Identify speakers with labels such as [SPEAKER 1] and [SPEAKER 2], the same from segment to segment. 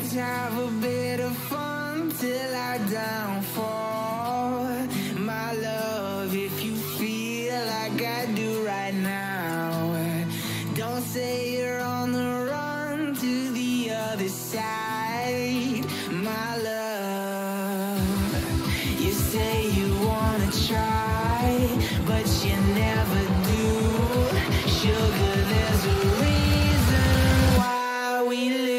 [SPEAKER 1] Let's have a bit of fun till our downfall. My love, if you feel like I do right now, don't say you're on the run to the other side. My love, you say you wanna try, but you never do. Sugar, there's a reason why we lose.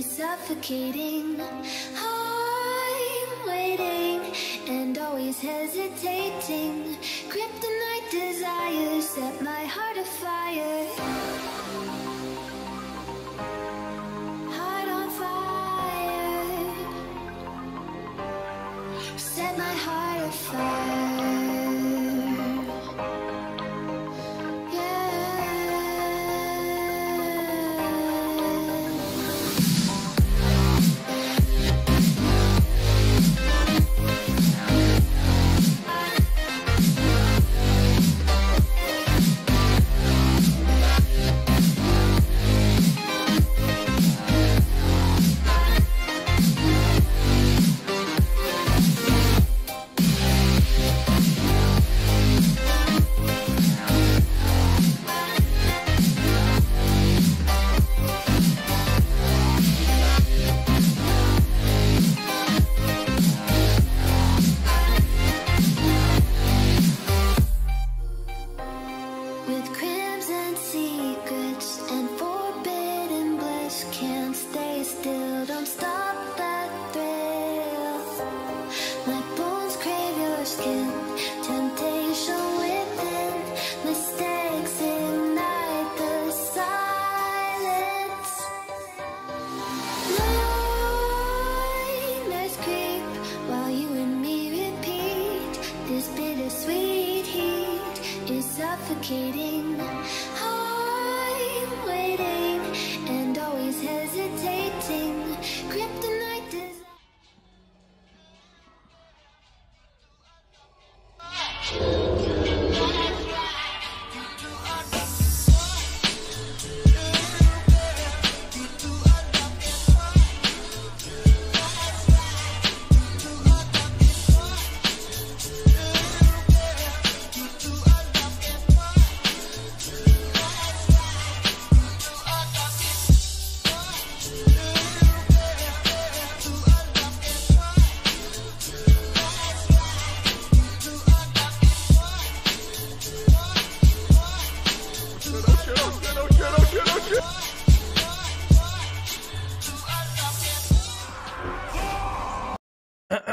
[SPEAKER 2] Suffocating, I'm waiting and always hesitating. Kryptonite desires set my heart afire. Heart on fire. Set my heart afire. Suffocating, I'm waiting and always hesitating. Kryptonite desire.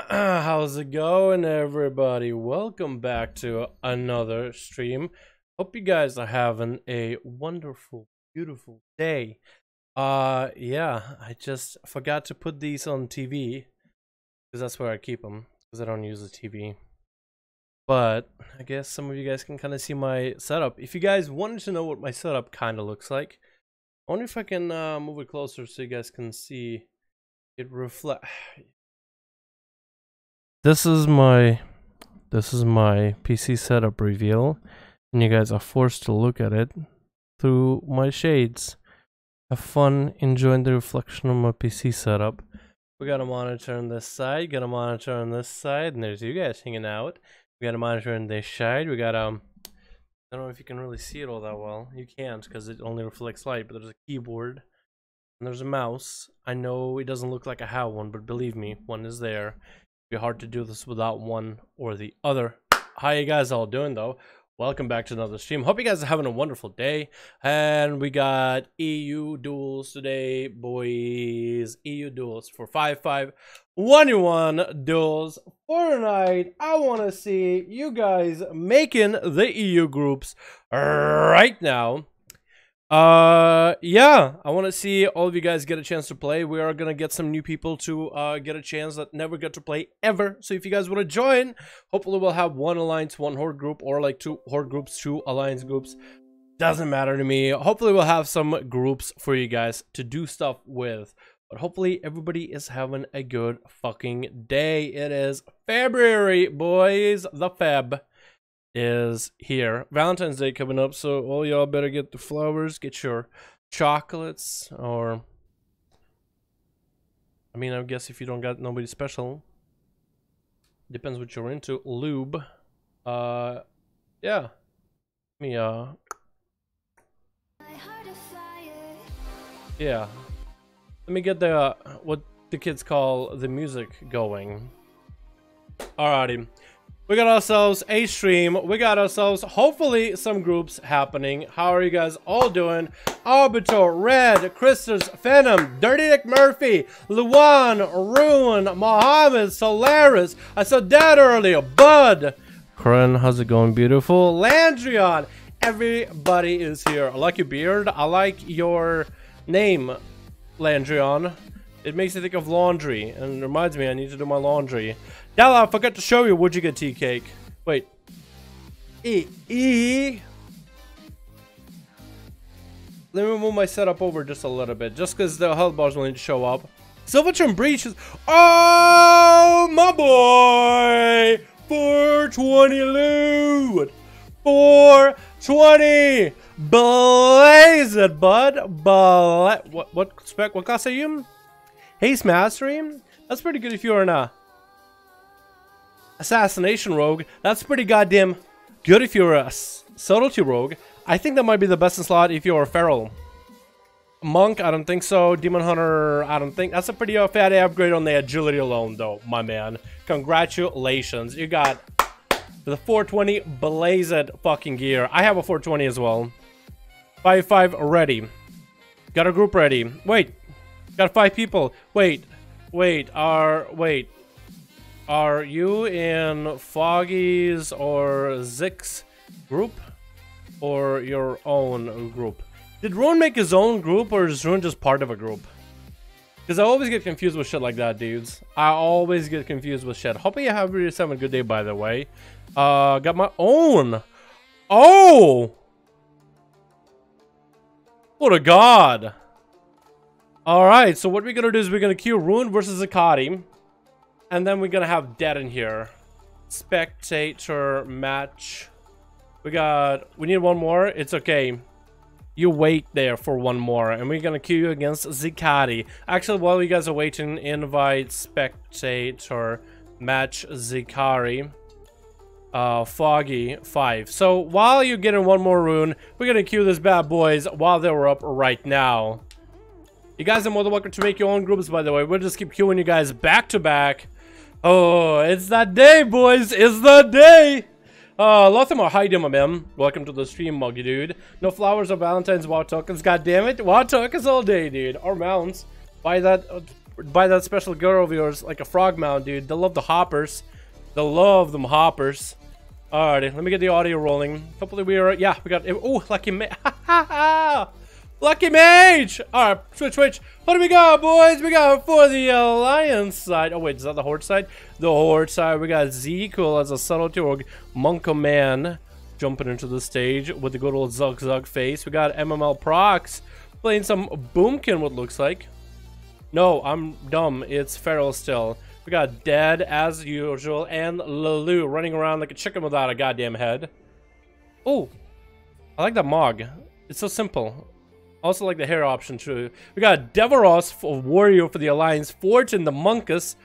[SPEAKER 3] How's it going, everybody? Welcome back to another stream. Hope you guys are having a wonderful, beautiful day. Yeah, I just forgot to put these on TV because that's where I keep them, because I don't use the TV. But I guess some of you guys can kind of see my setup. If you guys wanted to know what my setup kind of looks like, I wonder if I can move it closer so you guys can see it reflect. This is my PC setup reveal, and you guys are forced to look at it through my shades. Have fun enjoying the reflection of my PC setup. We got a monitor on this side, got a monitor on this side, and there's you guys hanging out. We got a monitor on this side. We got I don't know if you can really see it all that well. You can't because it only reflects light, but there's a keyboard and there's a mouse. I know it doesn't look like I have one, but believe me, one is there. It'd be hard to do this without one or the other. How you guys all doing though? Welcome back to another stream. Hope you guys are having a wonderful day. And we got EU duels today, boys. EU duels for 5-5-1-1 duels for tonight. I want to see you guys making the EU groups right now. Yeah, I want to see all of you guys get a chance to play. We are gonna get some new people to get a chance that never get to play ever. So if you guys want to join, hopefully we'll have one alliance, one horde group, or like 2 horde groups, 2 alliance groups. Doesn't matter to me. Hopefully we'll have some groups for you guys to do stuff with. But hopefully everybody is having a good fucking day. It is February, boys. The Feb is here. Valentine's Day coming up, so all y'all better get the flowers, get your chocolates, or I mean, I guess if you don't got nobody special, depends what you're into. Lube. Yeah. Me yeah. Let me get the what the kids call the music going. Alrighty. We got ourselves a stream. We got ourselves, hopefully, some groups happening. How are you guys all doing? Arbiter, Red, Christus, Phantom, Dirty Dick Murphy, Luan, Ruin, Mohammed, Solaris. I saw Dad earlier. Bud. Corinne, how's it going? Beautiful. Landrion. Everybody is here. I like your beard. I like your name, Landrion. It makes me think of laundry, and it reminds me I need to do my laundry. Dala, I forgot to show you. Would you get tea cake? Wait. Let me move my setup over just a little bit, just because the health bars will need to show up. Silvertron Breaches. Oh, my boy! 420 loot! 420! Blaze it, bud! What spec? What class are you? Haste Mastery? That's pretty good if you're an Assassination Rogue. That's pretty goddamn good if you're a Subtlety Rogue. I think that might be the best in slot if you're a Feral. Monk, I don't think so. Demon Hunter, I don't think. That's a pretty fat upgrade on the agility alone, though, my man. Congratulations. You got the 420 blazed fucking gear. I have a 420 as well. 5-5 ready. Got a group ready. Wait. Got 5 people. Wait. Are you in Foggy's or Zix group? Or your own group? Did Ruin make his own group, or is Ruin just part of a group? Because I always get confused with shit like that, dudes. I always get confused with shit. Hope you have yourself a good day, by the way. Got my own. Oh! What a god. Alright, so what we're gonna do is we're gonna queue Ruin versus Zakati. And then we're gonna have Dead in here. Spectator match. We need one more. It's okay. You wait there for one more. And we're gonna queue you against Zakati. Actually, while you guys are waiting, invite Spectator match Zakari. Foggy 5. So while you're getting one more rune, we're gonna queue this bad boys while they're up right now. You guys are more than welcome to make your own groups, by the way. We'll just keep queuing you guys back to back. Oh, it's that day, boys. It's that day. Lothar, hi, my man. Welcome to the stream, muggy dude. No flowers or Valentine's WoW tokens. God damn it. WoW tokens all day, dude. Or mounts. Buy that special girl of yours, like a frog mount, dude. They love the hoppers. They love them hoppers. Alrighty, let me get the audio rolling. Hopefully we are, yeah, we got, oh, lucky me. Lucky Mage! Alright, switch. What do we got, boys? We got for the Alliance side. Oh, wait, is that the Horde side? The Horde side, we got Z-Cool as a Subtlety Rogue. Monko Man jumping into the stage with the good old Zug face. We got MML Prox playing some Boomkin, what looks like. No, I'm dumb. It's Feral still. We got Dead, as usual, and Lulu running around like a chicken without a goddamn head. Oh, I like that Mog. It's so simple. Also like the hair option, too. We got Devoros for Warrior for the Alliance. Fortune, the Monkus,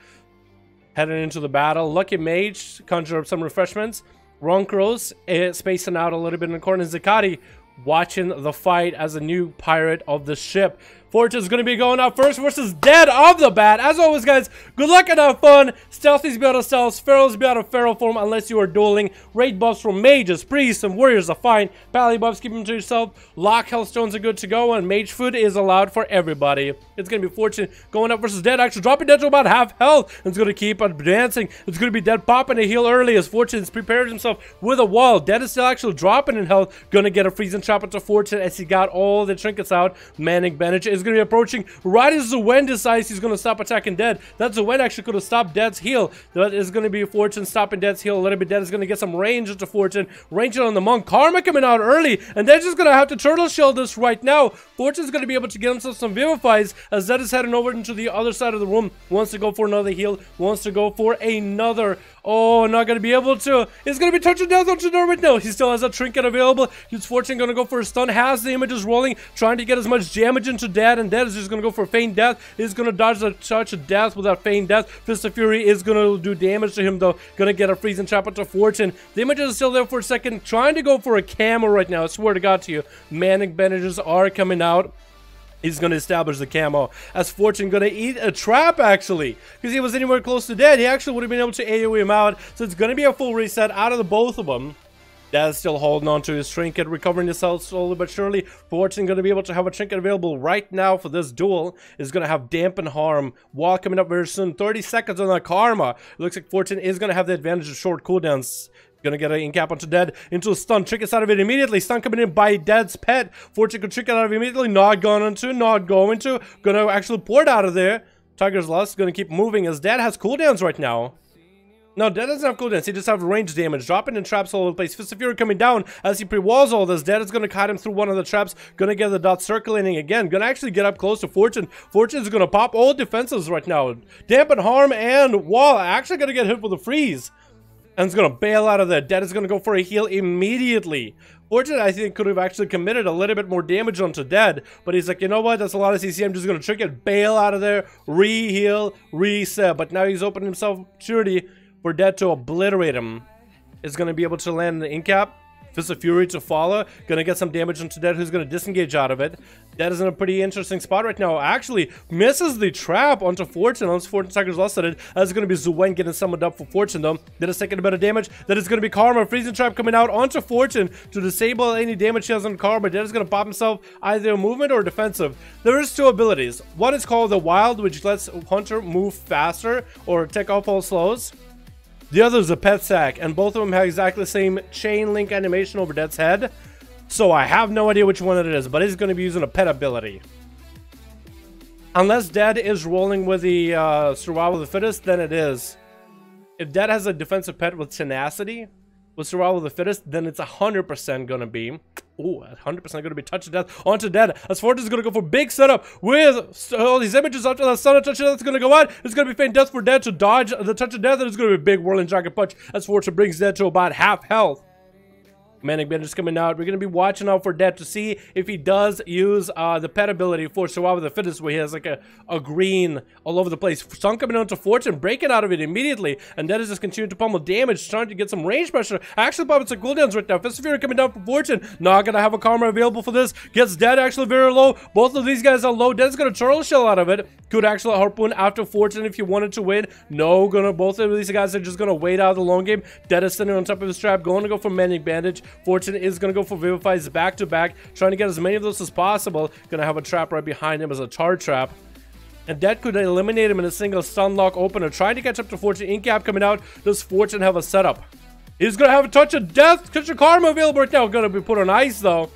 [SPEAKER 3] heading into the battle. Lucky Mage, conjure up some refreshments. Ronkros, spacing out a little bit in the corner. Zakati, watching the fight as a new pirate of the ship. Fortune's going to be going out first versus Dead off the bat. As always, guys, good luck and have fun. Stealthy's be out of stealth. Pharaoh's be out of Pharaoh form unless you are dueling. Raid buffs from mages, priests, and warriors are fine. Pally buffs, keep them to yourself. Lock Hellstones are good to go, and mage food is allowed for everybody. It's going to be Fortune going up versus Dead, actually dropping Dead to about half health. It's going to keep advancing. It's going to be Dead popping a heal early as Fortune's prepared himself with a wall. Dead is still actually dropping in health. Going to get a freezing trap into Fortune as he got all the trinkets out. Manic Bandage is going to be approaching right as Zwen decides he's going to stop attacking Dead. That Zwen actually could have stopped Dead's heal. That is going to be Fortune stopping Dead's heal a little bit. Dead is going to get some range into Fortune. Range it on the Monk. Karma coming out early, and they're just going to have to turtle shell this right now. Fortune's going to be able to get himself some Vivifies as Dead is heading over into the other side of the room. Wants to go for another heal. Wants to go for another. Oh, not going to be able to. It's going to be touching death onto Dead right now. He still has a trinket available. His Fortune going to go for a stun. Has the images rolling, trying to get as much damage into Dead, and Dead is just going to go for feign death. He's going to dodge the touch of death without feign death. Fist of Fury is going to do damage to him, though. Going to get a freezing trap into Fortune. The images are still there for a second. Trying to go for a camo right now. I swear to God to you. Manic Bandages are coming out. He's going to establish the camo as Fortune going to eat a trap, actually, because he was anywhere close to Dead. He actually would have been able to AoE him out, so it's going to be a full reset out of the both of them. Dad's still holding on to his trinket, recovering his health slowly but surely. Fortune going to be able to have a trinket available right now for this duel. Is going to have Dampen Harm. Wall coming up very soon. 30 seconds on that Karma. It looks like Fortune is going to have the advantage of short cooldowns. Gonna get an in-cap onto Dead into a stun. Trinkets out of it immediately. Stun coming in by Dead's pet. Fortune could trick it out of it immediately. Not going to. Not going to. Gonna actually pour it out of there. Tiger's Lust gonna keep moving as Dead has cooldowns right now. No, Dead doesn't have cooldowns. He just have range damage. Dropping in traps all over the place. Fist of Fury coming down as he pre-walls all this. Dead is going to kite him through one of the traps. Gonna get the dot circulating again. Gonna actually get up close to Fortune. Fortune's gonna pop all defenses right now. Dampen Harm and Wall actually gonna get hit with a freeze. And it's going to bail out of there. Dead is going to go for a heal immediately. Fortune, I think, could have actually committed a little bit more damage onto Dead. But he's like, you know what? That's a lot of CC. I'm just going to trick it, bail out of there, re-heal, reset. But now he's opening himself opportunity for Dead to obliterate him. Is going to be able to land the in-cap. Fist of Fury to follow. Gonna get some damage into Dead, who's gonna disengage out of it. Dead is in a pretty interesting spot right now. Actually, misses the trap onto Fortune. Unless Fortune Tiger's Lost at it. That's gonna be Zwen getting summoned up for Fortune, though. Dead is taking a bit of damage. That is gonna be Karma. Freezing trap coming out onto Fortune to disable any damage he has on Karma. Dead is gonna pop himself either movement or defensive. There is two abilities. One is called the Wild, which lets Hunter move faster or take off all slows. The other is a pet sack, and both of them have exactly the same chain link animation over Dead's head. So I have no idea which one it is, but he's going to be using a pet ability. Unless Dead is rolling with the Survival of the Fittest, then it is. If Dead has a defensive pet with Tenacity, with Survival of the Fittest, then it's 100% going to be... Ooh, 100% going to be Touch of Death onto Dead. As Fortune's going to go for big setup with all these images after that Sun of Touch of Death is going to go out. It's going to be Feign Death for Dead to dodge the Touch of Death, and it's going to be a big Whirling Dragon Punch as Fortune brings Dead to about half health. Manic Bandage coming out. We're going to be watching out for Dead to see if he does use the pet ability for Survival of the Fittest, where he has like a green all over the place. Sun coming out to Fortune, breaking out of it immediately, and Dead is just continuing to pummel damage, trying to get some range pressure. Actually popping some cooldowns right now. Fist of Fury coming down for Fortune. Not going to have a Karma available for this. Gets Dead actually very low. Both of these guys are low. Dead's going to turtle shell out of it. Could actually harpoon after Fortune if you wanted to win. No, both of these guys are just going to wait out the long game. Dead is sitting on top of his trap, going to go for Manic Bandage. Fortune is going to go for Vivifies back to back, trying to get as many of those as possible. Going to have a trap right behind him as a charge trap. And Dead could eliminate him in a single stun lock opener. Trying to catch up to Fortune. In-cap coming out. Does Fortune have a setup? He's going to have a Touch of Death. Touch of Karma available right now. Going to be put on ice, though.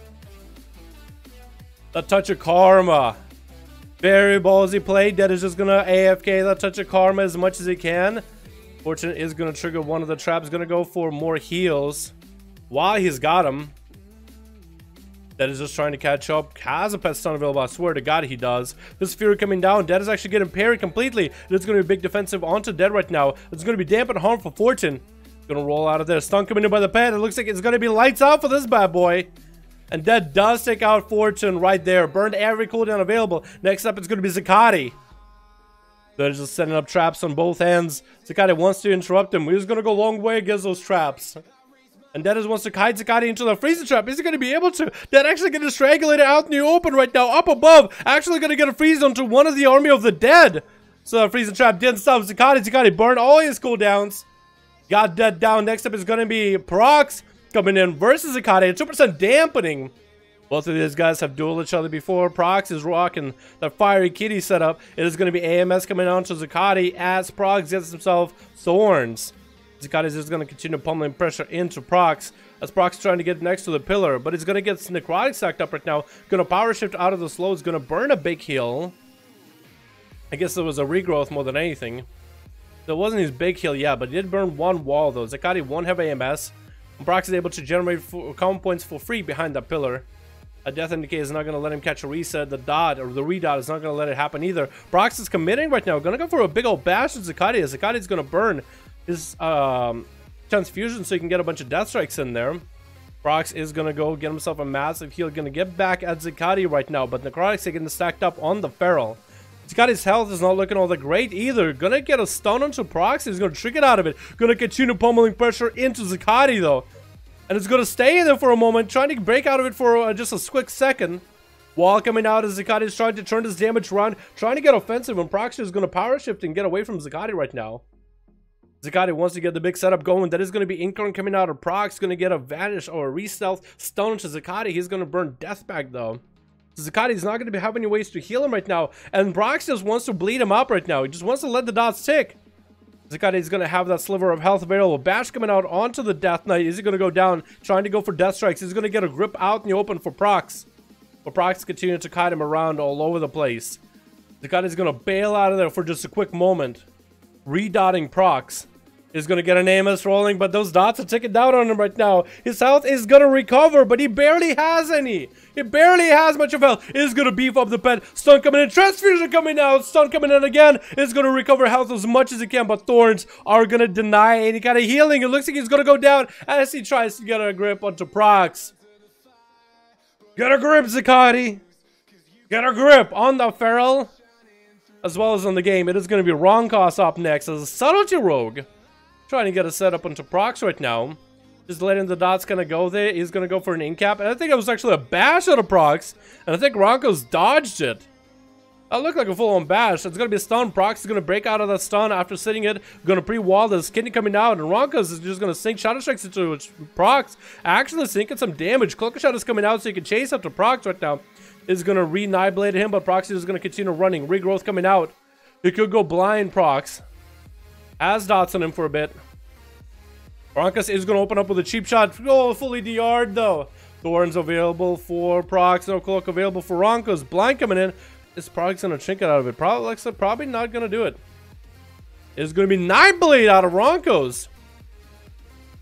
[SPEAKER 3] The Touch of Karma. Very ballsy play. Dead is just going to AFK that Touch of Karma as much as he can. Fortune is going to trigger one of the traps. Going to go for more heals. While he's got him, Dead is just trying to catch up. Has a pet stun available. I swear to God he does. This Fury coming down. Dead is actually getting parried completely. It's going to be big defensive onto Dead right now. It's going to be Dampen Harm for Fortune. Going to roll out of there. Stun coming in by the pet. It looks like it's going to be lights out for this bad boy. And Dead does take out Fortune right there. Burned every cooldown available. Next up, it's going to be Zakati. They're just setting up traps on both ends. Zakati wants to interrupt him. He's going to go a long way against those traps. And that is wants to kite Zakati into the freezer trap. Is he going to be able to? That actually going to strangulate it out in the open right now. Up above. Actually going to get a freeze onto one of the army of the dead. So the freezer trap didn't stop Zakati. Zakati burned all his cooldowns. Got that down. Next up is going to be Prox coming in versus Zakati. 2% dampening. Both of these guys have dueled each other before. Prox is rocking the fiery kitty setup. It is going to be AMS coming on to Zakati as Prox gets himself thorns. Zakati is just going to continue pummeling pressure into Prox as Prox trying to get next to the pillar, but he's going to get necrotic stacked up right now. Going to power shift out of the slow. He's going to burn a big heal. I guess there was a regrowth more than anything. There wasn't his big heal, yeah, but he did burn one wall though. Zakati won't have AMS. And Prox is able to generate common points for free behind that pillar. A Death in Decay is not going to let him catch a reset. The dot, or the redot, is not going to let it happen either. Prox is committing right now. Going to go for a big old bash at Zakati. Zakati is going to burn his transfusion so he can get a bunch of death strikes in there. Prox is going to go get himself a massive heal. Going to get back at Zakati right now, but necrotics are getting stacked up on the Feral. Zakati's health is not looking all that great either. Going to get a stun onto Prox. He's going to trick it out of it. Going to continue pummeling pressure into Zakati though. And it's going to stay in there for a moment, trying to break out of it for just a quick second. Wall coming out as Zakati is trying to turn his damage around, trying to get offensive, and Prox is going to power shift and get away from Zakati right now. Zakati wants to get the big setup going. That is going to be Incarn coming out of Prox, going to get a vanish or a re-stealth stun to Zakati. He's going to burn death back though. Zakati is not going to be having any ways to heal him right now, and Prox just wants to bleed him up right now. He just wants to let the dots tick. Zakati is going to have that sliver of health available. Bash coming out onto the Death Knight. Is he going to go down, trying to go for death strikes? He's going to get a grip out in the open for Prox. But Prox continues to kite him around all over the place. Zakati is going to bail out of there for just a quick moment. Redotting Prox. Is going to get an AMS rolling, but those dots are ticking down on him right now. His health is going to recover, but he barely has any. He barely has much of health. Is going to beef up the pet. Stun coming in. Transfusion coming out. Stun coming in again. Is going to recover health as much as he can, but Thorns are going to deny any kind of healing. It looks like he's going to go down as he tries to get a grip onto Prox. Get a grip, Zakati. Get a grip on the Feral, as well as on the game. It is going to be Ronkos up next as a Subtlety Rogue. Trying to get a setup onto Prox right now. Just letting the dots kind of go there. He's going to go for an incap. And I think it was actually a bash out of Prox. And I think Ronkos dodged it. That looked like a full-on bash. It's going to be a stun. Prox is going to break out of that stun after sitting it. Going to pre-wall. There's kidney coming out. And Ronkos is just going to sink Shadow Strikes into Prox. Actually sinking some damage. Cloak Shot is coming out so you can chase up to Prox right now. Is going to re-Nightblade him. But Prox is going to continue running. Regrowth coming out. He could go blind Prox. Has dots on him for a bit. Ronkos is going to open up with a cheap shot. Oh, fully DR'd though. Thorns available for Prox. No cloak available for Ronkos. Blind coming in. Is Prox going to chink it out of it? Probably, like I said, probably not going to do it. It's going to be Nightblade out of Ronkos.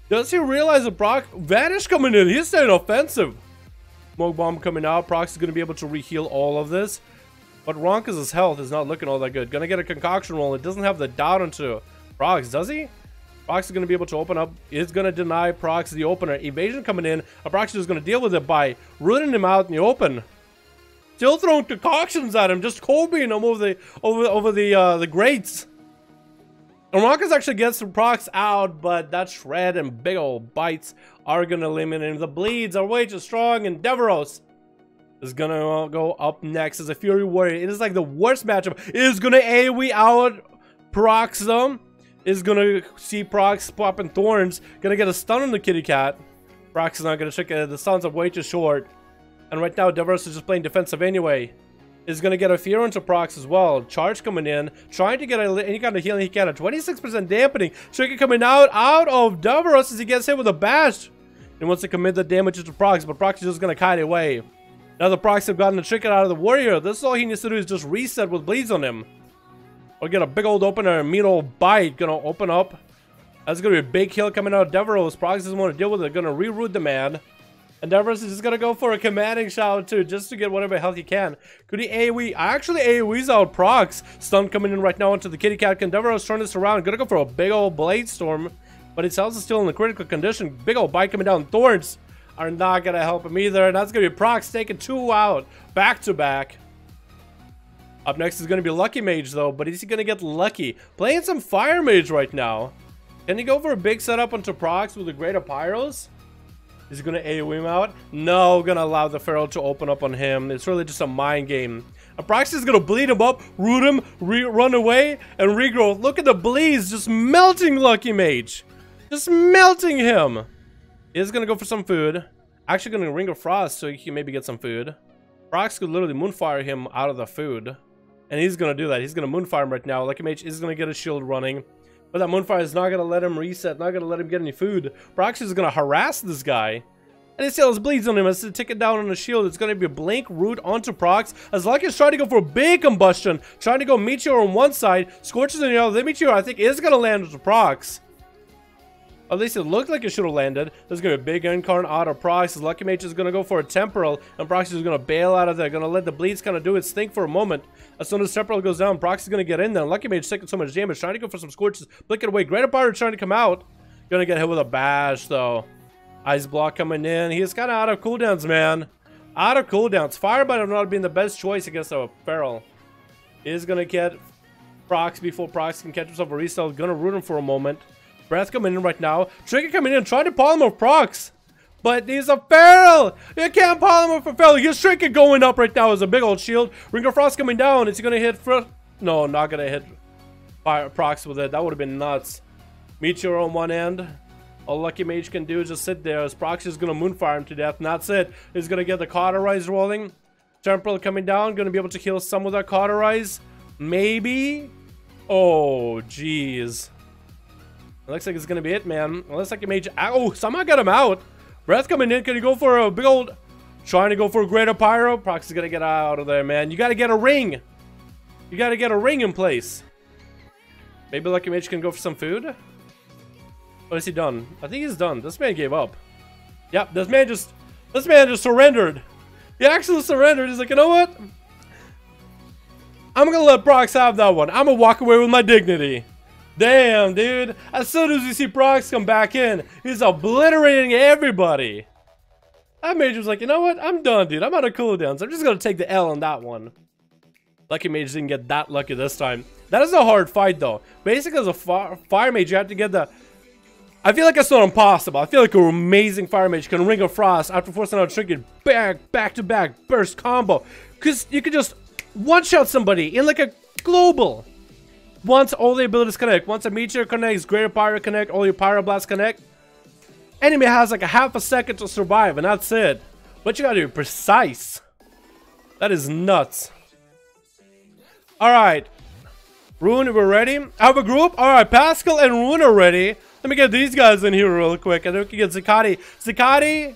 [SPEAKER 3] Does he realize that Prox Vanish coming in? He's staying offensive. Smoke Bomb coming out. Prox is going to be able to reheal all of this. But Ronkos' health is not looking all that good. Going to get a concoction roll. It doesn't have the doubt onto Prox, does he? Prox is going to be able to open up. Is going to deny Prox the opener. Evasion coming in. Prox is going to deal with it by rooting him out in the open. Still throwing concoctions at him. Just Kobeing him over the grates. And Ronkos actually gets Prox out, but that shred and big old bites are going to eliminate him. The bleeds are way too strong, and Deveros is going to go up next as a Fury Warrior. It is like the worst matchup. It is going to AoE out Prox though. Is going to see Prox popping Thorns. Going to get a stun on the kitty cat. Prox is not going to check it. The stuns are way too short. And right now, Deveros is just playing defensive anyway. Is going to get a fear onto Prox as well. Charge coming in. Trying to get any kind of healing he can. A 26% dampening. Tricky coming out of Deveros as he gets hit with a bash. He wants to commit the damage to Prox, but Prox is just going to kite away. Now the Prox have gotten the trick out of the Warrior. This is all he needs to do is just reset with bleeds on him. Or get a big old opener, a mean old bite. Gonna open up. That's gonna be a big kill coming out of Deveros. Prox doesn't want to deal with it. Gonna reroute the man. And Deveros is just gonna go for a commanding shout too, just to get whatever health he can. Could he AoE? Actually AoE's out Prox. Stun coming in right now into the kitty cat. Can Deveros turn this around? Gonna go for a big old blade storm. But his health is still in the critical condition. Big old bite coming down. Thorns are not gonna help him either. And that's gonna be Prox taking 2 out. Back to back. Up next is going to be Lucky Mage though, but is he going to get lucky? Playing some Fire Mage right now. Can he go for a big setup onto Prox with a Greater Pyros? Is he gonna AoE him out? No, gonna allow the Feral to open up on him. It's really just a mind game. Proxy is gonna bleed him up, root him, run away, and regrow. Look at the bleeds just melting Lucky Mage. Just melting him. He's gonna go for some food. Actually gonna Ring of Frost so he can maybe get some food. Prox could literally Moonfire him out of the food. And he's gonna do that. He's gonna Moonfire him right now. Lucky Mage is gonna get a shield running. But that Moonfire is not gonna let him reset, not gonna let him get any food. Prox is gonna harass this guy. And he still has bleeds on him. As to take it down on the shield, it's gonna be a blink root onto Prox. As Lucky is trying to go for a big combustion, trying to go Meteor on one side, Scorches on the other. The Meteor, I think, is gonna land with Prox. At least it looked like it should have landed. There's gonna be a big Incarn out of Prox. Lucky Mage is gonna go for a Temporal, and Prox is gonna bail out of there. Gonna let the bleeds kind of do its thing for a moment. As soon as Temporal goes down, Prox is gonna get in there. Lucky Mage taking so much damage, trying to go for some Scorches, blinking away. Greater Pyro trying to come out. Gonna get hit with a bash though. Ice Block coming in. He's kind of out of cooldowns, man. Out of cooldowns. Firebite have not been the best choice against a Feral. He is gonna get Prox before Prox can catch himself a resell. Gonna root him for a moment. Breath coming in right now. Trigger coming in, trying to polymorph Prox. But he's a Feral! You can't polymorph a Feral. His Trigger going up right now as a big old shield. Ring of Frost coming down. Is he gonna hit No, not gonna hit Prox with it. That would have been nuts. Meteor on one end. All Lucky Mage can do is just sit there as Prox is gonna Moonfire him to death. And that's it. He's gonna get the Cauterize rolling. Temporal coming down. Gonna be able to kill some with that Cauterize. Maybe? Oh, jeez. It looks like it's gonna be it, man. Unless Lucky Mage. Oh, somehow got him out. Breath coming in. Can he go for a big old. Trying to go for a Greater Pyro? Prox is gonna get out of there, man. You gotta get a ring. You gotta get a ring in place. Maybe Lucky Mage can go for some food? What is he done? I think he's done. This man gave up. Yep, this man just surrendered. He actually surrendered. He's like, you know what? I'm gonna let Prox have that one. I'm gonna walk away with my dignity. Damn, dude. As soon as you see Prox come back in, he's obliterating everybody. That Mage was like, you know what? I'm done, dude. I'm out of cooldowns. I'm just gonna take the L on that one. Lucky Mage didn't get that lucky this time. That is a hard fight, though. Basically, as a Fire Mage, you have to get the... I feel like it's not impossible. I feel like an amazing Fire Mage can Ring of Frost after forcing out a Trinket back-to-back burst combo. Because you can just one-shot somebody in like a global. Once all the abilities connect, once a Meteor connects, Greater Pyro connect, all your Pyroblast connect, enemy has like a half a second to survive, and that's it. But you gotta be precise. That is nuts. Alright. Rune, we're ready. I have a group. Alright, Pascal and Rune are ready. Let me get these guys in here real quick, and then we can get Zakati. Zakati,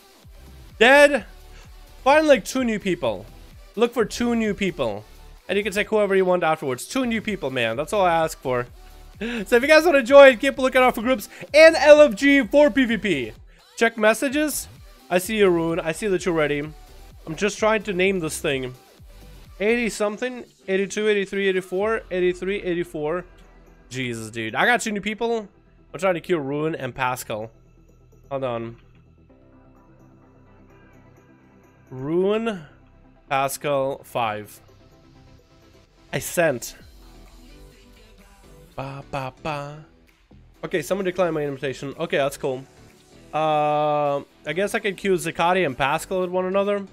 [SPEAKER 3] dead. Find like 2 new people. Look for 2 new people. And you can take whoever you want afterwards. 2 new people, man. That's all I ask for. So if you guys want to join, keep looking out for groups and LFG for PvP. Check messages. I see you, Rune. I see that you're ready. I'm just trying to name this thing. 80 something. 82, 83, 84, 83, 84. Jesus, dude. I got 2 new people. I'm trying to kill Rune and Pascal. Hold on. Rune, Pascal, 5. I sent. Ba ba ba. Okay, someone declined my invitation. Okay, that's cool. I guess I could queue Zakati and Pascal with one another.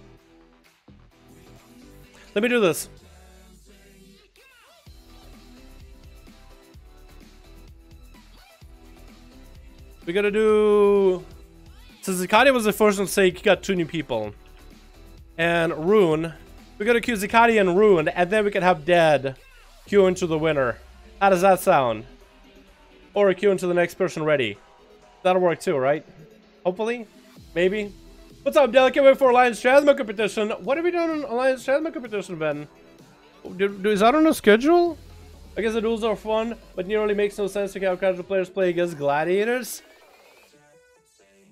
[SPEAKER 3] Let me do this. We gotta do... So Zakati was the first one to say he got 2 new people. And Rune. We gotta queue Zakati and Rune, and then we can have Dead queue into the winner. How does that sound? Or a queue into the next person ready. That'll work too, right? Hopefully? Maybe? What's up, Delicate? Wait for Alliance Transmo competition. What have we done on Alliance Transmo competition, Ben? Is that on a schedule? I guess the duels are fun, but nearly makes no sense to have casual players play against gladiators.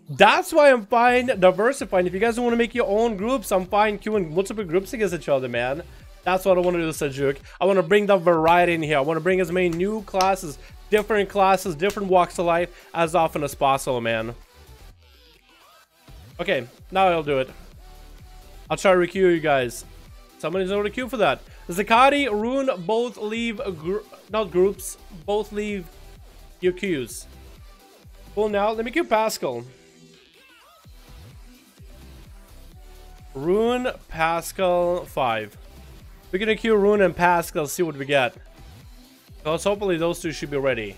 [SPEAKER 3] That's why I'm fine diversifying. If you guys want to make your own groups, I'm fine queuing multiple groups against each other, man. That's what I want to do, Sajuk. I want to bring the variety in here. I want to bring as many new classes, different walks of life as often as possible, man. Okay, now I'll do it. I'll try to requeue you guys. Somebody's over to queue for that. Zakati, Rune, both leave not groups, both leave your queues. Well, now let me queue Pascal. Rune, Pascal, 5. We're gonna queue Rune and Pascal, see what we get. So hopefully those two should be ready.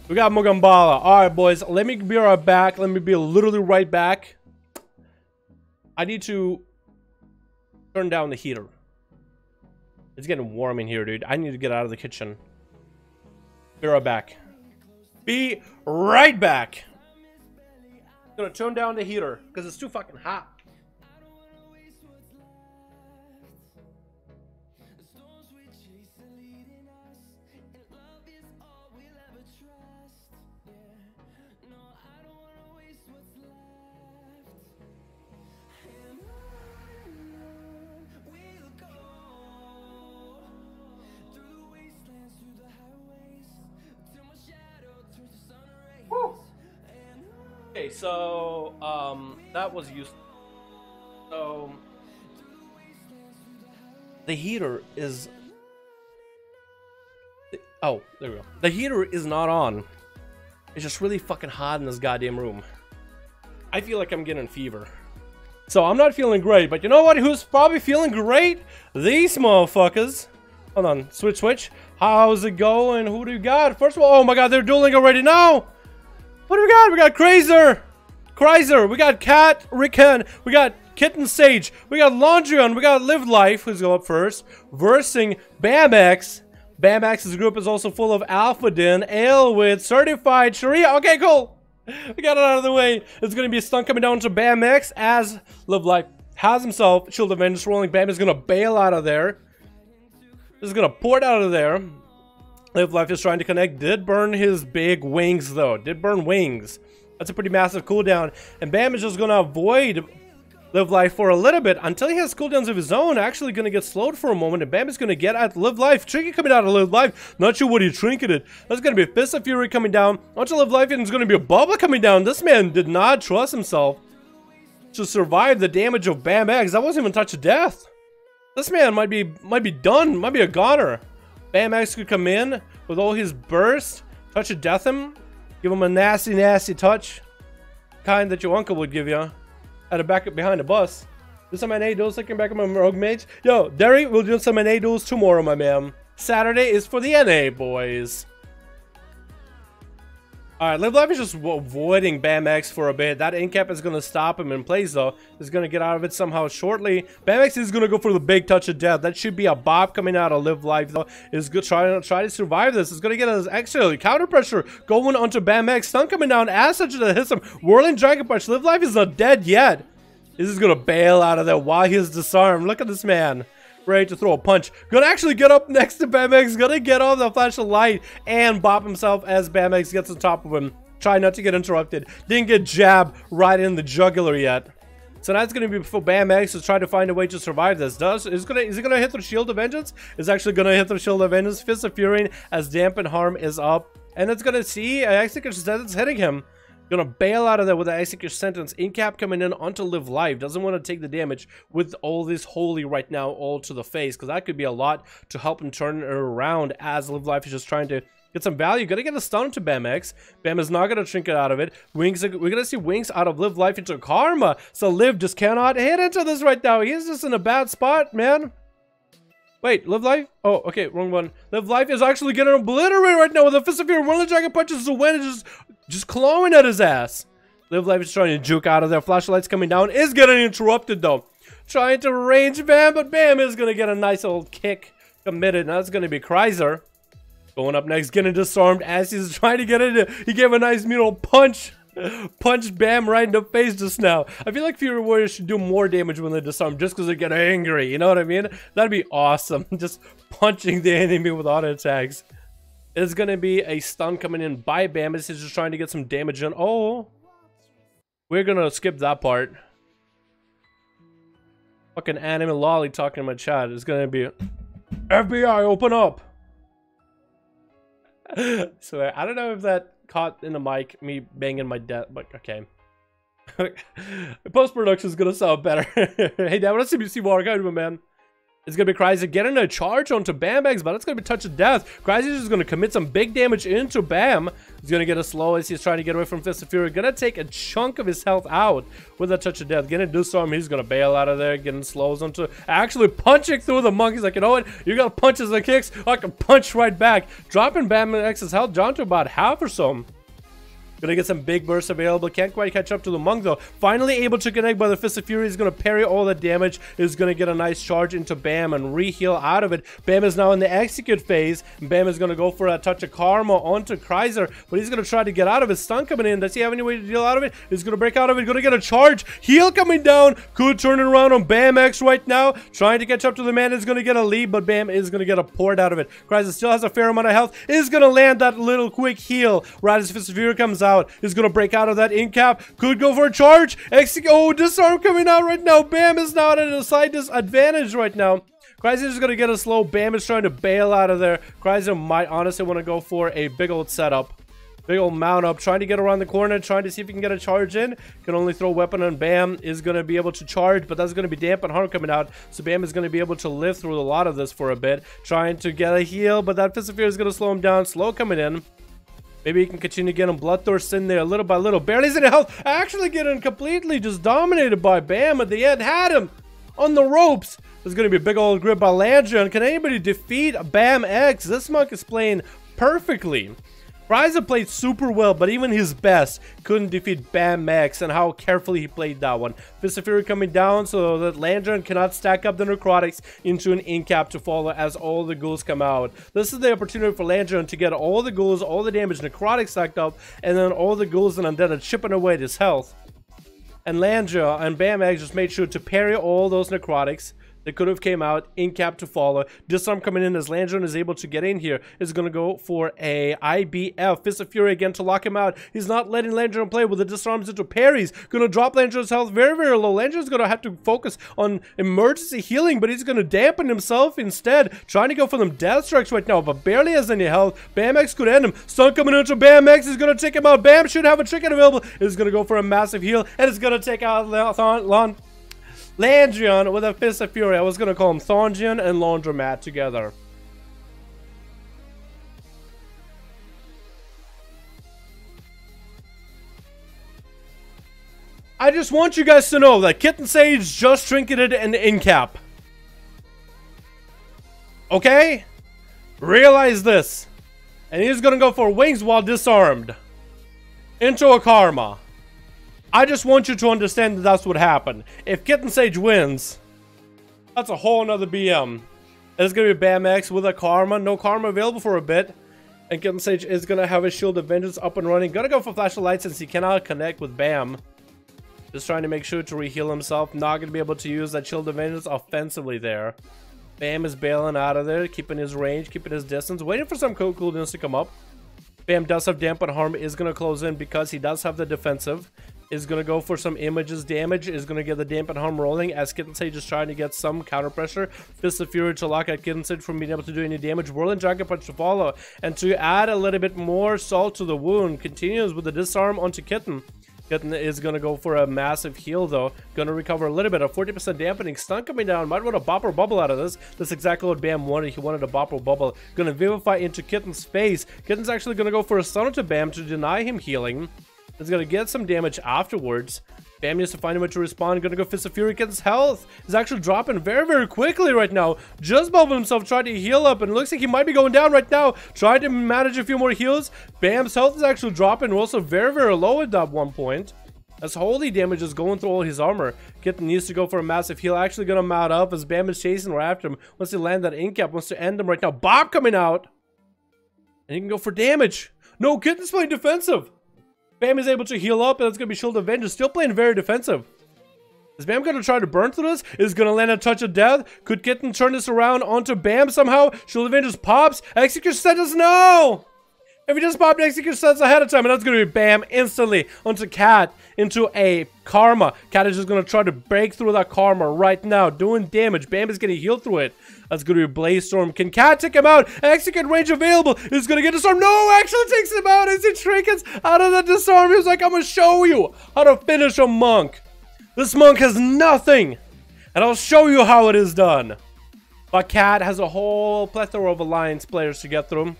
[SPEAKER 3] We got Mugambala. Alright, boys, let me be right back. Let me be literally right back. I need to turn down the heater. It's getting warm in here, dude. I need to get out of the kitchen. Be right back. Be right back. I'm gonna turn down the heater because it's too fucking hot. Okay, so that was used. So the heater is. Oh, there we go. The heater is not on. It's just really fucking hot in this goddamn room. I feel like I'm getting fever. So I'm not feeling great, but you know what? Who's probably feeling great? These motherfuckers. Hold on, switch. How's it going? Who do you got? First of all, oh my god, they're dueling already now. What do we got? We got Chrysler, we got Cat, Rickon, we got Kitten Sage, we got Laundrion, we got Live Life, who's going up first, versing BamX. BamX's group is also full of Alphadin, Aelwid, Certified, Sharia. Okay, cool. We got it out of the way. It's going to be a stun coming down to BamX as Live Life has himself Shield of Vengeance rolling. Bam is going to bail out of there. This is going to port out of there. Live Life is trying to connect. Did burn his big wings, though. Did burn wings. That's a pretty massive cooldown. And Bam is just going to avoid Live Life for a little bit until he has cooldowns of his own. Actually going to get slowed for a moment. And Bam is going to get at Live Life. Trinket coming out of Live Life. Not sure what he trinketed. That's going to be a Fist of Fury coming down. Onto Live Life, and it's going to be a bubble coming down. This man did not trust himself to survive the damage of Bam X. That wasn't even touch of death. This man might be done. Might be a goner. Bam X could come in with all his burst, touch of death him, give him a nasty touch, kind that your uncle would give you at a back behind a bus. Do some NA duels, looking back at my rogue mage. Yo, Derry, we'll do some NA duels tomorrow, my man. Saturday is for the NA boys. Alright, Live Life is just avoiding Bam X for a bit. That incap is going to stop him in place, though. He's going to get out of it somehow shortly. Bam X is going to go for the big touch of death. That should be a bop coming out of Live Life, though. Is good try to survive this. It's going to get his extra counter pressure going onto Bam X. Stun coming down as such that hits him. Whirling Dragon Punch. Live Life is not dead yet. This is going to bail out of there while he's disarmed. Look at this man. Ready to throw a punch. Gonna actually get up next to Bam X. Gonna get off the flash of light and bop himself as Bam X gets on top of him. Try not to get interrupted. Didn't get jabbed right in the jugular yet. So that's gonna be for Bam X to try to find a way to survive this. Is he gonna hit the Shield of Vengeance? Is actually gonna hit the Shield of Vengeance. Fist of Fury as Dampen Harm is up. And it's gonna see Executive Sentence hitting him. Gonna bail out of there with the Executive Sentence. Incap coming in onto Live Life. Doesn't want to take the damage with all this holy right now all to the face, because that could be a lot to help him turn it around as Live Life is just trying to get some value. Gonna get a stun to Bam X. Bam is not gonna trinket out of it. Wings, we're gonna see wings out of Live Life into Karma. So Liv just cannot hit into this right now. He's just in a bad spot, man. Wait, Live Life? Oh, okay, wrong one. Live Life is actually getting obliterated right now with a Fist of Fury. Whirling Dragon Punches the wind is just clawing at his ass. Live Life is trying to juke out of there. Flashlights coming down. Is getting interrupted, though. Trying to range Bam, but Bam is going to get a nice old kick committed. And that's going to be Chrysler. Going up next, getting disarmed as he's trying to get into. He gave a nice middle punch. Punched Bam right in the face just now. I feel like Fury Warriors should do more damage when they disarm just because they get angry. You know what I mean? That'd be awesome. Just punching the enemy with auto attacks. It's going to be a stun coming in by Bam. He's just trying to get some damage in. Oh. We're going to skip that part. Fucking anime lolly talking in my chat. It's going to be FBI, open up. So I don't know if that caught in the mic, me banging my desk, but okay. Post-production is gonna sound better. Hey, Dad, what's CBC War? How you doing, man? It's going to be Cryzer getting a charge onto Bam X, but it's going to be touch of death. Cryzer is going to commit some big damage into Bam. He's going to get a slow as he's trying to get away from Fist of Fury. Going to take a chunk of his health out with a touch of death. Getting a disarm, he's going to bail out of there. Getting slows onto actually punching through the monk. He's like, you know what? You got punches and kicks. I can punch right back. Dropping Bam X's health down to about half or so. Gonna get some big bursts available. Can't quite catch up to the monk though. Finally able to connect by the Fist of Fury. Is gonna parry all the damage. Is gonna get a nice charge into Bam and re-heal out of it. Bam is now in the execute phase. Bam is gonna go for a touch of karma onto Cryzer, but he's gonna try to get out of his stun coming in. Does he have any way to deal out of it? He's gonna break out of it. Gonna get a charge. Heal coming down. Could turn it around on Bam X right now. Trying to catch up to the man. Is gonna get a lead, but Bam is gonna get a port out of it. Cryzer still has a fair amount of health. Is gonna land that little quick heal right as Fist of Fury comes out. Is gonna break out of that in cap. Could go for a charge. Oh, disarm coming out right now. Bam is now at a slight disadvantage right now. Cryzer is going to get a slow. Bam is trying to bail out of there. Cryzer might honestly want to go for a big old setup. Big old mount up. Trying to get around the corner. Trying to see if he can get a charge in. Can only throw weapon on Bam. Is going to be able to charge. But that's going to be damp and harm coming out. So Bam is going to be able to live through a lot of this for a bit. Trying to get a heal. But that Fist of Fury is going to slow him down. Slow coming in. Maybe he can continue getting bloodthirst in there little by little. Barely in health. Actually getting completely just dominated by Bam at the end. Had him on the ropes. There's going to be a big old grip by Landry. Can anybody defeat Bam X? This monk is playing perfectly. Cryzer played super well, but even his best couldn't defeat Bam X, and how carefully he played that one. Fist of Fury coming down so that Landry cannot stack up the necrotics into an in-cap to follow as all the ghouls come out. This is the opportunity for Landry to get all the ghouls, all the damage, necrotics stacked up, and then all the ghouls and undead are chipping away at his health. And Landry and Bam X just made sure to parry all those necrotics. They could have came out in cap to follow. Disarm coming in as Landry is able to get in here. Is going to go for a IBF. Fist of Fury again to lock him out. He's not letting Landry play with the disarms into parries. Going to drop Landry's health very, very low. Landry is going to have to focus on emergency healing, but he's going to dampen himself instead. Trying to go for them death strikes right now, but barely has any health. Bam X could end him. Stun coming into Bam X. Is going to take him out. Bam should have a chicken available. Is going to go for a massive heal, and it's going to take out Landrian with a Fist of Fury. I was going to call him Thongian and Laundromat together. I just want you guys to know that Kitten Sage just trinketed an in-cap. Okay? Realize this. And he's going to go for wings while disarmed. Into a karma. I just want you to understand that that's what happened. If Kitten Sage wins, that's a whole nother BM. It's going to be Bam X with a karma. No karma available for a bit. And Kitten Sage is going to have his Shield of Vengeance up and running. Gonna go for Flash of Light since he cannot connect with Bam. Just trying to make sure to re-heal himself. Not going to be able to use that Shield of Vengeance offensively there. Bam is bailing out of there. Keeping his range, keeping his distance. Waiting for some cooldowns to come up. Bam does have dampen harm. Is going to close in because he does have the defensive. Is going to go for some images damage. Is going to get the dampen harm rolling as Kitten Sage is trying to get some counter pressure. Fist of Fury to lock at Kitten Sage from being able to do any damage. Whirling Dragon Punch to follow. And to add a little bit more salt to the wound, continues with the disarm onto Kitten. Kitten is going to go for a massive heal though. Going to recover a little bit. A 40% dampening. Stun coming down. Might want a bopper bubble out of this. That's exactly what Bam wanted. He wanted a bopper bubble. Going to vivify into Kitten's face. Kitten's actually going to go for a stun to Bam to deny him healing. It's going to get some damage afterwards. Bam needs to find a way to respond. Going to go Fist of Fury. Kitten's health is actually dropping very, very quickly right now. Just bubbled himself, tried to heal up, and it looks like he might be going down right now. Tried to manage a few more heals. Bam's health is actually dropping. We're also very, very low at that one point. As holy damage is going through all his armor. Kitten needs to go for a massive heal. Actually going to mount up as Bam is chasing right after him. Wants to land that in-cap. Wants to end him right now. Bob coming out. And he can go for damage. No, Kitten's playing defensive. Bam is able to heal up, and it's going to be Shield of Vengeance. Still playing very defensive. Is Bam going to try to burn through this? Is going to land a touch of death? Could Kitten turn this around onto Bam somehow? Shield of Vengeance pops. Execute sentence, no! If he just popped Execute sentence ahead of time, and that's going to be Bam instantly onto Cat into a karma. Cat is just going to try to break through that karma right now, doing damage. Bam is getting healed through it. That's going to be Blaze Storm. Can Cat take him out? Execute range available. He's going to get disarmed. No, actually takes him out as he trinkets out of the disarm. He's like, I'm going to show you how to finish a monk. This monk has nothing. And I'll show you how it is done. But Cat has a whole plethora of alliance players to get through.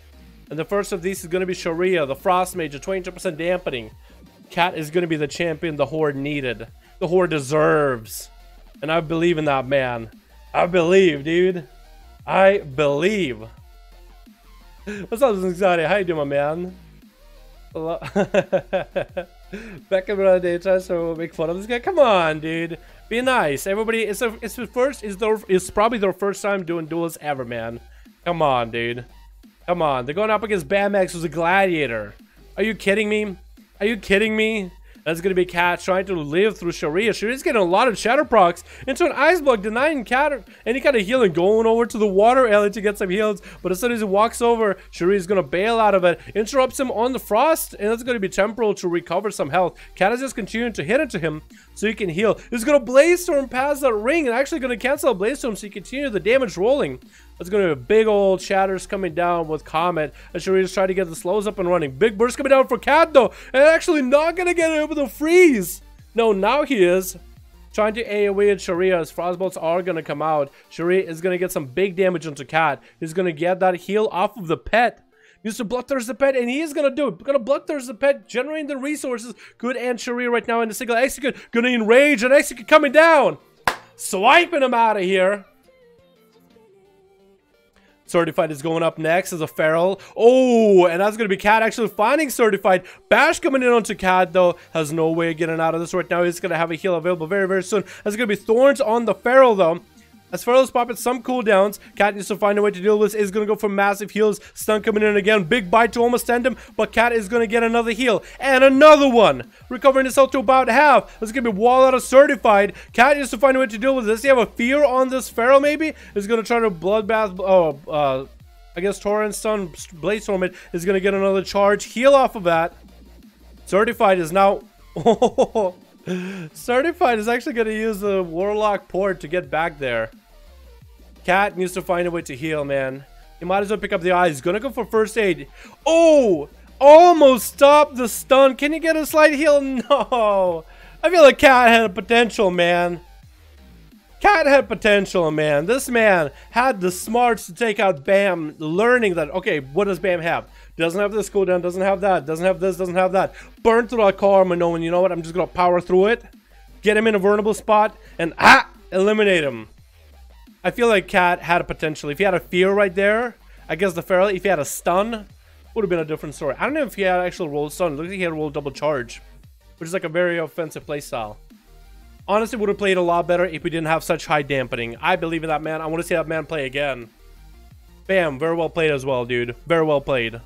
[SPEAKER 3] And the first of these is going to be Sharia, the Frost Mage, a 22% dampening. Cat is going to be the champion the Horde needed. The Horde deserves. And I believe in that, man. I believe, dude. I believe. What's up, Anxiety? How you doing, my man? Back in the day, tries to make fun of this guy. Come on, dude. Be nice. Everybody, it's probably their first time doing duels ever, man. Come on, dude. Come on. They're going up against BAMX, who's a gladiator. Are you kidding me? Are you kidding me? That's going to be Cat trying to live through Sharia. Sharia's getting a lot of shatter procs into an ice block, denying Cat any kind of healing, going over to the water alley to get some heals. But as soon as he walks over, Sharia's going to bail out of it, interrupts him on the frost, and that's going to be temporal to recover some health. Cat is just continuing to hit into him so he can heal. He's going to Blaze Storm past that ring and actually going to cancel a Blaze Storm so he continue the damage rolling. That's going to be big old shatters coming down with Comet. And Sharia's trying to get the slows up and running. Big burst coming down for Cat though. And actually not going to get it with a freeze. No, now he is trying to AoE at Sharia as Frostbolts are going to come out. Sharia is going to get some big damage into Cat. He's going to get that heal off of the pet. Needs to Bloodthirst the pet, and he is going to do it. Going to Bloodthirst the pet, generating the resources. Good and Sharia right now in the single execute. Going to enrage and execute coming down. Swiping him out of here. Certified is going up next as a Feral. Oh, and that's going to be Cat actually finding Certified. Bash coming in onto Cat, though. Has no way of getting out of this right now. He's going to have a heal available very, very soon. That's going to be Thorns on the Feral, though. As Feral is popping some cooldowns, Cat needs to find a way to deal with this. Is going to go for massive heals. Stun coming in again. Big bite to almost end him, but Cat is going to get another heal. And another one. Recovering his health to about half. That's going to be Wall Out of Certified. Cat needs to find a way to deal with this. Does he have a fear on this Feral, maybe? Is going to try to Bloodbath. I guess Torrent Stun, Blaze Storm it. Is going to get another charge. Heal off of that. Certified is now... Certified is actually going to use the Warlock port to get back there. Cat needs to find a way to heal, man. He might as well pick up the eyes. He's going to go for first aid. Oh! Almost stopped the stun. Can you get a slight heal? No. I feel like Cat had a potential, man. Cat had potential, man. This man had the smarts to take out Bam, learning that, okay, what does Bam have? Doesn't have this cooldown, doesn't have that, doesn't have this, doesn't have that. Burn through that karma knowing, you know what, I'm just gonna power through it, get him in a vulnerable spot, and eliminate him. I feel like Cat had a potential. If he had a fear right there, I guess the Feral, if he had a stun, would have been a different story. I don't know if he had actual roll stun. It looks like he had roll double charge, which is like a very offensive playstyle. Honestly, would have played a lot better if we didn't have such high dampening. I believe in that man. I want to see that man play again. Bam, very well played as well, dude. Very well played.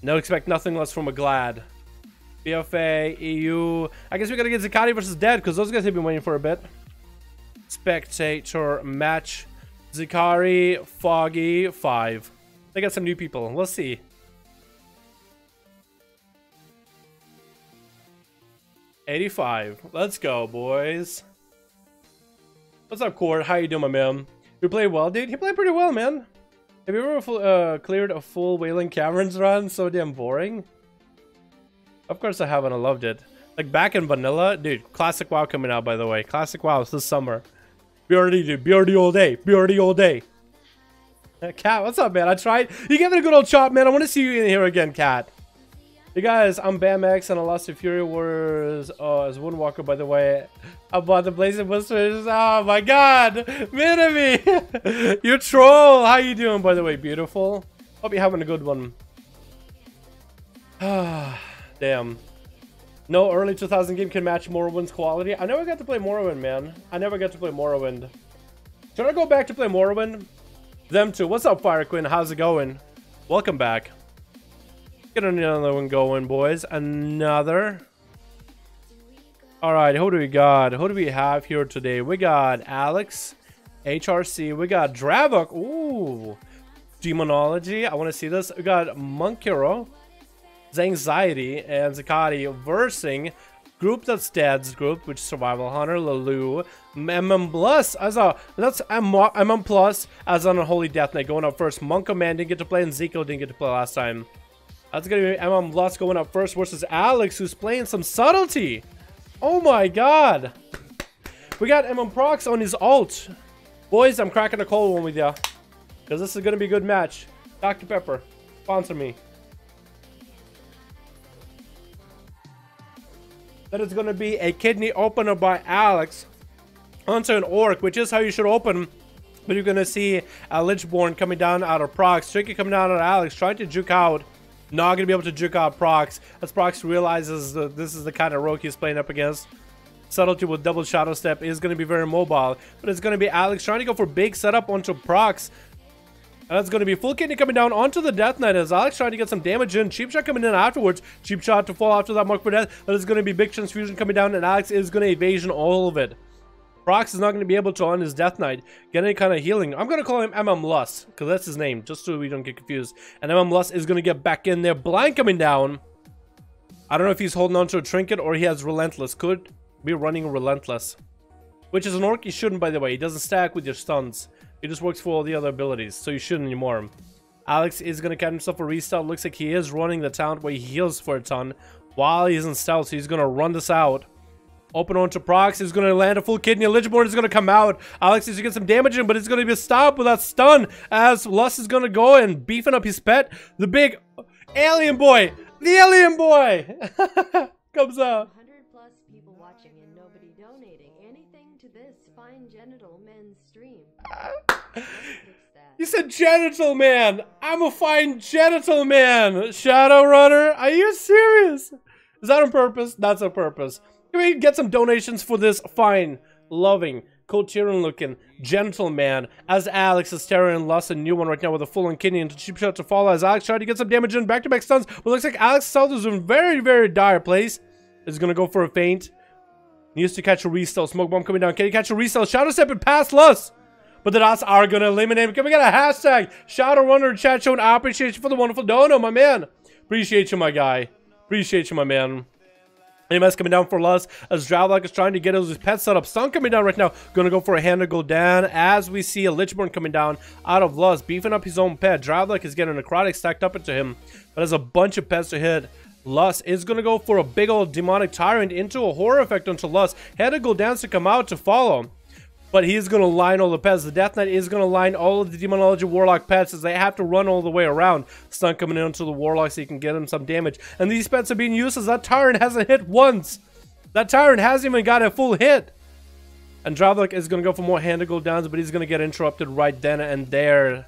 [SPEAKER 3] No, expect nothing less from a Glad. BFA, EU. I guess we gotta get Zakati versus Dead, because those guys have been waiting for a bit. Spectator match. Zikari, Foggy, 5. They got some new people. Let's see. $85. Let's go, boys. What's up, Cord? How you doing, my man? You play well, dude? He played pretty well, man. Have you ever cleared a full Wailing Caverns run? So damn boring. Of course I haven't. I loved it. Like back in vanilla, dude. Classic WoW coming out, by the way. Classic WoW this summer. BRD, dude. BRD all day. BRD all day. Cat, what's up, man? I tried. You gave it a good old chop, man. I want to see you in here again, Cat. Hey guys, I'm BAMX and I lost to Fury Warriors as Woodwalker, by the way. I bought the Blazing Blisters. Oh my god! Minami! You troll! How you doing, by the way? Beautiful. Hope you're having a good one. Damn. No early 2000 game can match Morrowind's quality. I never got to play Morrowind, man. I never got to play Morrowind. Should I go back to play Morrowind? Them too. What's up, Fire Queen? How's it going? Welcome back. Get another one going, boys. Another. Alright, who do we got? Who do we have here today? We got Alex, HRC. We got Dravok. Ooh. Demonology. I want to see this. We got Monkiro, Zanxiety, and Zakati versing Group That's Dead's group, which is Survival Hunter, Lalu, MM Plus as a MM Plus as an Unholy Death Knight going up first. Monk Command didn't get to play, and Zico didn't get to play last time. That's gonna be MM Plus going up first versus Alex, who's playing some subtlety. Oh my god. We got MM Prox on his ult. Boys, I'm cracking a cold one with ya. Because this is going to be a good match. Dr. Pepper, sponsor me. That is going to be a kidney opener by Alex onto an orc, which is how you should open. But you're going to see a Lichborn coming down out of Prox. Tricky coming down out of Alex, trying to juke out. Not going to be able to juke out Prox, as Prox realizes that this is the kind of rogue he's playing up against. Subtlety with double shadow step is going to be very mobile, but it's going to be Alex trying to go for big setup onto Prox. And that's going to be full kidney coming down onto the Death Knight as Alex trying to get some damage in. Cheap shot coming in afterwards. Cheap shot to fall after that mark for death. That is going to be big transfusion coming down, and Alex is going to evasion all of it. Prox is not going to be able to, on his Death Knight, get any kind of healing. I'm going to call him MM Lust, because that's his name, just so we don't get confused. And MM Lust is going to get back in there. Blind coming down. I don't know if he's holding on to a trinket or he has Relentless. Could be running Relentless. Which is an orc you shouldn't, by the way. He doesn't stack with your stuns. He just works for all the other abilities, so you shouldn't anymore. Alex is going to get himself a restart. Looks like he is running the talent where he heals for a ton while he's in stealth, so he's going to run this out. Open onto Prox. He's going to land a full kidney. Lichborn is going to come out. Alex needs to get some damage in, but it's going to be a stop with that stun as Lust is going to go and beefing up his pet. The big alien boy. The alien boy comes out.
[SPEAKER 4] 100 plus people watching and nobody donating anything to this fine genital men's stream.
[SPEAKER 3] You said genital man. I'm a fine genital man. Shadowrunner, are you serious? Is that on purpose? That's on purpose. Can we get some donations for this fine, loving, Cotiran looking gentleman as Alex is tearing Lust a new one right now with a full on kidney into cheap shot to follow as Alex tried to get some damage in back-to-back stuns, but looks like Alex's health is in very, very dire place. Is gonna go for a feint. Needs to catch a resell. Smoke bomb coming down. Can he catch a resell? Shadow step and pass Lust. But the dots are gonna eliminate him. Can we get a hashtag? Shadowrunner in chat showing appreciation for the wonderful dono, my man. Appreciate you, my guy. Appreciate you, my man. AMS coming down for Lust as Dravlok is trying to get his pet set up. Stun coming down right now. Gonna go for a hand to go down as we see a Lichborn coming down out of Lust, beefing up his own pet. Dravlok is getting a necrotic stacked up into him, but has a bunch of pets to hit. Lust is gonna go for a big old demonic tyrant into a horror effect onto Lust. Had to go down to come out to follow. But he's going to line all the pets. The Death Knight is going to line all of the Demonology Warlock pets as they have to run all the way around. Stun coming into the Warlock so you can get him some damage. And these pets are being used as that Tyrant hasn't hit once. That Tyrant hasn't even got a full hit. And Dravlok is going to go for more hand to go downs, but he's going to get interrupted right then and there.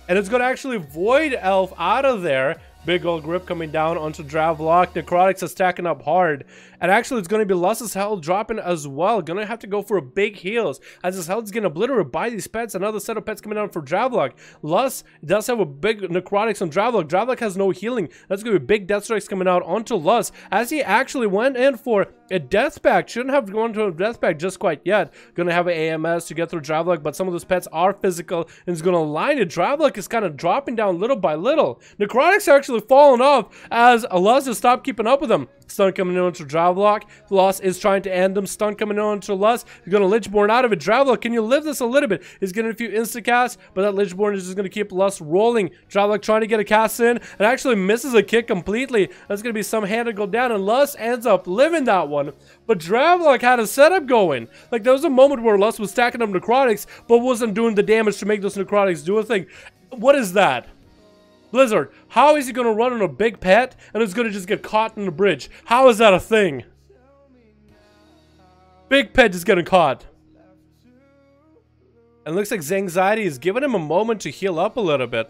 [SPEAKER 3] And it's going to actually Void Elf out of there. Big old grip coming down onto Dravlok. Necrotics is stacking up hard. And actually, it's going to be Lust's health dropping as well. Going to have to go for a big heals as his health is getting obliterated by these pets. Another set of pets coming down for Dravlok. Lust does have a big necrotics on Dravlok. Dravlok has no healing. That's going to be big death strikes coming out onto Lust as he actually went in for a death pact. Shouldn't have gone to a death pact just quite yet. Going to have an AMS to get through Dravlok, but some of those pets are physical and is going to line it. Dravlok is kind of dropping down little by little. Necrotics are actually falling off as Lust has stopped keeping up with him. Stun coming in onto Dravlok. Lust is trying to end him. Stun coming in onto Lust. He's going to Lichborn out of it. Dravlok, can you live this a little bit? He's getting a few insta-casts, but that Lichborn is just going to keep Lust rolling. Dravlok trying to get a cast in and actually misses a kick completely. That's going to be some hand to go down, and Lust ends up living that one. But Dravlok had a setup going. Like, there was a moment where Lust was stacking up necrotics, but wasn't doing the damage to make those necrotics do a thing. What is that? Blizzard, how is he going to run on a big pet and it's going to just get caught in the bridge? How is that a thing? Big pet is getting caught. And it looks like Zangxiety is giving him a moment to heal up a little bit.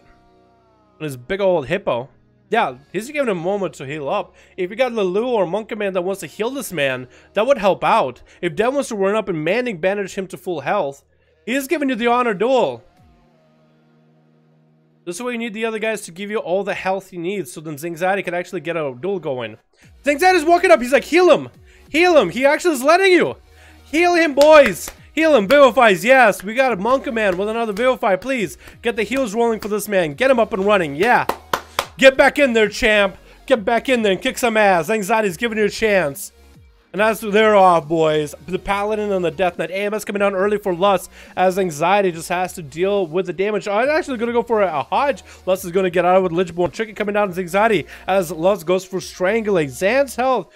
[SPEAKER 3] And his big old hippo. Yeah, he's giving him a moment to heal up. If you got Lulu or Monkey Man that wants to heal this man, that would help out. If Dev wants to run up and Manning bandage him to full health, he is giving you the honor duel. This is why you need the other guys to give you all the health you need, so then Zangxiety can actually get a duel going. Zangxiety's walking up, he's like, heal him! Heal him! He actually is letting you! Heal him, boys! Heal him, Vivifies, yes! We got a Monkey Man with another Vivify, please! Get the heals rolling for this man, get him up and running, yeah! Get back in there, champ! Get back in there and kick some ass! Zangxiety's giving you a chance! And that's they're off, boys. The Paladin and the Death Knight. AMS coming down early for Lust as Zangxiety just has to deal with the damage. I'm actually going to go for a Hodge. Lust is going to get out with Lichborn. Tricky coming down to Zangxiety as Lust goes for Strangling. Zan's health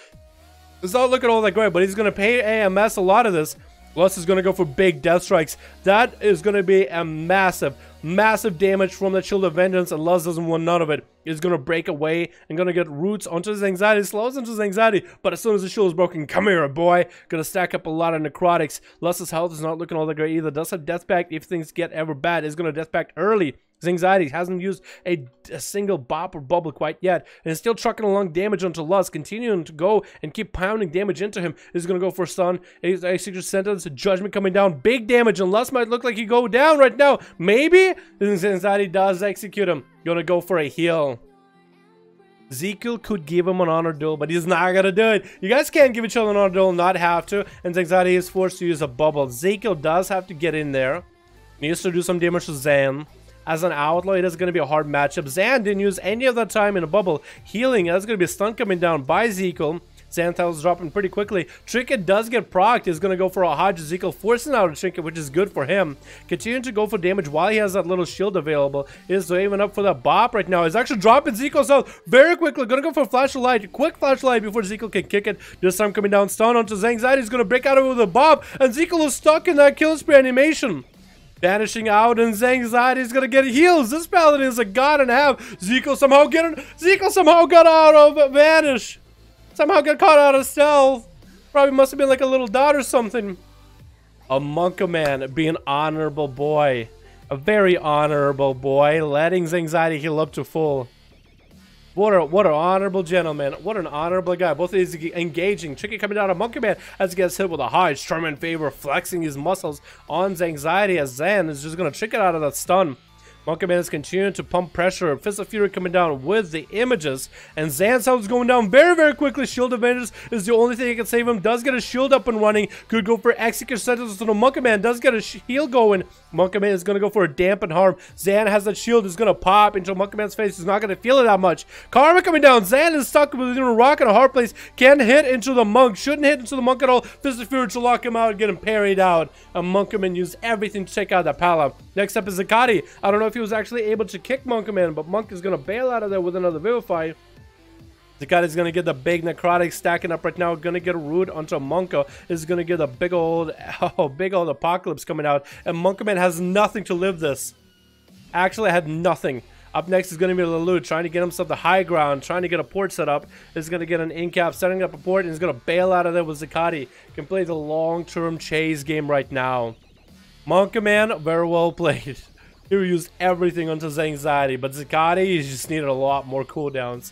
[SPEAKER 3] is not looking all that great, but he's going to pay AMS a lot of this. Lust is going to go for big death strikes. That is going to be a massive damage from the Shield of Vengeance, and Lust doesn't want none of it. He's going to break away and going to get roots onto his anxiety, slows into his anxiety, but as soon as the shield is broken, come here, boy. Going to stack up a lot of necrotics. Lust's health is not looking all that great either. Does have death pact if things get ever bad. Is going to death pact early. His anxiety hasn't used a single bop or bubble quite yet, and is still trucking along damage onto Lust, continuing to go and keep pounding damage into him. He's going to go for stun, a secret sentence, Judgment coming down, big damage, and Lust might look like he go down right now. Maybe his anxiety does execute him. Going to go for a heal. Ezekiel could give him an honor duel, but he's not gonna do it. You guys can't give each other an honor duel, not have to, and anxiety is forced to use a bubble. Ezekiel does have to get in there. Needs to do some damage to Zan. As an outlaw, it is going to be a hard matchup. Zan didn't use any of that time in a bubble. Healing, that's going to be a stun coming down by Ezekiel. Xanthel's dropping pretty quickly. Trinket does get procced. He's going to go for a Hodge. Ezekiel forcing out a Trinket, which is good for him. Continuing to go for damage while he has that little shield available. Is even up for that bop right now. He's actually dropping Ezekiel's health very quickly. Going to go for a flash of light. Quick flash of light before Ezekiel can kick it. This time coming down stun onto Anxiety. He's going to break out of it with a bop. And Ezekiel is stuck in that kill spree animation. Vanishing out, and Anxiety is gonna get heals. This paladin is a god and a half. Ezekiel somehow got out of vanish. Somehow got caught out of stealth. Probably must have been like a little dot or something. A Monkaman being an honorable boy. A very honorable boy. Letting Anxiety heal up to full. What an honorable gentleman. What an honorable guy. Both of these engaging. Tricky coming down on Monkaman as he gets hit with a high. Storm in favor, flexing his muscles on Anxiety as Zan is just going to trick it out of that stun. Monkaman is continuing to pump pressure. Fist of Fury coming down with the images. And Zan's health is going down very, very quickly. Shield of Vengeance is the only thing that can save him. Does get a shield up and running. Could go for Execute Sentence to the Monkaman. Does get a heal going. Monkaman is going to go for a dampen harm. Zan has that shield. Is going to pop into Monkaman's face. He's not going to feel it that much. Karma coming down. Zan is stuck between a rock and a hard place. Can't hit into the monk. Shouldn't hit into the monk at all. Fist of Fury to lock him out and get him parried out. And Monkaman used everything to take out that Pala. Next up is Zakati. I don't know if he was actually able to kick Monkaman, but Monk is going to bail out of there with another Vivify. Zakati is going to get the big necrotic stacking up right now. Going to get a root onto Monka. Is going to get a big old apocalypse coming out. And Monkaman has nothing to live this. Actually, had nothing. Up next is going to be Leloup trying to get himself the high ground, trying to get a port set up. Is going to get an in-cap, setting up a port, and is going to bail out of there with Zakati. Can play the long-term chase game right now. Monkaman, very well played. He used everything onto his Anxiety, but Zakati, he just needed a lot more cooldowns.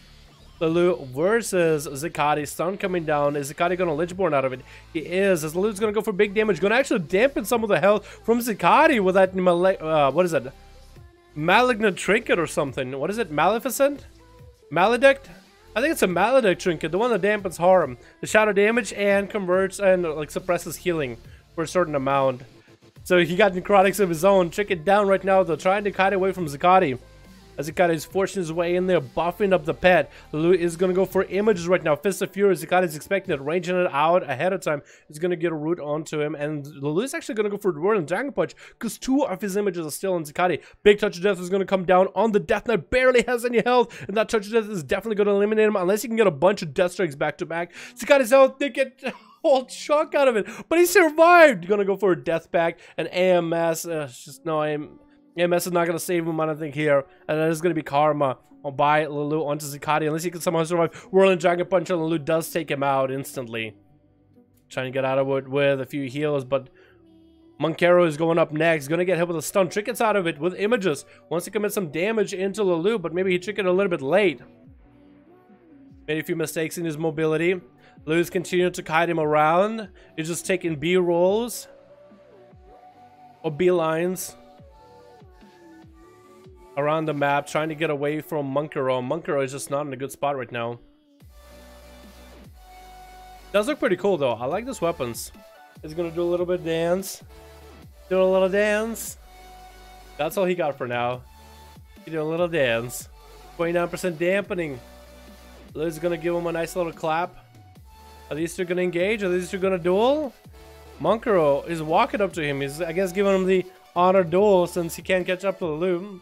[SPEAKER 3] Leloup versus Zakati, stun coming down. Is Zakati going to Lichborn out of it? He is, as Leloup's going to go for big damage. Going to actually dampen some of the health from Zakati with that, what is it? Malignant Trinket or something. What is it? Maleficent? Maledict? I think it's a Maledict Trinket, the one that dampens harm. The shadow damage and converts and like suppresses healing for a certain amount. So he got necrotics of his own. Check it down right now though, trying to kite away from Zakati. As Zakati is forcing his way in there, buffing up the pet. Leloup is going to go for images right now. Fist of Fury, Zakati is expecting it, ranging it out ahead of time. He's going to get a root onto him. And Leloup is actually going to go for Roar and Dragon Punch because 2 of his images are still on Zakati. Big Touch of Death is going to come down on the Death Knight. Barely has any health. And that Touch of Death is definitely going to eliminate him unless he can get a bunch of Death Strikes back to back. Zakati's health, they get whole chunk out of it, but he survived. Gonna go for a death pack and AMS. Just no, AMS is not gonna save him, I don't think here, and that is gonna be Karma. I'll buy Leloup onto Zakati unless he can somehow survive. Whirling Dragon Punch on Leloup does take him out instantly. Trying to get out of it with a few heals, but Monkero is going up next. Gonna get hit with a stun. Trickets out of it with images. Wants to commit some damage into Leloup, but maybe he triggered a little bit late. Made a few mistakes in his mobility. Leloup continued to kite him around. He's just taking B rolls or B lines around the map, trying to get away from Monkero. Monkero is just not in a good spot right now. Does look pretty cool though. I like these weapons. He's gonna do a little bit of dance. Do a little dance. That's all he got for now. He did a little dance. 29% dampening. Leloup's gonna give him a nice little clap. Are these two gonna engage? Are these two gonna duel? Monkero is walking up to him. He's, I guess, giving him the honor duel since he can't catch up to Leloup.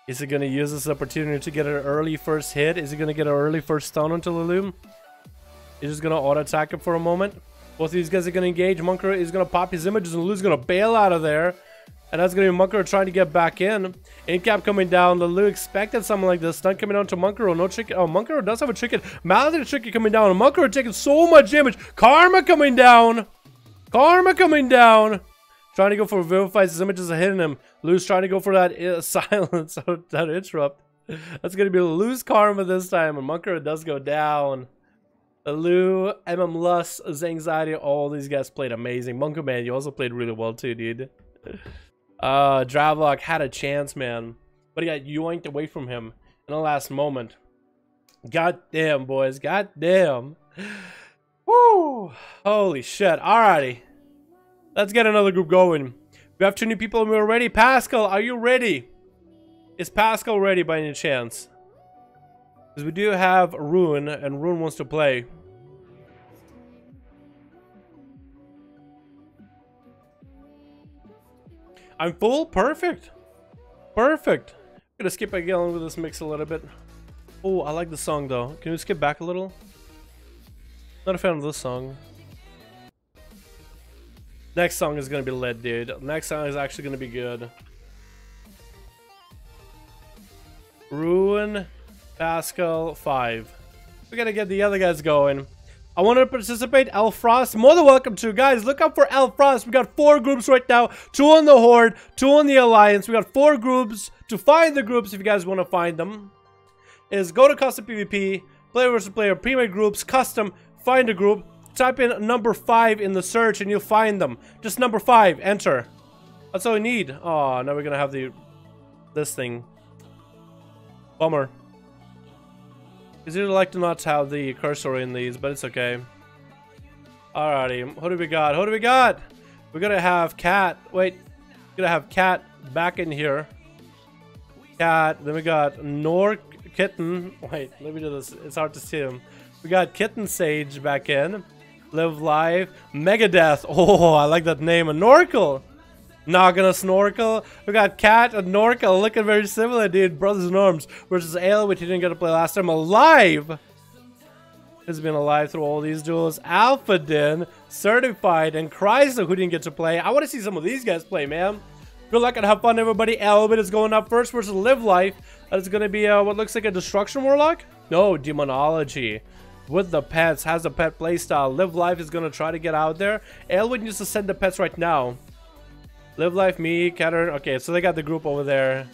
[SPEAKER 3] Is he gonna use this opportunity to get an early first hit? Is he gonna get an early first stun onto Leloup? He's just gonna auto attack him for a moment. Both of these guys are going to engage. Monker is going to pop his images and Lelou's going to bail out of there. And that's going to be Monker trying to get back in. Incap coming down. Lelou expected something like this. Stun coming down to Monker. No chicken. Oh, Monker does have a chicken. Malazar chicken coming down. And Monker taking so much damage. Karma coming down. Karma coming down. Trying to go for Vivifies. His images are hitting him. Lelou's trying to go for that silence. That interrupt. That's going to be Lelou's Karma this time. And Monker does go down. Lelou, MM Lust, Anxiety. All these guys played amazing. Monker, man, you also played really well too, dude. Dravlock had a chance, man, but he got yoinked away from him in the last moment. God damn, boys. God damn. Woo! Holy shit. Alrighty. Let's get another group going. We have 2 new people and we're ready. Pascal, are you ready? Is Pascal ready by any chance? Because we do have Ruin, and Ruin wants to play. I'm full? Perfect. Perfect. I'm gonna skip again with this mix a little bit. Oh, I like the song though. Can we skip back a little? Not a fan of this song. Next song is gonna be lit, dude. Next song is actually gonna be good. Ruin, Pascal, 5. We gotta get the other guys going. I want to participate. L Frost, more than welcome to. Guys, look up for L Frost. We got 4 groups right now. 2 on the Horde, 2 on the Alliance. We got 4 groups. To find the groups, if you guys want to find them, is go to custom PvP, player versus player, premade groups, custom, find a group, type in number 5 in the search and you'll find them. Just number 5, enter. That's all we need. Oh, now we're gonna have this thing. Bummer. Because you'd like to not have the cursor in these, but it's okay. Alrighty, what do we got? What do we got? We're gonna have Cat. Wait, we're gonna have Cat back in here. Cat. Then we got Nork Kitten. Wait, let me do this. It's hard to see him. We got Kitten Sage back in. Live Live. Megadeth. Oh, I like that name. And Norkel. Not gonna snorkel. We got Cat and Norkel looking very similar, dude. Brothers in Arms versus Ale, which he didn't get to play last time. Alive has been alive through all these duels. Alpha Din, Certified, and Chrysler, who didn't get to play. I want to see some of these guys play, man. Good luck and have fun, everybody. Elbit is going up first versus Live Life. That is gonna be what looks like a Destruction Warlock. No, Demonology. With the pets, has a pet playstyle. Live Life is gonna try to get out there. Elwood needs to send the pets right now. Live Life, me, Catter. Okay, so they got the group over there.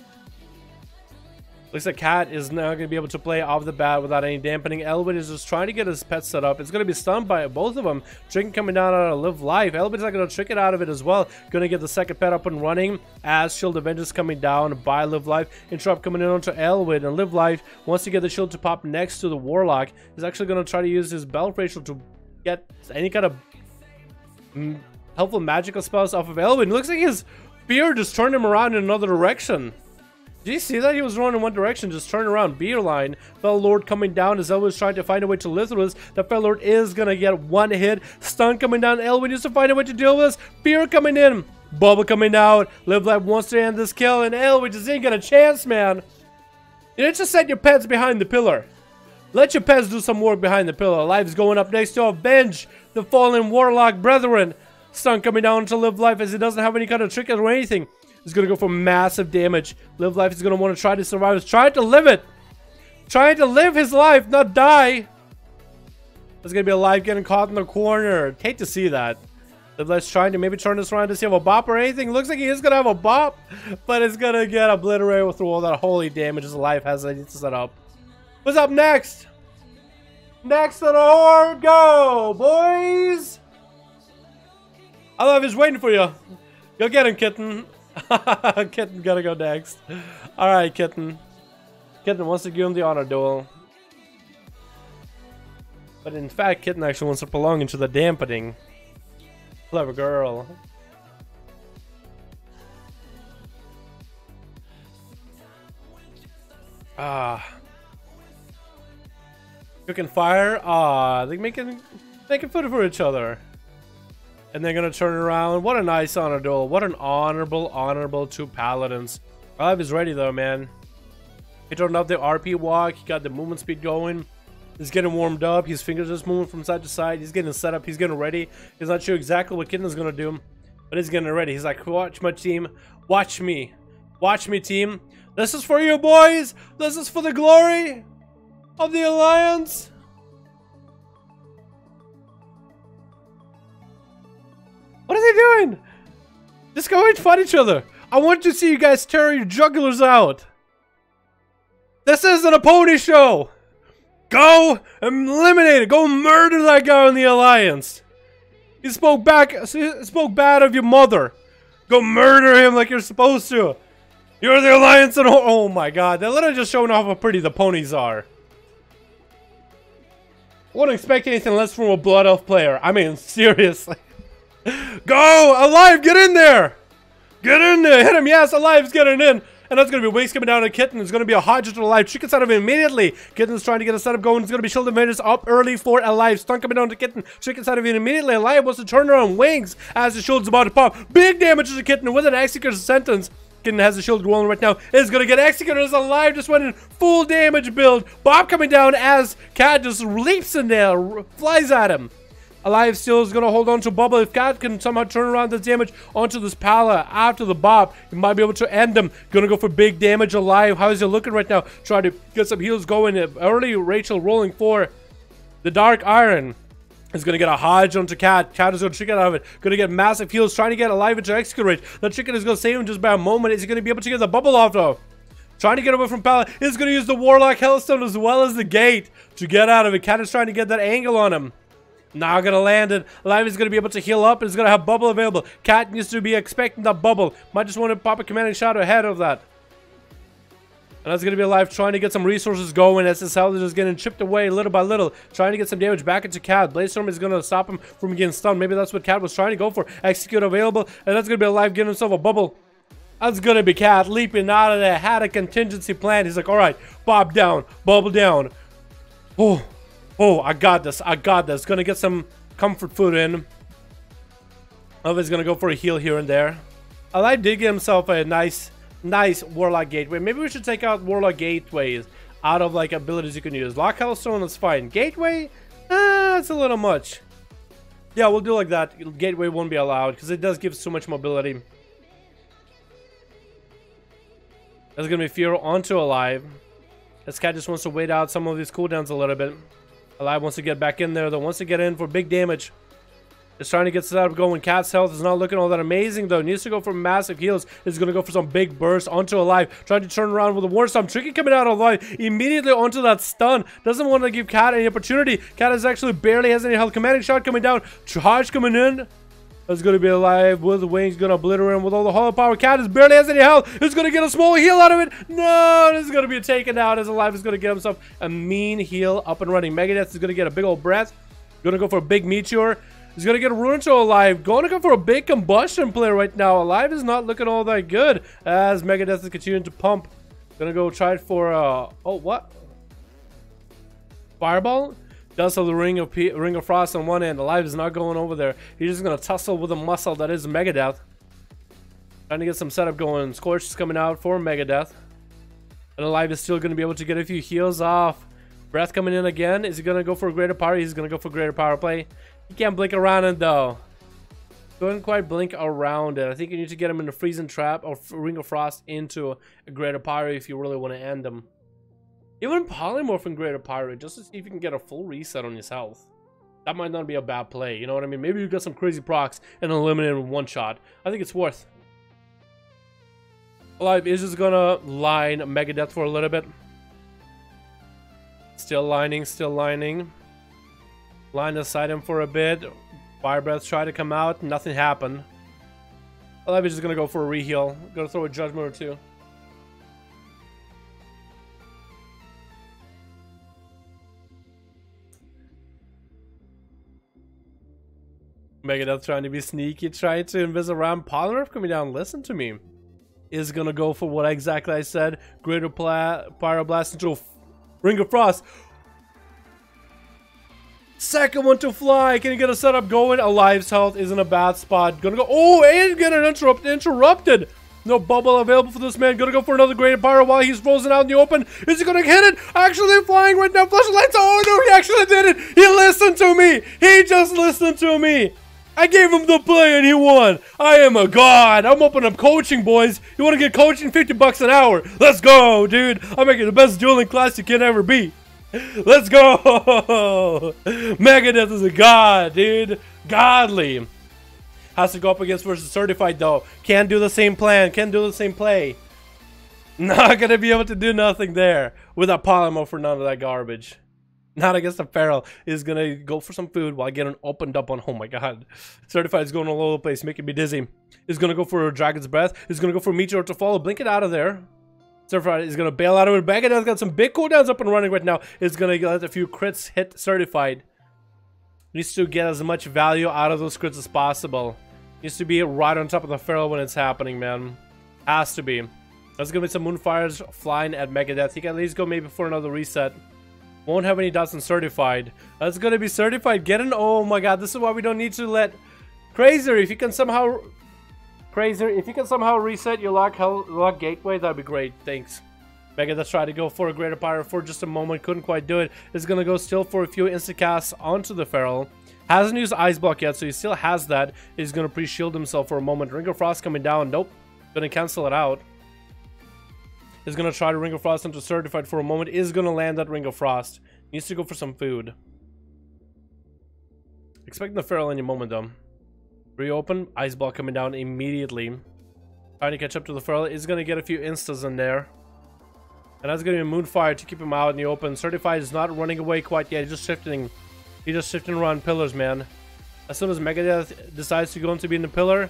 [SPEAKER 3] Looks like Cat is now going to be able to play off the bat without any dampening. Elwood is just trying to get his pet set up. It's going to be stunned by both of them. Trick coming down out of Live Life. Elwood's not going to trick it out of it as well. Going to get the second pet up and running as Shield Avengers coming down by Live Life. Interrupt coming in onto Elwood. And Live Life wants to get the shield to pop next to the Warlock. He's actually going to try to use his Belt Racial to get any kind of helpful magical spells off of Elwood. It looks like his spear just turned him around in another direction. Did you see that? He was running in one direction, just turned around. Beer line. Fel Lord coming down as Elwood's trying to find a way to live through this. The Fel Lord is going to get one hit. Stun coming down. Elwood needs to find a way to deal with this. Beer coming in. Bubble coming out. Live Life wants to end this kill, and Elwood just ain't got a chance, man. You need to set your pets behind the pillar. Let your pets do some work behind the pillar. Life's going up next to avenge the fallen Warlock brethren. Stun coming down to Live Life as he doesn't have any kind of trick or anything. He's going to go for massive damage. Live Life is going to want to try to survive. He's trying to live it. Trying to live his life, not die. There's going to be alive getting caught in the corner. Hate to see that. Live Life's trying to maybe turn this around to see if a bop or anything. Looks like he is going to have a bop, but it's going to get obliterated through all that holy damage his life has to set up. What's up next? Next on the Horde, go, boys. I love is waiting for you. Go get him, Kitten. Kitten gotta go next. Alright, Kitten. Kitten wants to give him the honor duel. But in fact, Kitten actually wants to prolong into the dampening. Clever girl. Cooking fire. They're making food for each other. And they're gonna turn around. What a nice honor duel. What an honorable 2 paladins. Alive is ready though, man. He turned up the RP walk. He got the movement speed going. He's getting warmed up. His fingers just moving from side to side. He's getting set up. He's getting ready. He's not sure exactly what Kitten's gonna do, but he's getting ready. He's like, watch my team. Watch me. Watch me, team. This is for you, boys. This is for the glory of the Alliance. What are they doing? Just go and fight each other. I want to see you guys tear your jugglers out. This isn't a pony show. Go eliminate it. Go murder that guy in the Alliance. He spoke bad of your mother. Go murder him like you're supposed to. You're the Alliance and oh my god, they're literally just showing off how pretty the ponies are. I wouldn't expect anything less from a Blood Elf player. I mean, seriously. Go! Alive, get in there! Get in there! Hit him, yes, Alive's getting in! And that's going to be Wings coming down to Kitten. It's going to be a Hodge to Alive. Chicken side of him immediately. Kitten's trying to get a setup going. It's going to be Shield Invaders up early for Alive. Stun coming down to Kitten. Chicken side of him immediately. Alive wants to turn around Wings as the shield's about to pop. Big damage to Kitten with an Executor sentence. Kitten has the shield rolling right now. Is going to get executed as Alive just went in full damage build. Bob coming down as Cat just leaps in there. Flies at him. Alive still is going to hold on to Bubble. If Cat can somehow turn around the damage onto this Pala after the Bob, he might be able to end him. Going to go for big damage. Alive, how is he looking right now? Trying to get some heals going. Early Rachel rolling for the Dark Iron. Is going to get a Hodge onto Cat. Cat is going to chicken out of it. Going to get massive heals. Trying to get Alive into execute range. The chicken is going to save him just by a moment. Is he going to be able to get the Bubble off though? Trying to get away from Pala. Is going to use the Warlock Hellstone as well as the Gate to get out of it. Cat is trying to get that angle on him. Now gonna land it. Alive is gonna be able to heal up and is gonna have Bubble available. Cat needs to be expecting that Bubble. Might just want to pop a commanding shot ahead of that. And that's gonna be Alive trying to get some resources going. SSL is just getting chipped away little by little. Trying to get some damage back into Cat. Bladestorm is gonna stop him from getting stunned. Maybe that's what Cat was trying to go for. Execute available. And that's gonna be Alive getting himself a Bubble. That's gonna be Cat leaping out of there. Had a contingency plan. He's like, alright, Bob down, Bubble down. Oh, I got this. I got this. Gonna get some comfort food in. He's gonna go for a heal here and there. Alive did get himself a nice Warlock Gateway. Maybe we should take out Warlock Gateways out of like abilities you can use. Lock Hellstone, that's fine. Gateway, that's a little much. Yeah, we'll do like that. Gateway won't be allowed because it does give so much mobility. That's gonna be Fear onto Alive. This Cat just wants to wait out some of these cooldowns a little bit. Alive wants to get back in there though, wants to get in for big damage. Just trying to get set up going. Cat's health is not looking all that amazing though. Needs to go for massive heals. Is going to go for some big bursts onto Alive. Trying to turn around with a War Storm. Tricky coming out of Alive. Immediately onto that stun. Doesn't want to give Cat any opportunity. Cat is actually barely has any health. Commanding shot coming down. Charge coming in. That's going to be Alive with the Wings. Going to obliterate him with all the hollow power. Cat is barely has any health. Is going to get a small heal out of it. No, this is going to be taken out as Alive is going to get himself a mean heal up and running. Megadeth is going to get a big old breath. Going to go for a big Meteor. He's going to get a Ruin to Alive. Going to go for a big Combustion play right now. Alive is not looking all that good as Megadeth is continuing to pump. Going to go try it for, oh, what? Fireball? Does have the Ring of Frost on one end. Alive is not going over there. He's just going to tussle with the muscle that is Megadeth. Trying to get some setup going. Scorch is coming out for Megadeth. And Alive is still going to be able to get a few heals off. Breath coming in again. Is he going to go for a greater power? He's going to go for greater power play. He can't blink around it though. Couldn't quite blink around it. I think you need to get him in a freezing trap or Ring of Frost into a greater power if you really want to end him. Even polymorph in greater power just to see if you can get a full reset on his health. That might not be a bad play. You know what I mean? Maybe you got some crazy procs and eliminate him in one shot. I think it's worth. Alive is just gonna line Megadeth for a little bit. Still lining, still lining. Line aside him for a bit. Fire Breath tried to come out. Nothing happened. Alive is just gonna go for a reheal. Gonna throw a Judgment or two. Megadeth trying to be sneaky, trying to invis around. Polymorph coming down. Listen to me. Is gonna go for what exactly I said. Greater Pyroblast into a Ring of Frost. Second one to fly. Can you get a setup going? Alive's health is in a bad spot. Gonna go. Oh, and get an interrupted. No bubble available for this man. Gonna go for another great pyro while he's frozen out in the open. Is he gonna hit it? Actually flying right now. Flashing lights. Oh no, he actually did it. He listened to me. He just listened to me. I gave him the play and he won. I am a god. I'm opening up coaching, boys. You want to get coaching? 50 bucks an hour. Let's go, dude. I'm making the best dueling class you can ever be. Let's go. Megadeth is a god, dude. Godly. Has to go up against versus certified though. Can't do the same plan. Can't do the same play. Not gonna be able to do nothing there without polymer for none of that garbage. Not against the Feral. Is gonna go for some food while getting opened up on. Oh my god. Certified is going all over the place, making me dizzy. Is gonna go for a Dragon's Breath. Is gonna go for Meteor to follow. Blink it out of there. Certified is gonna bail out of it. Megadeth's got some big cooldowns up and running right now. Is gonna let a few crits hit Certified. Needs to get as much value out of those crits as possible. Needs to be right on top of the Feral when it's happening, man. Has to be. There's gonna be some Moonfires flying at Megadeth. He can at least go maybe for another reset. Won't have any dots on Certified. That's gonna be Certified. Get an. Oh my god, this is why we don't need to let Crazer. If you can somehow reset your lock gateway, that'd be great. Thanks. Megadeth tried to go for a greater pyro for just a moment, couldn't quite do it. Is gonna go still for a few instant casts onto the Feral. Hasn't used Ice Block yet, so he still has that. He's gonna pre-shield himself for a moment. Ring of Frost coming down. Nope. Gonna cancel it out. Is gonna try to Ring of Frost into Certified for a moment. Is gonna land that Ring of Frost. Needs to go for some food. Expecting the Feral any moment though. Reopen. Ice Block coming down immediately. Trying to catch up to the Feral. Is gonna get a few instas in there. And that's gonna be a Moonfire to keep him out in the open. Certified is not running away quite yet. He's just shifting. He just shifting around pillars, man. As soon as Megadeth decides to go into being the pillar,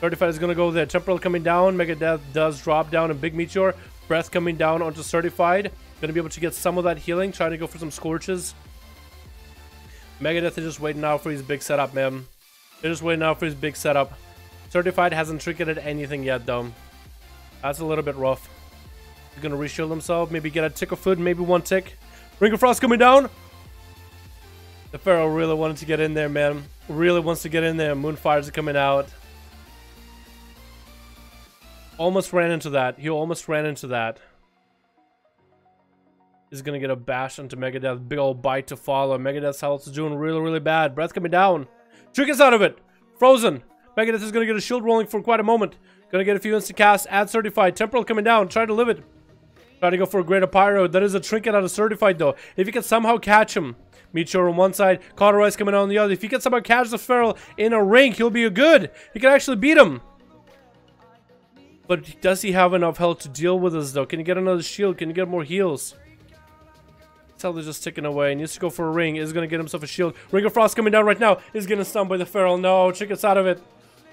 [SPEAKER 3] Certified is gonna go there. Temporal coming down. Megadeth does drop down a big Meteor. Breath coming down onto Certified. Gonna be able to get some of that healing. Trying to go for some Scorches. Megadeth is just waiting out for his big setup, man. They're just waiting out for his big setup. Certified hasn't trinketed anything yet, though. That's a little bit rough. He's gonna reshield himself. Maybe get a tick of food. Maybe one tick. Ring of Frost coming down. The Feral really wanted to get in there, man. Really wants to get in there. Moonfires are coming out. Almost ran into that. He almost ran into that. He's gonna get a bash into Megadeth. Big old bite to follow. Megadeth's health is doing really, really bad. Breath coming down. Trickets out of it. Frozen. Megadeth is gonna get a shield rolling for quite a moment. Gonna get a few instant casts. Add Certified. Temporal coming down. Try to live it. Try to go for a greater pyro. That is a trinket out of Certified though. If you can somehow catch him. Meteor on one side, Cauterize coming out on the other. If you can somehow catch the Feral in a ring, he'll be good. He can actually beat him. But does he have enough health to deal with us though? Can he get another shield? Can he get more heals? His health is just ticking away. He needs to go for a ring. Is gonna get himself a shield. Ring of Frost coming down right now. Is getting stunned by the Feral. No, Trickets out of it.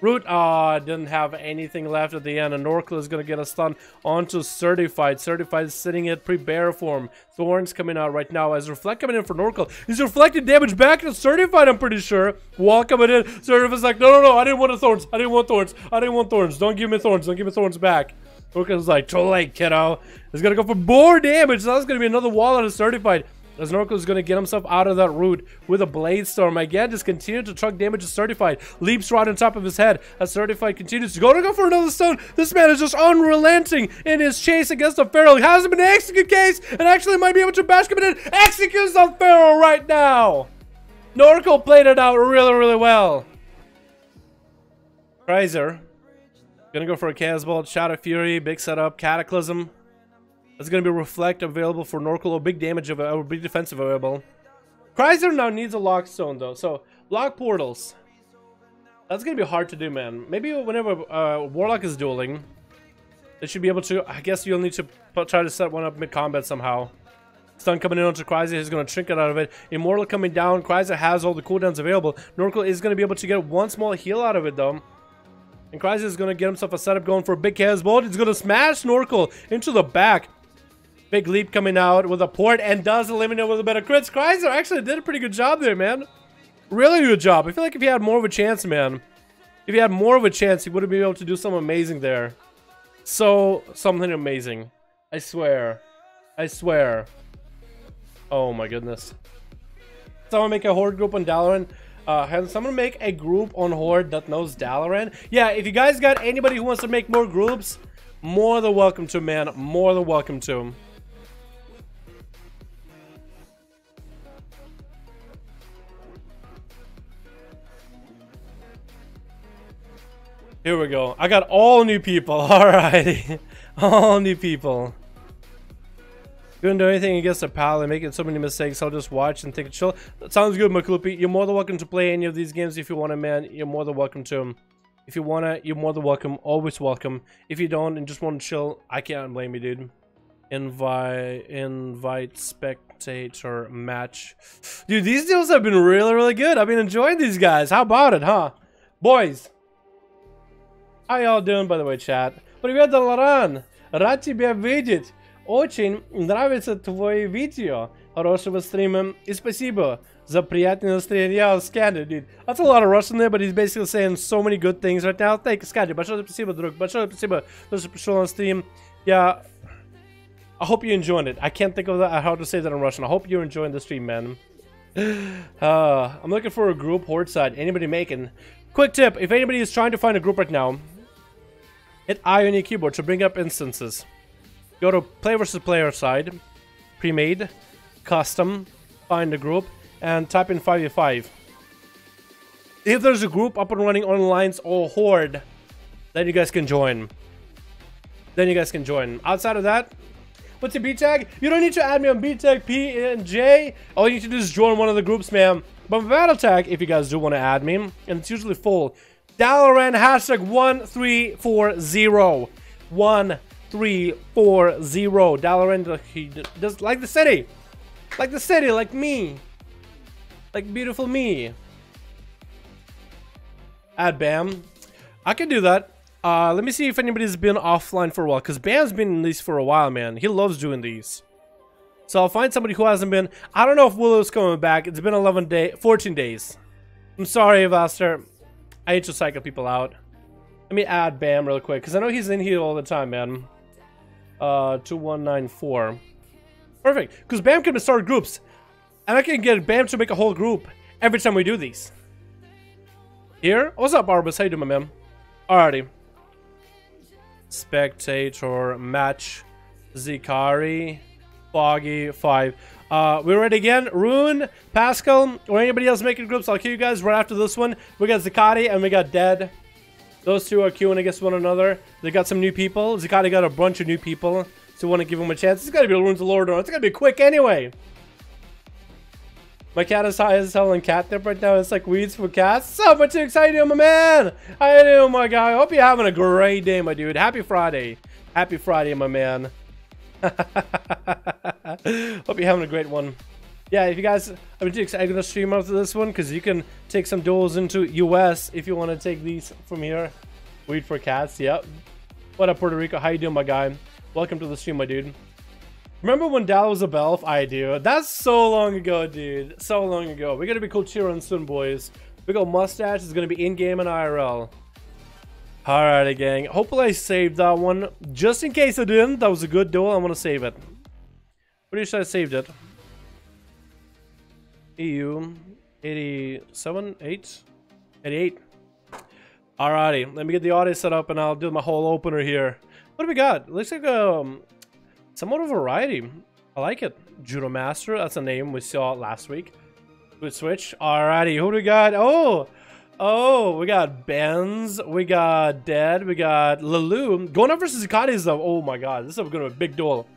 [SPEAKER 3] Root, didn't have anything left at the end. And Norcal is going to get a stun onto Certified. Certified is sitting at pre-bear form. Thorns coming out right now as Reflect coming in for Norcal. He's reflecting damage back to Certified, I'm pretty sure. Wall coming in. Certified's like, no, I didn't want the Thorns. I didn't want Thorns. I didn't want Thorns. Don't give me Thorns. Don't give me Thorns back. Norcal's like, too late, kiddo. He's going to go for more damage. So that's going to be another wall out of Certified. As Norcal is going to get himself out of that root with a Blade Storm. Again, just continue to truck damage to Certified. Leaps right on top of his head as Certified continues to go for another stone. This man is just unrelenting in his chase against the Feral. He hasn't been an execute case and actually might be able to bash coming in. Executes the Feral right now. Norcal played it out really, really well. Crazer. Gonna go for a Chaos Bolt, Shadow Fury, big setup, Cataclysm. That's going to be Reflect available for Norcal, or big damage or big defensive available. Chrysler now needs a Lock Stone though, so Lock Portals. That's going to be hard to do, man. Maybe whenever Warlock is dueling, they should be able to. I guess you'll need to try to set one up mid-combat somehow. Stun coming in onto Chrysler, he's going to trinket out of it. Immortal coming down, Chrysler has all the cooldowns available. Norcal is going to be able to get one small heal out of it though. And Chrysler is going to get himself a setup going for a big Chaos Bolt. He's going to smash Norcal into the back. Big leap coming out with a port and does eliminate with a better crits. Chrysler actually did a pretty good job there, man. Really good job. I feel like if he had more of a chance, man. If he had more of a chance, he would have been able to do something amazing there. So, something amazing. I swear. I swear. Oh my goodness. Someone make a horde group on Dalaran. Can someone make a group on Horde that knows Dalaran? Yeah, if you guys got anybody who wants to make more groups, more than welcome to, man. More than welcome to. Here we go. I got all new people. Alrighty. All new people. Couldn't do anything against a pal and making so many mistakes. I'll just watch and take a chill. That sounds good, Maklupi. You're more than welcome to play any of these games if you want to, man. You're more than welcome to. If you want to, you're more than welcome. Always welcome. If you don't and just want to chill, I can't blame you, dude. Invite spectator match. Dude, these deals have been really, really good. I've been enjoying these guys. How about it, huh? Boys. How y'all doing, by the way, chat? Привет, Dalaran. Рад тебя видеть. Очень нравится твое видео. Хорошего стрима и спасибо за приятное настроение. Yeah, Scandal, dude. That's a lot of Russian there, but he's basically saying so many good things right now. Thank you, Scandal. Большое спасибо, друг. Большое спасибо, что пришел на стрим. Yeah, I hope you're enjoying it. I can't think of that, how to say that in Russian. I hope you're enjoying the stream, man. I'm looking for a group, Horde side. Anybody making? Quick tip, if anybody is trying to find a group right now, hit I on your keyboard to bring up instances. Go to play versus player side, pre-made, custom, find the group, and type in 5v5. If there's a group up and running on Alliance or Horde, then you guys can join. Outside of that, what's your B tag? You don't need to add me on B tag P and J. All you need to do is join one of the groups, man. But my battle tag, if you guys do want to add me, and it's usually full, Dalaran hashtag 1340. 1340. Dalaran, he does like the city. Like the city, like me. Like beautiful me. Add Bam. I can do that. Let me see if anybody's been offline for a while, because Bam's been in these for a while, man. He loves doing these. So I'll find somebody who hasn't been. I don't know if Willow's coming back. It's been 14 days. I'm sorry, Vaster. I hate to cycle people out. Let me add Bam real quick, because I know he's in here all the time, man. 2194. Perfect, because Bam can start groups. And I can get Bam to make a whole group every time we do these. Here? What's up, Arbus? How you doing, my man? Alrighty. Spectator match. Zikari. Foggy 5. We're ready again. Rune, Pascal, or anybody else making groups. I'll kill you guys right after this one. We got Zakati and we got Dead. Those two are queuing against one another. They got some new people. Zakati got a bunch of new people. So we want to give them a chance. It's gotta be Runes of Lord. It's gotta be quick anyway. My cat is high as hell in catnip right now. It's like weeds for cats. So much exciting, my man. How you doing, my guy? I hope you're having a great day, my dude. Happy Friday. Happy Friday, my man. Hope you're having a great one. Yeah, if you guys, I'm gonna stream after this one because you can take some duels into US if you want to take these from here. Weed for cats, yep. What up, Puerto Rico? How you doing, my guy? Welcome to the stream, my dude. Remember when Dal was a Belf? I do. That's so long ago, dude. So long ago. We're gonna be cool cheering soon, boys. We got Mustache. It's gonna be in game and IRL. Alrighty, gang. Hopefully I saved that one. Just in case I didn't, that was a good duel. I want to save it. Pretty sure I saved it. EU 87, 88. Alrighty, let me get the audio set up and I'll do my whole opener here. What do we got? Looks like somewhat of a variety. I like it. Judo Master, that's a name we saw last week. Good switch. Alrighty, who do we got? Oh, we got Benz, we got Dead, we got Lulu. Going up versus Zikati though. Oh my god, this is gonna be a big duel.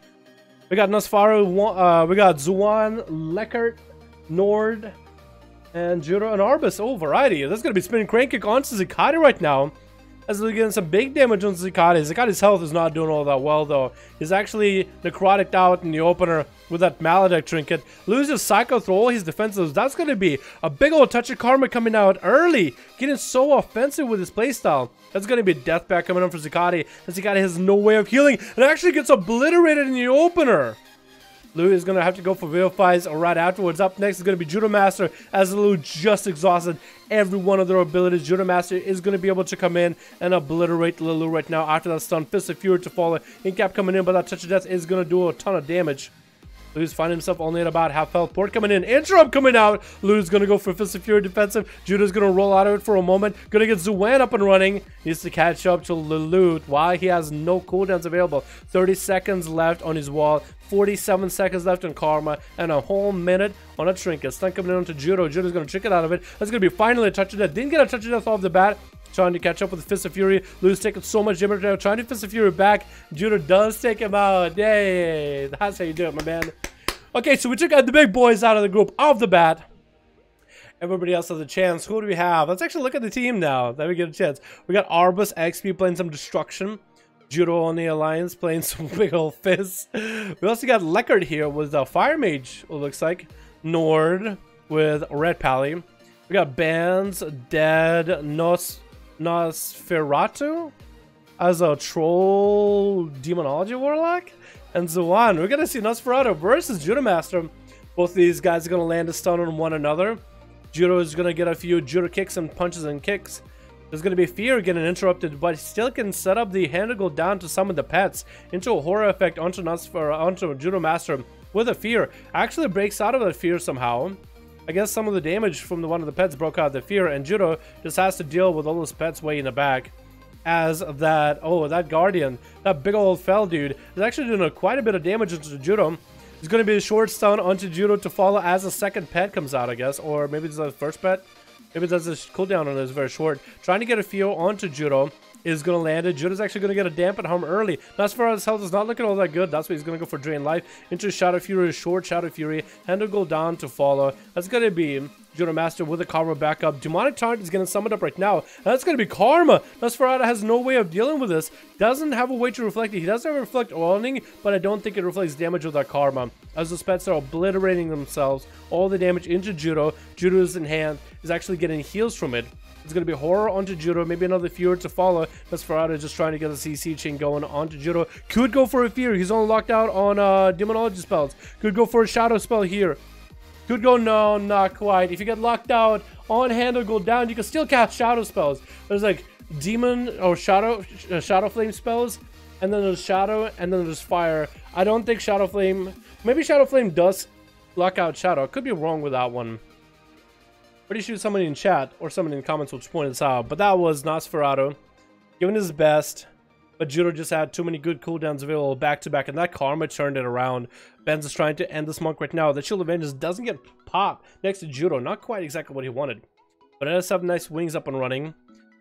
[SPEAKER 3] We got Nosfaru, we got Zuan, Leckert, Nord, and Judo and Arbus. Oh, variety. That's gonna be spinning crane kick onto Zikati right now. As we're getting some big damage on Zikati. Zikati's health is not doing all that well though. He's actually necrotic out in the opener with that Maledect trinket. Loses Psycho through all his defenses. That's gonna be a big old touch of karma coming out early. Getting so offensive with his playstyle. That's gonna be a death back coming on for Zikati. And Zikati has no way of healing. And actually gets obliterated in the opener. Lou is going to have to go for Vilifies right afterwards. Up next is going to be Judo Master, as Lou just exhausted every one of their abilities. Judo Master is going to be able to come in and obliterate Lulu right now after that stun. Fist of Fury to follow. Incap coming in, but that Touch of Death is going to do a ton of damage. Lu's finding himself only at about half health. Port coming in. Interrupt coming out. Lu's going to go for Fist of Fury defensive. Judah's going to roll out of it for a moment. Going to get Zuan up and running. Needs to catch up to Lelut while he has no cooldowns available. 30 seconds left on his wall. 47 seconds left on Karma. And a whole minute on a Trinket. Stun coming in onto Judo. Judah's going to trick it out of it. That's going to be finally a touch of death. Didn't get a touch of death off the bat. Trying to catch up with the Fist of Fury. Lu's taking so much damage now. Trying to Fist of Fury back. Judah does take him out. Yay. That's how you do it, my man. Okay, so we took out the big boys out of the group off the bat. Everybody else has a chance. Who do we have? Let's actually look at the team now. Then we get a chance. We got Arbus XP playing some Destruction. Judo on the Alliance playing some big old fists. We also got Leckard here with the Fire Mage, it looks like. Nord with Red Pally. We got Bands, Dead, Nosferatu as a Troll Demonology Warlock. And Zuan. We're going to see Nosferatu versus Judo Master. Both of these guys are going to land a stun on one another. Judo is going to get a few Judo kicks and punches and kicks. There's going to be Fear getting interrupted, but he still can set up the hand to go down to summon the pets into a horror effect onto Judo Master with a Fear. Actually breaks out of that Fear somehow. I guess some of the damage from one of the pets broke out of the Fear, and Judo just has to deal with all those pets way in the back. As that, that Guardian, that big old fell dude, is actually doing quite a bit of damage into Judo. It's going to be a short stun onto Judo to follow as a second pet comes out, I guess. Or maybe it's the first pet. Maybe that's a cooldown on it is very short. Trying to get a feel onto Judo is going to land it. Judo's actually going to get a dampen harm early. Nosferatu's health is not looking all that good. That's why he's going to go for Drain Life. Into Shadow Fury, short Shadow Fury. Hand will go down to follow. That's going to be Judo Master with a Karma backup. Demonic Taunt is getting summoned up right now. And that's going to be Karma. Nosferatu has no way of dealing with this. Doesn't have a way to reflect it. He does have a reflect oiling, but I don't think it reflects damage with that Karma. As the pets are obliterating themselves, all the damage into Judo. Judo's in hand is actually getting heals from it. It's going to be Horror onto Judo, maybe another Fear to follow. Nosferatu just trying to get a CC chain going onto Judo. Could go for a Fear. He's only locked out on Demonology spells. Could go for a Shadow spell here. Could go, no, not quite. If you get locked out on hand or go down, you can still cast Shadow spells. There's like Demon or Shadow Flame spells, and then there's Shadow, and then there's Fire. I don't think Shadow Flame, maybe Shadow Flame does lock out Shadow. I could be wrong with that one. Pretty sure somebody in chat or somebody in comments will point this out, but that was Nosferatu giving his best. But Judo just had too many good cooldowns available back to back, and that Karma turned it around. Benz is trying to end this monk right now. The Shield of Vengeance doesn't get popped next to Judo. Not quite exactly what he wanted. But it does have nice wings up and running.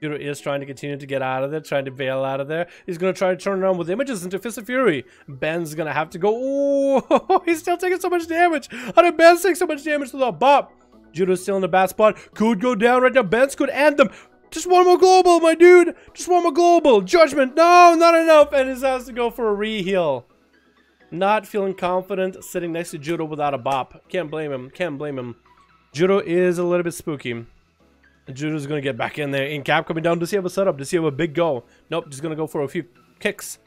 [SPEAKER 3] Judo is trying to continue to get out of there, trying to bail out of there. He's going to try to turn around with images into Fist of Fury. Ben's going to have to go. Oh, he's still taking so much damage. How did Ben take so much damage without bop? Judo's still in the bad spot. Could go down right now. Benz could end them. Just one more global, my dude. Just one more global. Judgment. No, not enough. And he has to go for a re-heal. Not feeling confident sitting next to Judo without a bop. Can't blame him. Can't blame him. Judo is a little bit spooky. Judo's going to get back in there. In cap coming down. Does he have a setup? Does he have a big go? Nope. Just going to go for a few kicks.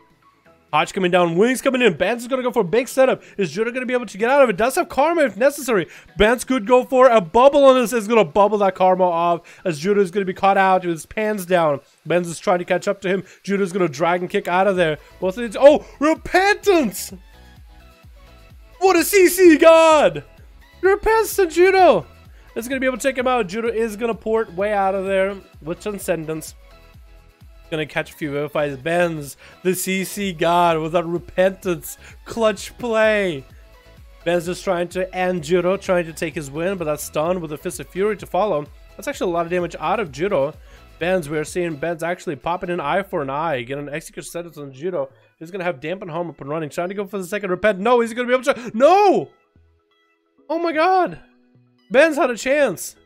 [SPEAKER 3] Hodge coming down, wings coming in. Bans is going to go for a big setup. Is Judo going to be able to get out of it? Does have Karma if necessary. Bans could go for a bubble on this. Is going to bubble that Karma off as Judo is going to be caught out with his pants down. Benz is trying to catch up to him. Judo is going to drag and kick out of there. Both of these. Oh, Repentance! What a CC god! Repentance to Judo. It's going to be able to take him out. Judo is going to port way out of there with Transcendence. Gonna catch a few verifies. Benz, the CC god with that Repentance clutch play. Benz just trying to end Judo, trying to take his win, but that's stunned with a Fist of Fury to follow. That's actually a lot of damage out of Judo. Benz, we're seeing Benz actually popping an eye for an eye, get an execution sentence on Judo. He's gonna have dampen harm up and running, trying to go for the second repent. No, he's gonna be able to. No! Oh my god! Benz had a chance.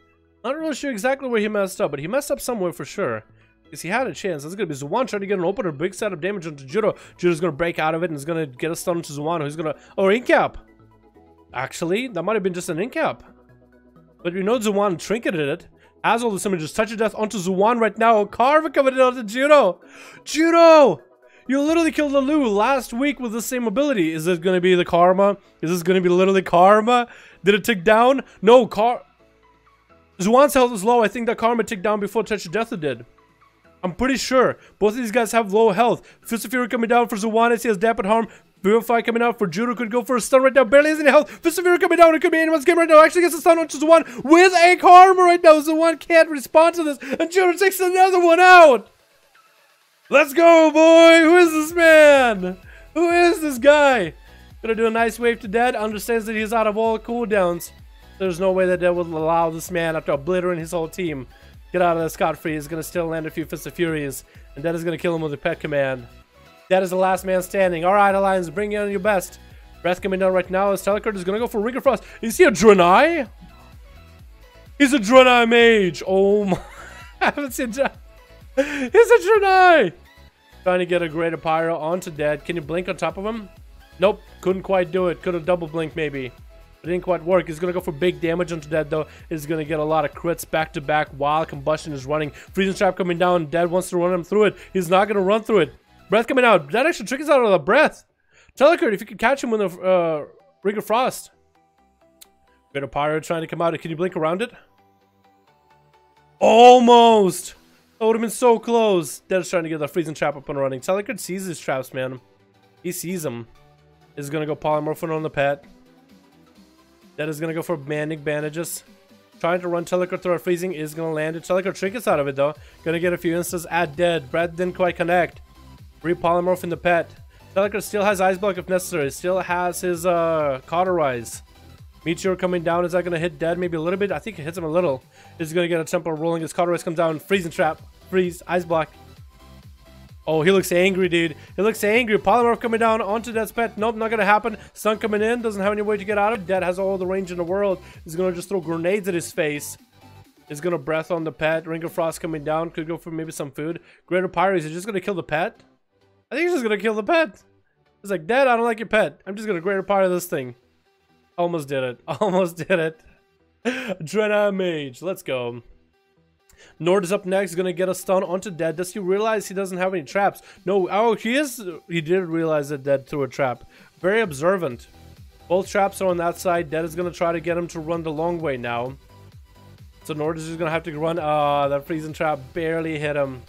[SPEAKER 3] Not really sure exactly where he messed up, but he messed up somewhere for sure. Because he had a chance. That's going to be Zuan trying to get an opener. Big set of damage onto Judo. Judo's going to break out of it and is going to get a stun into Zuan. Who's going to... Oh, incap. Actually, that might have been just an incap. But we know Zuan trinketed it. As all this images, touch of death onto Zuan right now. Carver coming in onto Judo. Judo! You literally killed Lalu last week with the same ability. Is it going to be the Karma? Is this going to be literally Karma? Did it tick down? No, Zuan's health is low. I think that Karma ticked down before touch of death did. I'm pretty sure. Both of these guys have low health. Fist of Fury coming down for Zuan as he has dampened harm. Purify coming out for Judo. Could go for a stun right now. Barely has any health. Fisavir coming down. It could be anyone's game right now. Actually gets a stun on just one with a karma right now. So one can't respond to this. And Judo takes another one out. Let's go, boy. Who is this man? Who is this guy? Gonna do a nice wave to Dead. Understands that he's out of all cooldowns. There's no way that Dead will allow this man, after obliterating his whole team, get out of the scot-free. He's gonna still land a few Fists of Furies. And Dead is gonna kill him with a pet command. That is the last man standing. Alright, Alliance, bring in your best. Breath coming down right now. His telecard is gonna go for Rigor Frost. Is he a Draenei? He's a Draenei mage. Oh my. I haven't seen He's a Draenei. Trying to get a Greater Pyro onto Dead. Can you blink on top of him? Nope. Couldn't quite do it. Could have double blink maybe. It didn't quite work. He's gonna go for big damage onto Dead though. He's gonna get a lot of crits back to back while Combustion is running. Freezing Trap coming down. Dead wants to run him through it. He's not gonna run through it. Breath coming out. That actually triggers out of the breath. Telecard, if you could catch him with a Rigor Frost. Greater Pyro trying to come out. Can you blink around it? Almost. That would have been so close. Dead's trying to get the Freezing Trap up and running. Telecard sees his traps, man. He sees them. Is gonna go Polymorphin on the pet. Dead is gonna go for Manic Bandages. Trying to run Telecard through our freezing is gonna land it. Telecard trinkets out of it though. Gonna get a few instances at Dead. Breath didn't quite connect. Repolymorph in the pet. Telecard still has Ice Block if necessary. Still has his Cauterize. Meteor coming down. Is that going to hit Dead maybe a little bit? I think it hits him a little. He's going to get a tempo rolling. His Cauterize comes down. Freezing Trap. Freeze. Ice Block. Oh, he looks angry, dude. He looks angry. Polymorph coming down onto Dead's pet. Nope, not going to happen. Stun coming in. Doesn't have any way to get out of it. Dead has all the range in the world. He's going to just throw grenades at his face. He's going to breath on the pet. Ring of Frost coming down. Could go for maybe some food. Greater Pyro. Is he just going to kill the pet? I think he's just gonna kill the pet. He's like, Dad, I don't like your pet. I'm just gonna Greater Pyro this thing. Almost did it. Almost did it. Draenei Mage. Let's go. Nord is up next. He's gonna get a stun onto Dead. Does he realize he doesn't have any traps? No. Oh, he is. He did realize that Dead threw a trap. Very observant. Both traps are on that side. Dead is gonna try to get him to run the long way now. So Nord is just gonna have to run. That freezing trap barely hit him.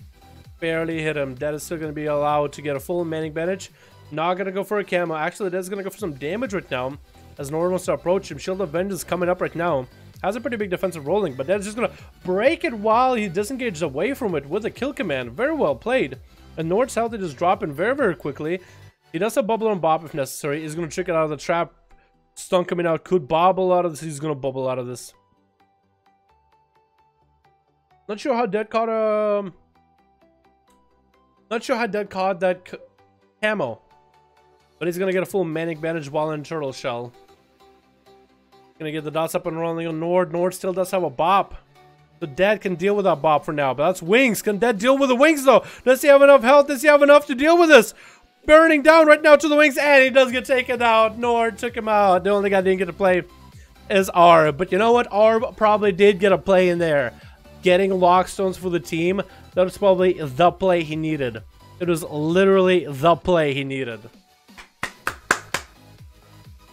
[SPEAKER 3] Barely hit him. Dead is still going to be allowed to get a full Manic Bandage. Not going to go for a camo. Actually, Dead's going to go for some damage right now. As Nord wants to approach him. Shield of Vengeance is coming up right now. Has a pretty big defensive rolling. But Dead's just going to break it while he disengages away from it with a kill command. Very well played. And Nord's health is dropping very, very quickly. He does have Bubble and Bob if necessary. He's going to trick it out of the trap. Stun coming out. Could bobble out of this. He's going to bubble out of this. Not sure how Dead caught Not sure how Dead caught that camo. But he's going to get a full Manic Bandage while in Turtle Shell. Going to get the dots up and running on Nord. Nord still does have a bop. The Dead can deal with that bop for now. But that's wings. Can Dead deal with the wings though? Does he have enough health? Does he have enough to deal with this? Burning down right now to the wings. And he does get taken out. Nord took him out. The only guy didn't get to play is Arb. But you know what? Arb probably did get a play in there. Getting Lockstones for the team. That was probably the play he needed. It was literally the play he needed.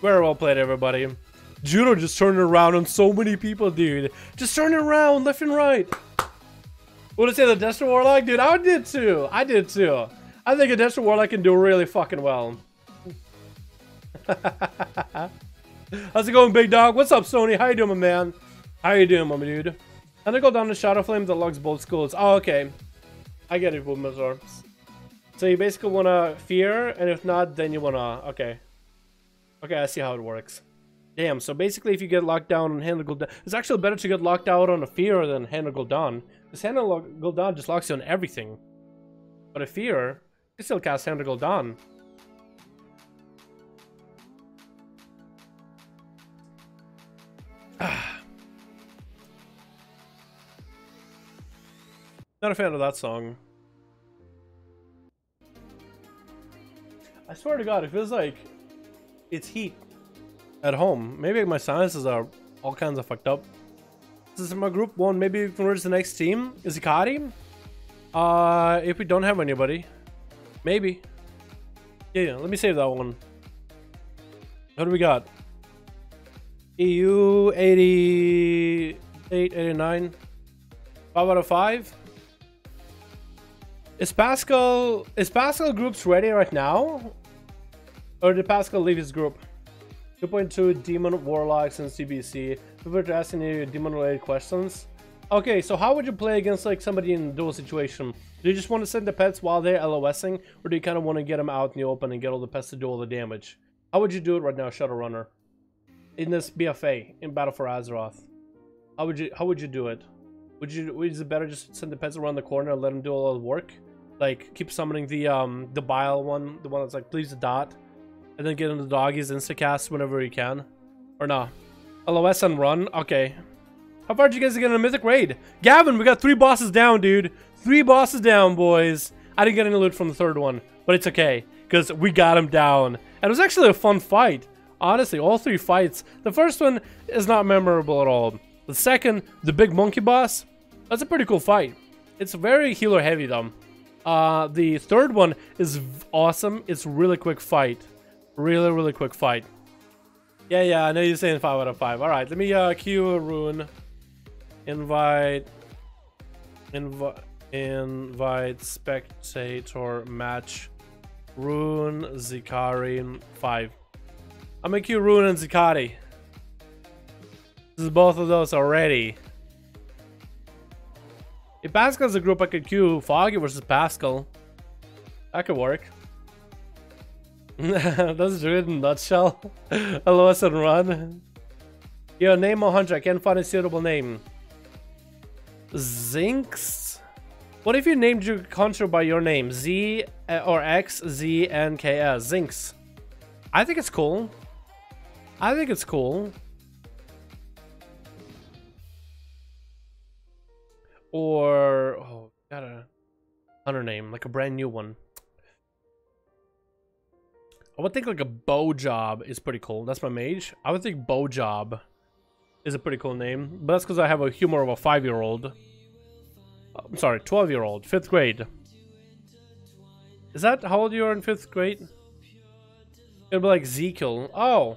[SPEAKER 3] Very well played, everybody. Judo just turned around on so many people, dude. Just turning around left and right. What did I say, the Destro Warlock? Dude, I did too. I did too. I think a Destro Warlock can do really fucking well. How's it going, big dog? What's up, Sony? How you doing, my man? How you doing, my dude? And I go down to Shadow Flame that logs both schools. Oh, okay. I get it, Boomazor. So you basically want to fear, and if not, then you want to... Okay. Okay, I see how it works. Damn, so basically if you get locked down on Hand of Gul'dan... It's actually better to get locked out on a fear than Hand of Gul'dan. Because Hand of Gul'dan just locks you on everything. But a fear, you still cast Hand of Gul'dan. Not a fan of that song. I swear to God, it feels like it's heat at home. Maybe my sinuses are all kinds of fucked up. This is my group one. Maybe we can reach the next team. Is it Kari? If we don't have anybody, maybe. Yeah, let me save that one. What do we got? EU 88, 89. 5 out of 5. Is Pascal groups ready right now? Or did Pascal leave his group? 2.2 Demon Warlocks and CBC. People are asking you demon related questions. Okay, so how would you play against like somebody in a duel situation? Do you just want to send the pets while they're LOSing, or do you kind of want to get them out in the open and get all the pets to do all the damage? How would you do it right now, Shadowrunner? In this BFA, in Battle for Azeroth, how would you do it? Is it better just send the pets around the corner and let them do all the work? Like keep summoning the bile one, the one that's like please the dot, and then get into the doggies instacast whenever you can, or nah? LOS and run. Okay. How far did you guys get in a mythic raid? Gavin, we got 3 bosses down, dude. 3 bosses down, boys. I didn't get any loot from the 3rd one, but it's okay because we got him down, and it was actually a fun fight. Honestly, all 3 fights. The first one is not memorable at all. The second, the big monkey boss, that's a pretty cool fight. It's very healer heavy though. The 3rd one is awesome. It's really quick fight. Really quick fight. Yeah, I know you're saying 5 out of 5. All right, let me queue a rune. Invite spectator match rune Zikari 5. I'm gonna queue rune and Zikari. This is both of those already. If Pascal's a group, I could queue Foggy versus Pascal. That could work. That's true in a nutshell. LOS and run. Yo, name 100. I can't find a suitable name. Zinx? What if you named your contra by your name? Z or X, Z, N, K, S. Zinx. I think it's cool. I think it's cool. Or, oh, got a hunter name, like a brand new one. I would think like a bow job is pretty cool. That's my mage. I would think bow job is a pretty cool name, but that's because I have a humor of a 5-year-old. I'm sorry, 12-year-old, 5th grade. Is that how old you are in 5th grade? It'll be like Zekiel. Oh.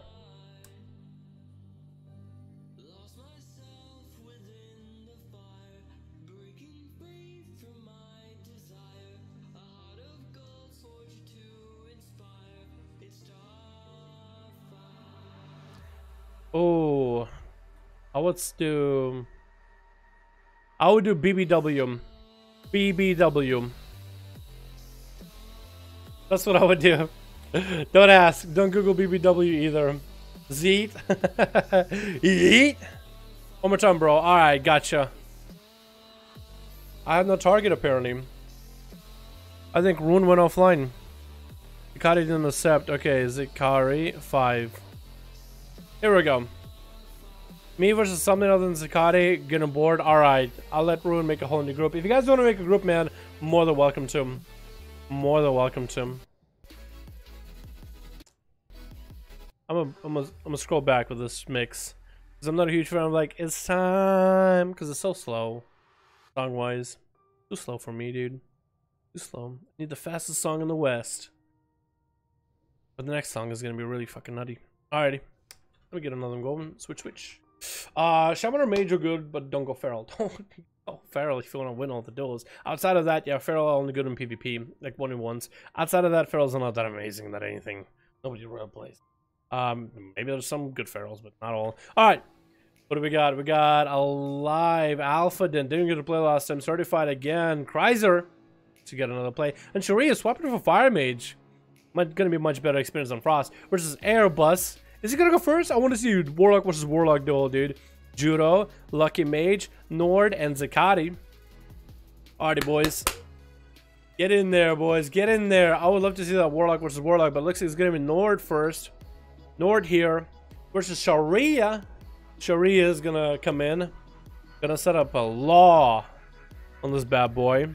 [SPEAKER 3] Oh, I would do BBW. BBW. That's what I would do. Don't ask. Don't Google BBW either. Zeet. Yeet. One more time, bro. Alright, gotcha. I have no target apparently. I think Rune went offline. Zikari didn't accept. Okay, Zikari 5. Here we go. Me versus something other than Zikari, getting bored. Alright, I'll let Rune make a whole new group. If you guys want to make a group, man, more than welcome to. More than welcome to. I'm gonna scroll back with this mix. Because I'm not a huge fan. I'm like, it's time. Because it's so slow. Song wise. Too slow for me, dude. Too slow. I need the fastest song in the West. But the next song is gonna be really fucking nutty. Alrighty. Let me get another one going. Switch. Shaman or Mage are good, but don't go Feral. Don't go Feral if you want to win all the duels. Outside of that, yeah, Feral are only good in PvP, like 1-on-1s. Outside of that, Ferals are not that amazing that anything. Nobody really plays. Maybe there's some good Ferals, but not all. Alright. What do we got? We got a live Alpha didn't get to play last time. Certified again. Kreiser to get another play. And Sharia swapping for Fire Mage. Gonna be much better experience on Frost. Versus Airbus. Is he gonna go first? I want to see Warlock versus Warlock duel, dude. Judo, Lucky Mage, Nord, and Zakati. Alrighty, boys. Get in there, boys. Get in there. I would love to see that Warlock versus Warlock, but it looks like it's gonna be Nord first. Nord here versus Sharia. Sharia is gonna come in. Gonna set up a law on this bad boy.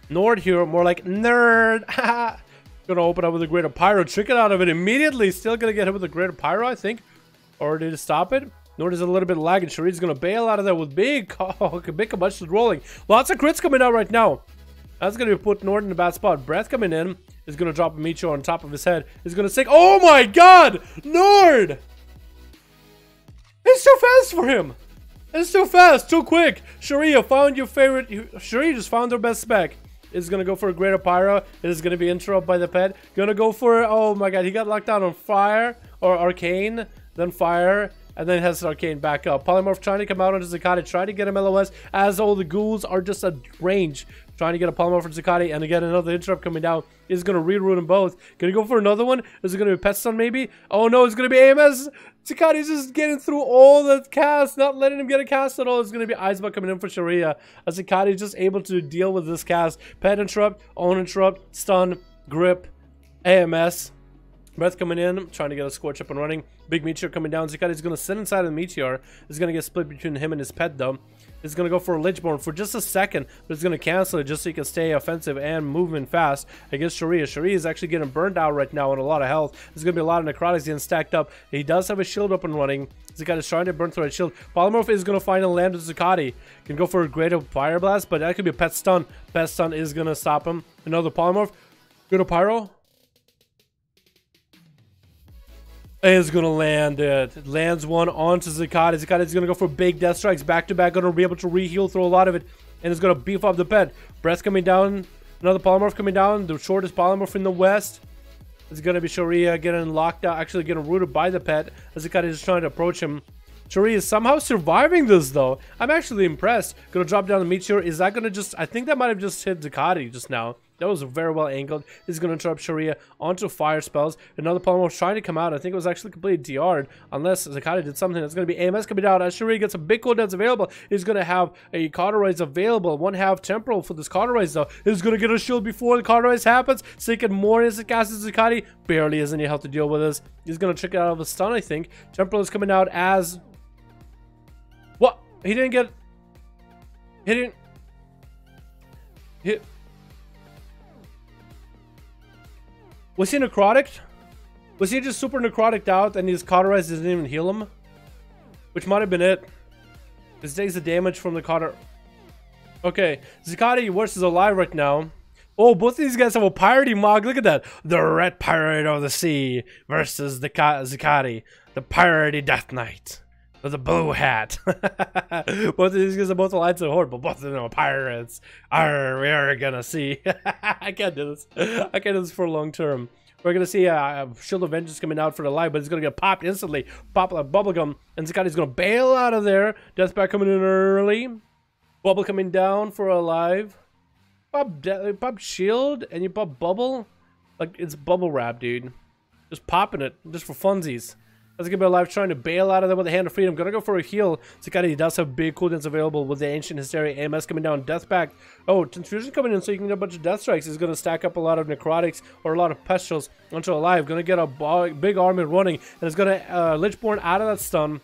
[SPEAKER 3] Nord here, more like nerd. Gonna open up with a Greater Pyro, trick it out of it immediately. Still gonna get hit with a Greater Pyro, I think. Or did it stop it? Nord is a little bit lagging. Shari's gonna bail out of there with big combustions rolling. Lots of crits coming out right now. That's gonna put Nord in a bad spot. Breath coming in is gonna drop a Micho on top of his head. Is gonna sink. Oh my god! Nord! It's too fast for him! It's too fast, too quick! Sharia found your favorite. Sharia just found her best spec. is gonna go for a greater pyro. It is gonna be interrupted by the pet. Gonna go for, oh my god, he got locked down on fire or arcane, then fire, and then has arcane back up. Polymorph trying to come out onto Zakati, trying to get him LOS as all the ghouls are just at range. Trying to get a polymorph from Zakati, and again another interrupt coming down. Is gonna reroute them both. Gonna go for another one. Is it gonna be pet stun maybe? Oh no, it's gonna be AMS. Zakati's just getting through all the cast, not letting him get a cast at all. It's gonna be Icebug coming in for Sharia. As Zakati is just able to deal with this cast. Pet interrupt, own interrupt, stun, grip, AMS. Breath coming in, trying to get a scorch up and running. Big meteor coming down. Zakati's gonna sit inside of the meteor. It's gonna get split between him and his pet though. It's gonna go for a Lichborn for just a second, but it's gonna cancel it just so he can stay offensive and movement fast against Sharia. Sharia is actually getting burned out right now on a lot of health. There's gonna be a lot of necrotics getting stacked up. He does have a shield up and running. Zakati's trying to burn through a shield. Polymorph is gonna find and land with Zakati. Can go for a greater fire blast, but that could be a pet stun. Pet stun is gonna stop him. Another polymorph. Go to pyro. Is gonna land it. Lands one onto Zakati. Zakati's gonna go for big death strikes back to back. Gonna be able to re-heal through a lot of it. And it's gonna beef up the pet. Breath coming down. Another polymorph coming down. The shortest polymorph in the west. It's gonna be Sharia getting locked out. Actually getting rooted by the pet. As Zakati is trying to approach him. Sharia is somehow surviving this though. I'm actually impressed. Gonna drop down the meteor. Is that gonna just... I think that might have just hit Zakati just now. That was very well angled. He's going to interrupt Sharia onto fire spells. Another polymorph trying to come out. I think it was actually completely DR'd. Unless Zakati did something. That's going to be AMS coming down. As Sharia gets some big cooldowns available, he's going to have a cauterize available. 1/2 temporal for this cauterize though. He's going to get a shield before the cauterize happens. So he can more instant cast Zakati. Barely has any health to deal with this. He's going to trick it out of a stun, I think. Temporal is coming out as... What? He didn't get... He didn't... Hit... Was he necrotic? Was he just super necrotic out and his cauterize didn't even heal him? Which might have been it. This takes the damage from the cauter. Okay, Zakati versus alive right now. Oh, both of these guys have a piratey mog. Look at that. The red pirate of the sea versus the Zakati. The piratey death knight. With a blue hat. Both of these guys are both alive to the horde, but both of them are pirates. Arr, we are gonna see. I can't do this. I can't do this for long term. We're gonna see Shield of Vengeance coming out for the live, but it's gonna get popped instantly. Pop like bubblegum. And Zakati's gonna bail out of there. Deathback coming in early. Bubble coming down for a live. Pop shield and you pop bubble. Like it's bubble wrap, dude. Just popping it. Just for funsies. That's gonna be alive trying to bail out of them with the Hand of Freedom. Gonna go for a heal. Zakati does have big cooldowns available with the Ancient Hysteria. AMS coming down. Deathback. Oh, Transfusion coming in so you can get a bunch of Death Strikes. He's gonna stack up a lot of Necrotics or a lot of Pestils onto alive. Gonna get a big army running. And it's gonna Lichborn out of that stun.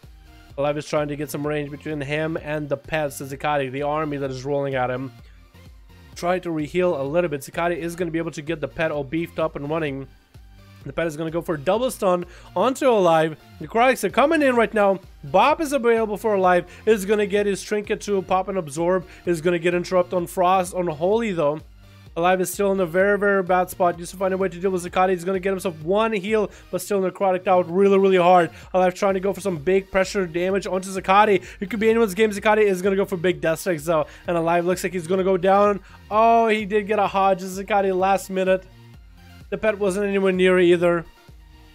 [SPEAKER 3] Alive is trying to get some range between him and the pets. Zakati, the army that is rolling at him. Try to reheal a little bit. Zakati is gonna be able to get the pet all beefed up and running. The pet is going to go for a double stun onto alive. Necrotics are coming in right now. Bob is available for alive. Is going to get his trinket to pop and absorb. Is going to get interrupt on frost. On holy though. Alive is still in a very, very bad spot. Just to find a way to deal with Zakati. He's going to get himself one heal, but still necrotic out really, really hard. Alive trying to go for some big pressure damage onto Zakati. It could be anyone's game. Zakati is going to go for big death strikes though. And Alive looks like he's going to go down. Oh, he did get a Hodge. Zakati last minute. The pet wasn't anywhere near either.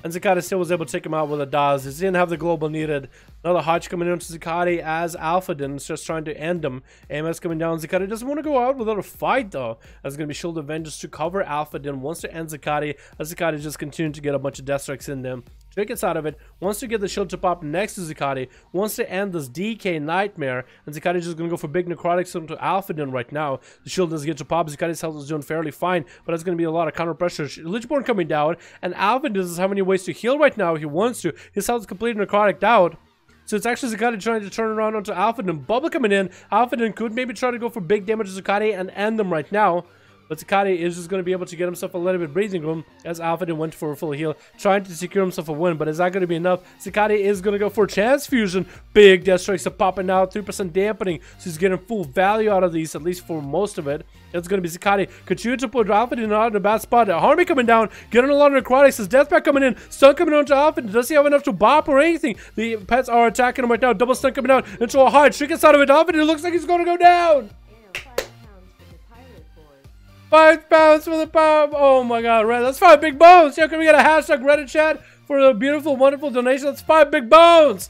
[SPEAKER 3] And Zakati still was able to take him out with a Daz. He didn't have the global needed. Another Hodge coming in to Zakati as Alphadin is just trying to end him. AMS coming down. Zakati doesn't want to go out without a fight though. That's going to be Shield of Vengeance to cover Alphadin. Wants to end Zakati. As Zakati just continuing to get a bunch of Death Strikes in them. Drake gets out of it. Wants to get the shield to pop next to Zakati. Wants to end this DK nightmare. And Zakati is just going to go for big necrotics into Alphadin right now. The shield doesn't get to pop. Zakati's health is doing fairly fine. But it's going to be a lot of counter pressure. Lichborn coming down. And Alphadin doesn't have any ways to heal right now if he wants to. His health is completely necrotic out. So it's actually Zakati trying to turn around onto Alphadin. Bubble coming in. Alphadin could maybe try to go for big damage to Zakati and end them right now. But Zakati is just going to be able to get himself a little bit of breathing room as Alphadin went for a full heal, trying to secure himself a win. But is that going to be enough? Zakati is going to go for Transfusion. Big Death Strikes are popping out, 3% dampening. So he's getting full value out of these, at least for most of it. It's going to be Zakati. Continue to put Alphadin out in a bad spot. Harmony coming down, getting a lot of necrotics. His Deathback coming in, stun coming on to Alphadin. Does he have enough to bop or anything? The pets are attacking him right now. Double stun coming out into a hard. Shrink gets out of it. Alphadin looks like he's going to go down.
[SPEAKER 4] And 5 pounds for the pirate board.
[SPEAKER 3] £5 for the power. Oh my god, Red, that's 5 big bones. Yo, can we get a hashtag Reddit chat for the beautiful, wonderful donation? That's 5 big bones.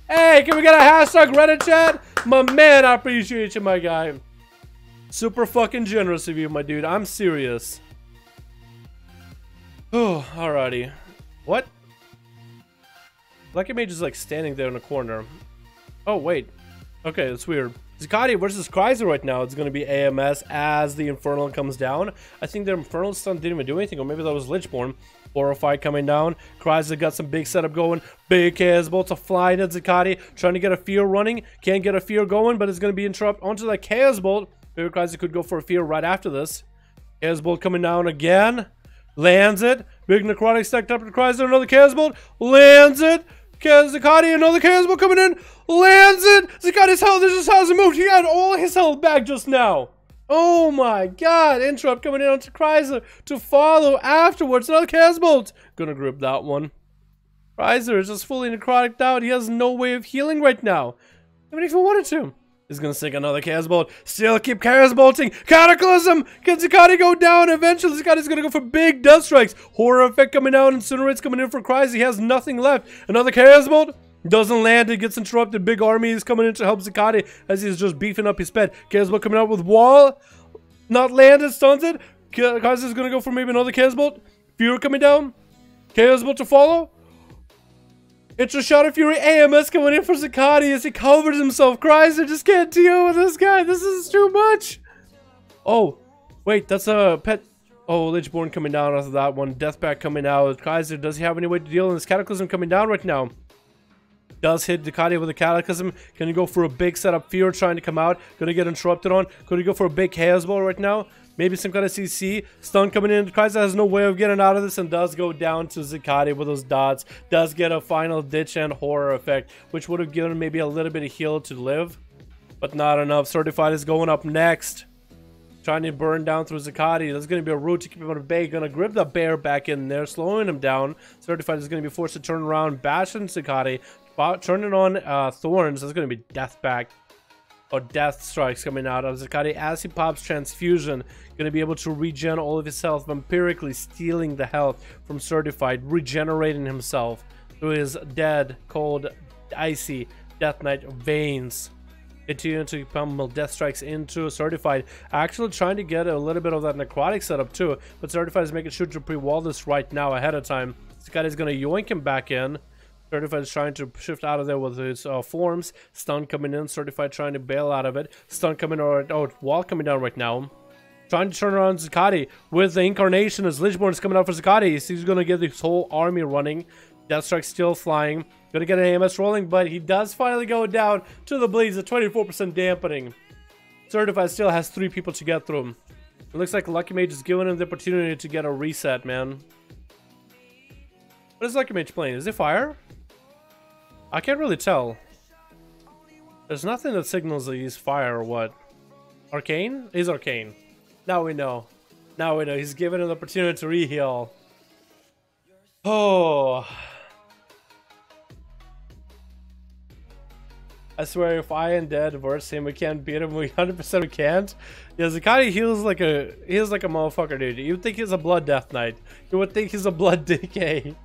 [SPEAKER 3] Hey, can we get a hashtag Reddit chat? My man, I appreciate you, my guy. Super fucking generous of you, my dude. I'm serious. Oh, alrighty. What? Lucky Mage is like standing there in the corner. Oh, wait. Okay, that's weird. Zakati versus Chrysler right now. It's going to be AMS as the Infernal comes down. I think the Infernal stun didn't even do anything, or maybe that was Lichborn. Horrify coming down. Chrysler got some big setup going. Big chaos bolts are flying at Zakati, trying to get a fear running. Can't get a fear going, but it's going to be interrupted onto that chaos bolt. Maybe Chrysler could go for a fear right after this. Chaos bolt coming down again. Lands it. Big necrotic stacked up to Chrysler. Another chaos bolt. Lands it. Zakati, another chaos bolt coming in. Lands it. Zakati's health just hasn't moved. He had all his health back just now. Oh my god. Interrupt coming in onto Chrysler to follow afterwards. Another chaos bolt. Gonna grip that one. Chrysler is just fully necrotic out. He has no way of healing right now. Even if he wanted to. He's gonna sink another chaos bolt. Still keep chaos bolting. Cataclysm! Can Zakati go down? Eventually, Zakati's gonna go for big death strikes. Horror effect coming out. Incinerate's coming in for Chrysler. He has nothing left. Another chaos bolt. Doesn't land. It gets interrupted. Big army is coming in to help Zakati as he's just beefing up his pet. Chaos bolt coming out with wall. Not landed. Stuns it. Chrysler's gonna go for maybe another chaos bolt. Fury coming down. Chaos bolt to follow. It's a shot of Fury. AMS coming in for Zakati as he covers himself. Chrysler just can't deal with this guy. This is too much. Oh, wait, that's a pet. Oh, Lichborn coming down after that one. Deathback coming out. Chrysler, does he have any way to deal with this Cataclysm coming down right now? Does hit Zakati with a Cataclysm. Can he go for a big setup? Fear trying to come out. Gonna get interrupted on. Could he go for a big Chaos Ball right now? Maybe some kind of CC. Stun coming in. Chrysler has no way of getting out of this and does go down to Zakati with those dots. Does get a final ditch and horror effect, which would have given him maybe a little bit of heal to live. But not enough. Certified is going up next. Trying to burn down through Zakati. There's going to be a route to keep him at bay. Going to grip the bear back in there, slowing him down. Certified is going to be forced to turn around, bashing Zakati. Turning on Thorns. There's going to be death back. Or death strikes coming out of Zakati as he pops transfusion. Going to be able to regen all of his health, vampirically stealing the health from Certified, regenerating himself through his dead, cold, icy Death Knight veins. Continuing to pummel death strikes into Certified, actually trying to get a little bit of that necrotic setup too, but Certified is making sure to pre-wall this right now ahead of time. Zakati is going to yoink him back in. Certified is trying to shift out of there with his forms. Stun coming in. Certified trying to bail out of it. Stun coming or wall coming down right now. Trying to turn around Zakati with the incarnation as Lichborn is coming out for Zakati. He's going to get his whole army running. Deathstrike still flying. Going to get an AMS rolling, but he does finally go down to the bleeds at 24% dampening. Certified still has 3 people to get through him. It looks like Lucky Mage is giving him the opportunity to get a reset, man. What is Lucky Mage playing? Is it fire? I can't really tell. There's nothing that signals that he's fire or what. Arcane? He's Arcane. Now we know. Now we know. He's given an opportunity to re-heal. Oh. I swear if I and Dead verse him, we can't beat him. We 100% we can't. Yeah, Zakati heals like a motherfucker, dude. You would think he's a Blood Death Knight. You would think he's a Blood Decay.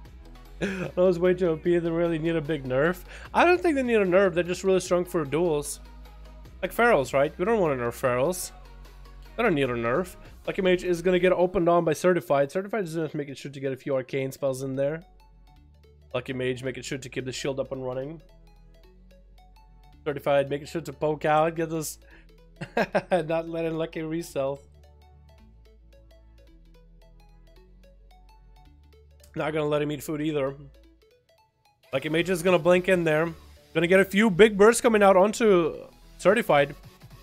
[SPEAKER 3] I was way too OP. They really need a big nerf. I don't think they need a nerf. They're just really strong for duels. Like Pharaohs, right? We don't want to nerf Pharaohs. They don't need a nerf. Lucky Mage is going to get opened on by Certified. Certified is just making sure to get a few arcane spells in there. Lucky Mage making sure to keep the shield up and running. Certified making sure to poke out, get this not letting Lucky resell. Not gonna let him eat food either. Lucky Mage is gonna blink in there. Gonna get a few big bursts coming out onto Certified.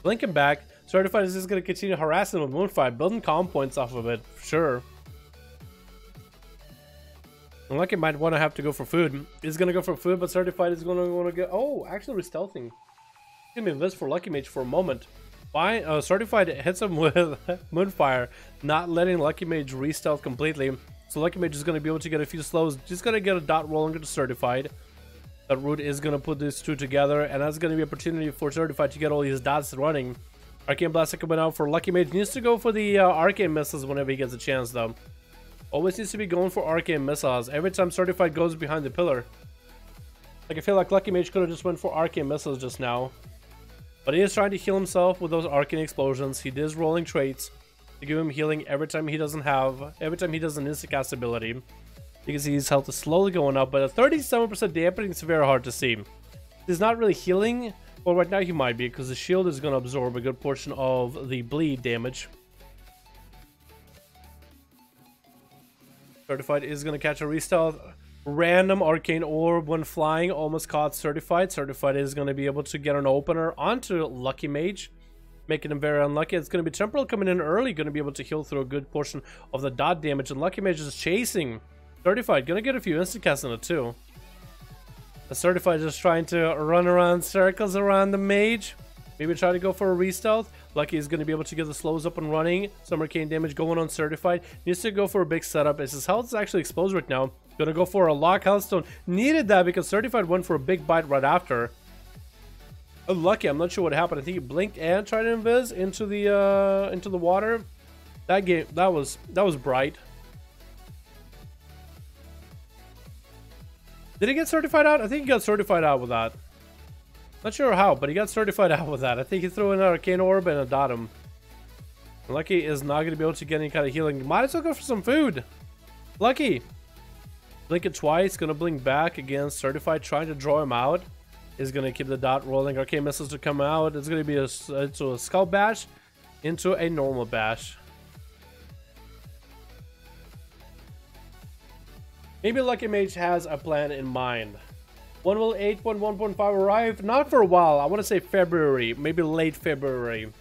[SPEAKER 3] Blink him back. Certified is just gonna continue harassing him with Moonfire, building calm points off of it, for sure. And Lucky might want to have to go for food. He's gonna go for food, but Certified is gonna want to get. Oh, actually, stealthing. Give me this for Lucky Mage for a moment. Fine. Certified hits him with Moonfire, not letting Lucky Mage re-stealth completely. So Lucky Mage is going to be able to get a few slows. Just going to get a dot rolling into Certified. That root is going to put these two together. And that's going to be an opportunity for Certified to get all these dots running. Arcane Blast coming out for Lucky Mage. Needs to go for the Arcane Missiles whenever he gets a chance, though. Always needs to be going for Arcane Missiles. Every time Certified goes behind the pillar. Like, I feel like Lucky Mage could have just went for Arcane Missiles just now. But he is trying to heal himself with those Arcane Explosions. He is rolling traits to give him healing every time he does an instant cast ability. You can see his health is slowly going up, but a 37% dampening is very hard to see. He's not really healing. Well, right now he might be, because the shield is going to absorb a good portion of the bleed damage. Certified is going to catch a restealth. Random arcane orb when flying almost caught Certified. Certified is going to be able to get an opener onto Lucky Mage, making him very unlucky. It's going to be Temporal coming in early, going to be able to heal through a good portion of the dot damage, and Lucky Mage is chasing Certified. Going to get a few instant casts in it too. The Certified just trying to run around circles around the mage. Maybe try to go for a restealth. Lucky is going to be able to get the slows up and running. Some arcane damage going on Certified. Needs to go for a big setup as his health is actually exposed right now. Gonna go for a lock healthstone. Needed that because Certified went for a big bite right after. Lucky, I'm not sure what happened. I think he blinked and tried to invis into the water. That was bright. Did he get Certified out? I think he got Certified out with that. Not sure how, but he got Certified out with that. I think he threw in an Arcane Orb and a dot him. Lucky is not going to be able to get any kind of healing. Might as well go for some food. Lucky. Blink it twice. Going to blink back against Certified, trying to draw him out. Is going to keep the dot rolling. Arcane Missiles to come out. It's going to be a Skull Bash into a normal bash. Maybe Lucky Mage has a plan in mind. When will 8.1.5 arrive? Not for a while. I want to say February, maybe late February.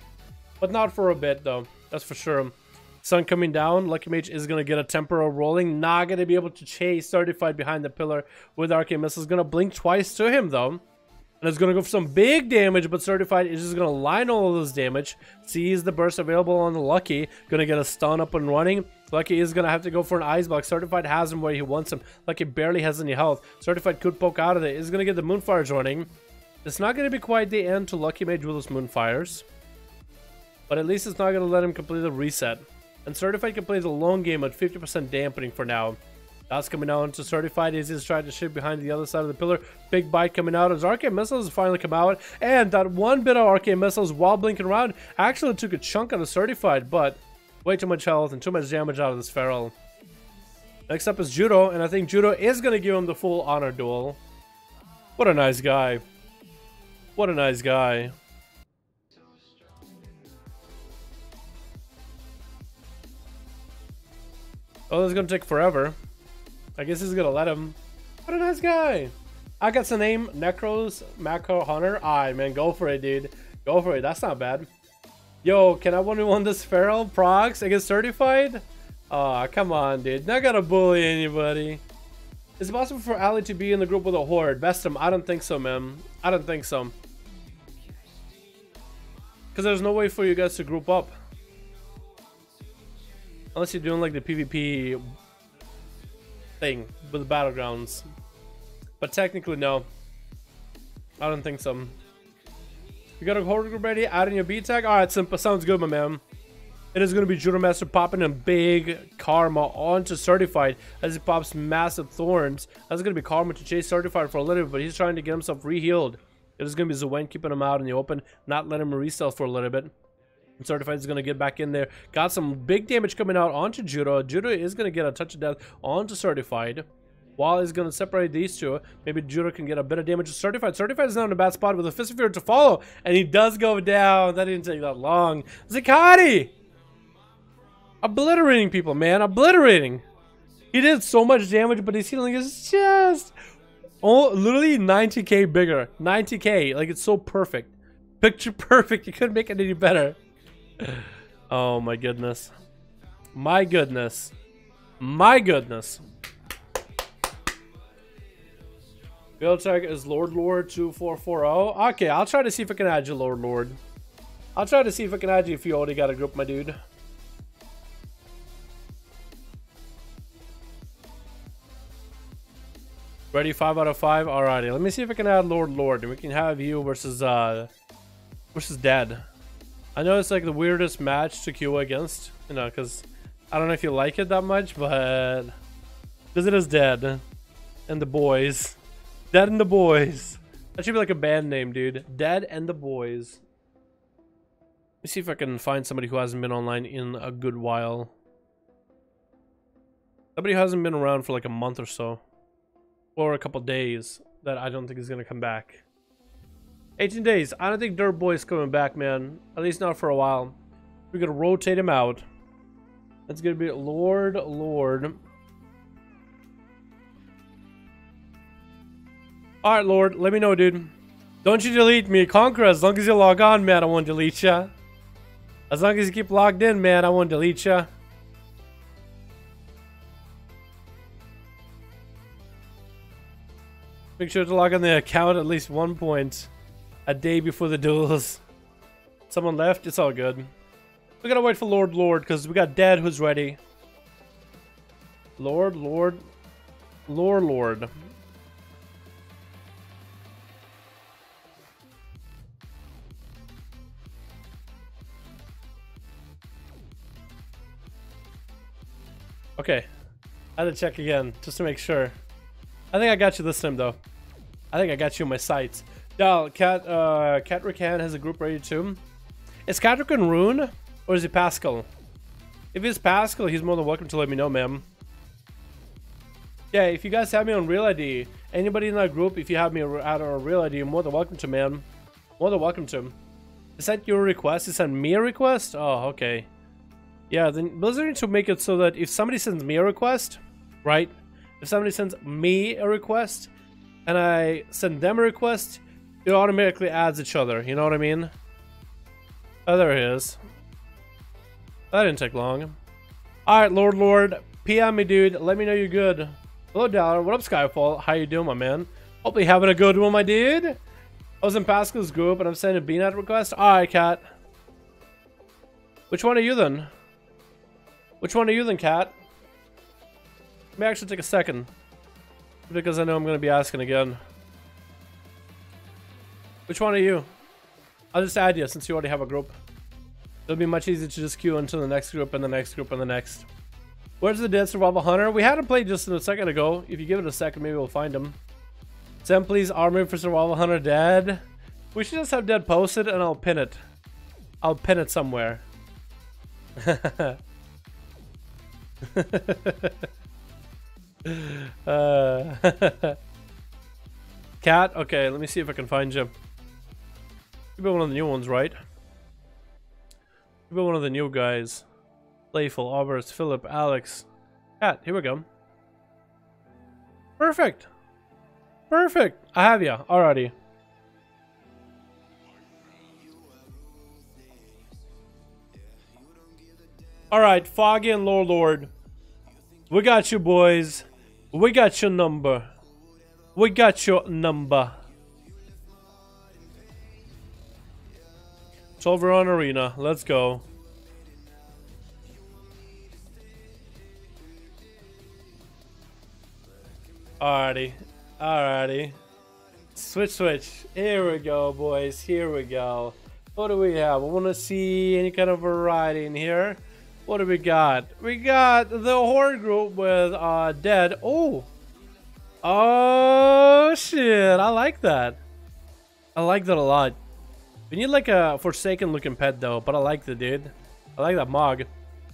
[SPEAKER 3] But not for a bit though, that's for sure. Sun coming down, Lucky Mage is going to get a temporal rolling. Not going to be able to chase Certified behind the pillar with Arcane Missiles. Going to blink twice to him though. And it's going to go for some big damage, but Certified is just going to line all of this damage. Sees the burst available on the Lucky. Going to get a stun up and running. Lucky is going to have to go for an ice block. Certified has him where he wants him. Lucky barely has any health. Certified could poke out of it. Is going to get the Moonfires running. It's not going to be quite the end to Lucky Mage with those Moonfires. But at least it's not going to let him complete the reset. And Certified can play the long game at 50% dampening for now. That's coming out into Certified. He's trying to shift behind the other side of the pillar. Big bite coming out as Arcane Missiles finally come out. And that one bit of Arcane Missiles while blinking around actually took a chunk out of Certified, but way too much health and too much damage out of this Feral. Next up is Judo, and I think Judo is going to give him the full honor duel. What a nice guy. What a nice guy. Oh, this is going to take forever. I guess he's gonna let him. What a nice guy. I got the name Necros Macro Hunter. Alright, man, go for it, dude. Go for it. That's not bad. Yo, can I 1v1 this Feral procs against Certified? Aw, come on, dude. Not gonna bully anybody. Is it possible for Ali to be in the group with a Horde? Bestum, I don't think so, man. I don't think so. Because there's no way for you guys to group up. Unless you're doing like the PvP thing with the battlegrounds, but technically no, I don't think so. You got a Horde group ready? Add in your B tag. All right, simple. Sounds good, my man. It is going to be Judo Master popping a big Karma onto Certified as he pops massive Thorns. That's going to be Karma to chase Certified for a little bit, but he's trying to get himself re-healed. It is going to be Zwen keeping him out in the open, not letting him resell for a little bit. And Certified is going to get back in there. Got some big damage coming out onto Judo. Judo is going to get a touch of death onto Certified. While he's going to separate these two, maybe Judo can get a bit of damage to Certified. Certified is not in a bad spot with a Fist of Fury to follow. And he does go down. That didn't take that long. Zakati! Obliterating people, man. Obliterating. He did so much damage, but his healing is just... oh, literally 90k bigger. 90k. Like, it's so perfect. Picture perfect. You couldn't make it any better. Oh my goodness. My goodness. My goodness. Build tag is Lord2440. Okay, I'll try to see if I can add you, Lord. I'll try to see if I can add you if you already got a group, my dude. Ready? 5 out of 5. Alrighty, let me see if I can add Lord, and we can have you versus Dead. I know it's like the weirdest match to queue against, you know, because I don't know if you like it that much, but because it is Dead and the Boys. Dead and the Boys. That should be like a band name, dude. Dead and the Boys. Let me see if I can find somebody who hasn't been online in a good while. Somebody who hasn't been around for like a month or so. Or a couple days that I don't think is going to come back. 18 days. I don't think Dirt Boy's coming back, man. At least not for a while. We're going to rotate him out. It's going to be Lord. Alright, Lord. Let me know, dude. Don't you delete me. Conqueror, as long as you log on, man, I won't delete ya. As long as you keep logged in, man, I won't delete ya. Make sure to log on the account at least 1 point a day before the duels. Someone left? It's all good. We gotta wait for Lord, because we got Dead who's ready. Lord. Okay. I had to check again, just to make sure. I think I got you this time, though. I think I got you in my sights. Dal, Catrican has a group ready too. Is Catrican Rune? Or is he Pascal? If it's Pascal, he's more than welcome to let me know, ma'am. Yeah, if you guys have me on Real ID, anybody in that group, if you have me out on Real ID, you're more than welcome to, ma'am. More than welcome to. Is that your request? You sent me a request? Oh, okay. Yeah, then Blizzard needs to make it so that if somebody sends me a request, right? If somebody sends me a request, and I send them a request, it automatically adds each other, you know what I mean? Oh, there he is. That didn't take long. Alright, Lord, PM me, dude. Let me know you're good. Hello, Dalaran. What up, Skyfall? How you doing, my man? Hope you're having a good one, my dude. I was in Pascal's group, and I'm sending a BNet request. Alright, Cat. Which one are you, then? Which one are you, then, Cat? Let me actually take a second. Because I know I'm going to be asking again. Which one are you? I'll just add you since you already have a group. It'll be much easier to just queue into the next group and the next group and the next. Where's the Dead Survival Hunter? We had him played just a second ago. If you give it a second, maybe we'll find him. Send please armor for Survival Hunter Dead. We should just have Dead posted and I'll pin it. I'll pin it somewhere. Cat? Okay, let me see if I can find you. You'll be one of the new ones, right? You'll be one of the new guys. Playful, Aubers, Philip, Alex. Cat, here we go. Perfect! Perfect! I have you. Alrighty. Alright, Foggy and Lord. We got you, boys. We got your number. We got your number. It's over on Arena. Let's go. Alrighty. Alrighty. Switch. Here we go, boys. Here we go. What do we have? I want to see any kind of variety in here. What do we got? We got the Horde group with Dead. Oh! Oh, shit. I like that. I like that a lot. We need like a Forsaken looking pet though, but I like the dude. I like that Mog.